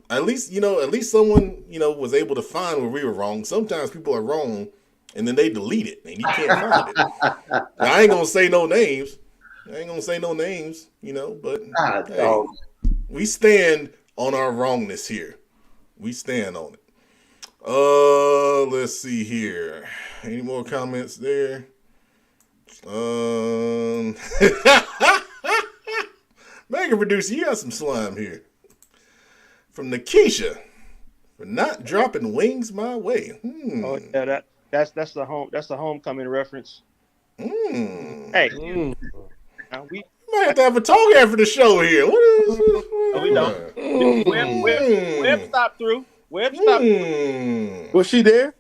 Speaker 1: At least someone, was able to find where we were wrong. Sometimes people are wrong and then they delete it and you can't find it. Now, I ain't going to say no names, but hey, we stand on our wrongness here. We stand on it. Let's see here. Any more comments there? Mega producer, you got some slime here. From Nikisha for not dropping wings my way.
Speaker 7: Oh yeah, that's the homecoming reference. Hey, we
Speaker 1: might have to have a talk after the show here. What is?
Speaker 7: No, we don't. Web stopped through. Web stopped through.
Speaker 8: Was she there?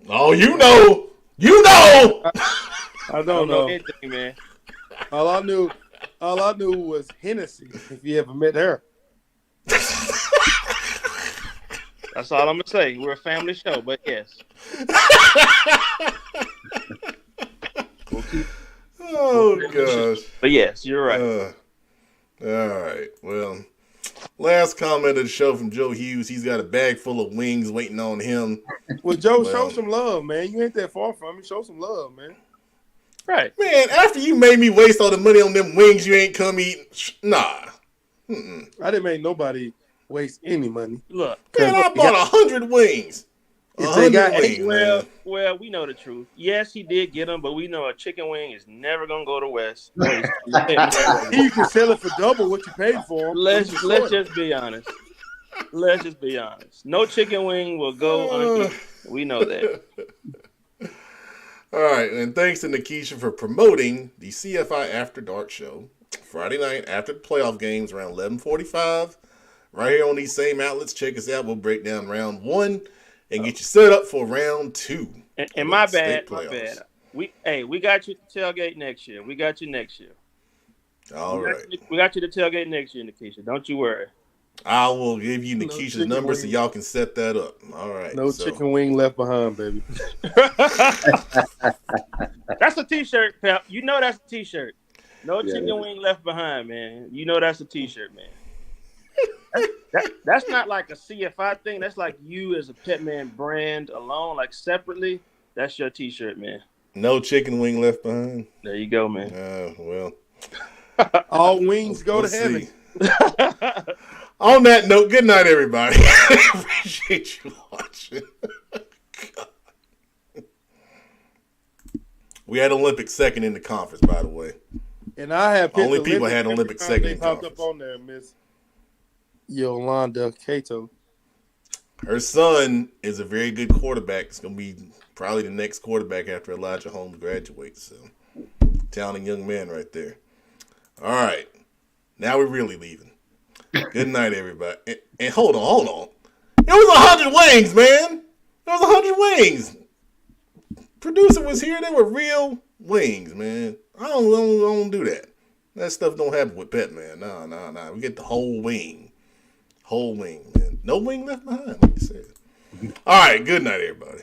Speaker 1: Oh, you know.
Speaker 8: I don't know
Speaker 7: anything, man.
Speaker 8: All I knew was Hennessy, if you ever met her.
Speaker 7: That's all I'm going to say. We're a family show, but yes.
Speaker 1: Oh, gosh.
Speaker 7: But yes, you're right.
Speaker 1: All right. Well, last comment of the show from Joe Hughes. He's got a bag full of wings waiting on him.
Speaker 8: Well, Joe, show some love, man. You ain't that far from me. Show some love, man.
Speaker 7: Right.
Speaker 1: Man, after you made me waste all the money on them wings you ain't come eating, nah.
Speaker 8: I didn't make nobody waste any money.
Speaker 7: Look.
Speaker 1: Man, I bought 100 wings. 100 wings,
Speaker 7: well, we know the truth. Yes, he did get them, but we know a chicken wing is never going to go to West.
Speaker 8: You can sell it for double what you paid for them.
Speaker 7: Let's just be honest. No chicken wing will go uneaten. We know that.
Speaker 1: All right, and thanks to Nikisha for promoting the CFI After Dark show Friday night after the playoff games around 11:45. Right here on these same outlets. Check us out. We'll break down round 1 and get you set up for round 2.
Speaker 7: And my bad. We got you to tailgate next year.
Speaker 1: All right.
Speaker 7: We got you to tailgate next year, Nikisha. Don't you worry.
Speaker 1: I will give you Nikisha's number so y'all can set that up. All right.
Speaker 8: No chicken wing left behind, baby.
Speaker 7: That's a T-shirt, Pep. You know that's a T-shirt. No chicken wing left behind, man. You know that's a T-shirt, man. That's not like a CFI thing. That's like you as a Petman brand alone, like separately. That's your T-shirt, man.
Speaker 1: No chicken wing left behind.
Speaker 7: There you go, man.
Speaker 1: Well.
Speaker 8: All wings go to heaven.
Speaker 1: On that note, good night, everybody. Appreciate you watching. We had Olympic second in the conference, by the way.
Speaker 8: And I have
Speaker 1: only people had Olympic second in
Speaker 8: popped
Speaker 1: conference.
Speaker 8: up on there, Miss Yolanda Cato.
Speaker 1: Her son is a very good quarterback. It's going to be probably the next quarterback after Elijah Holmes graduates. So, talented young man right there. All right. Now we're really leaving. Good night, everybody. And hold on. It was 100 wings, man. It was 100 wings. Producer was here. They were real wings, man. I don't do that. That stuff don't happen with Petman. Nah. We get the whole wing. Whole wing, man. No wing left behind, like you said. All right. Good night, everybody.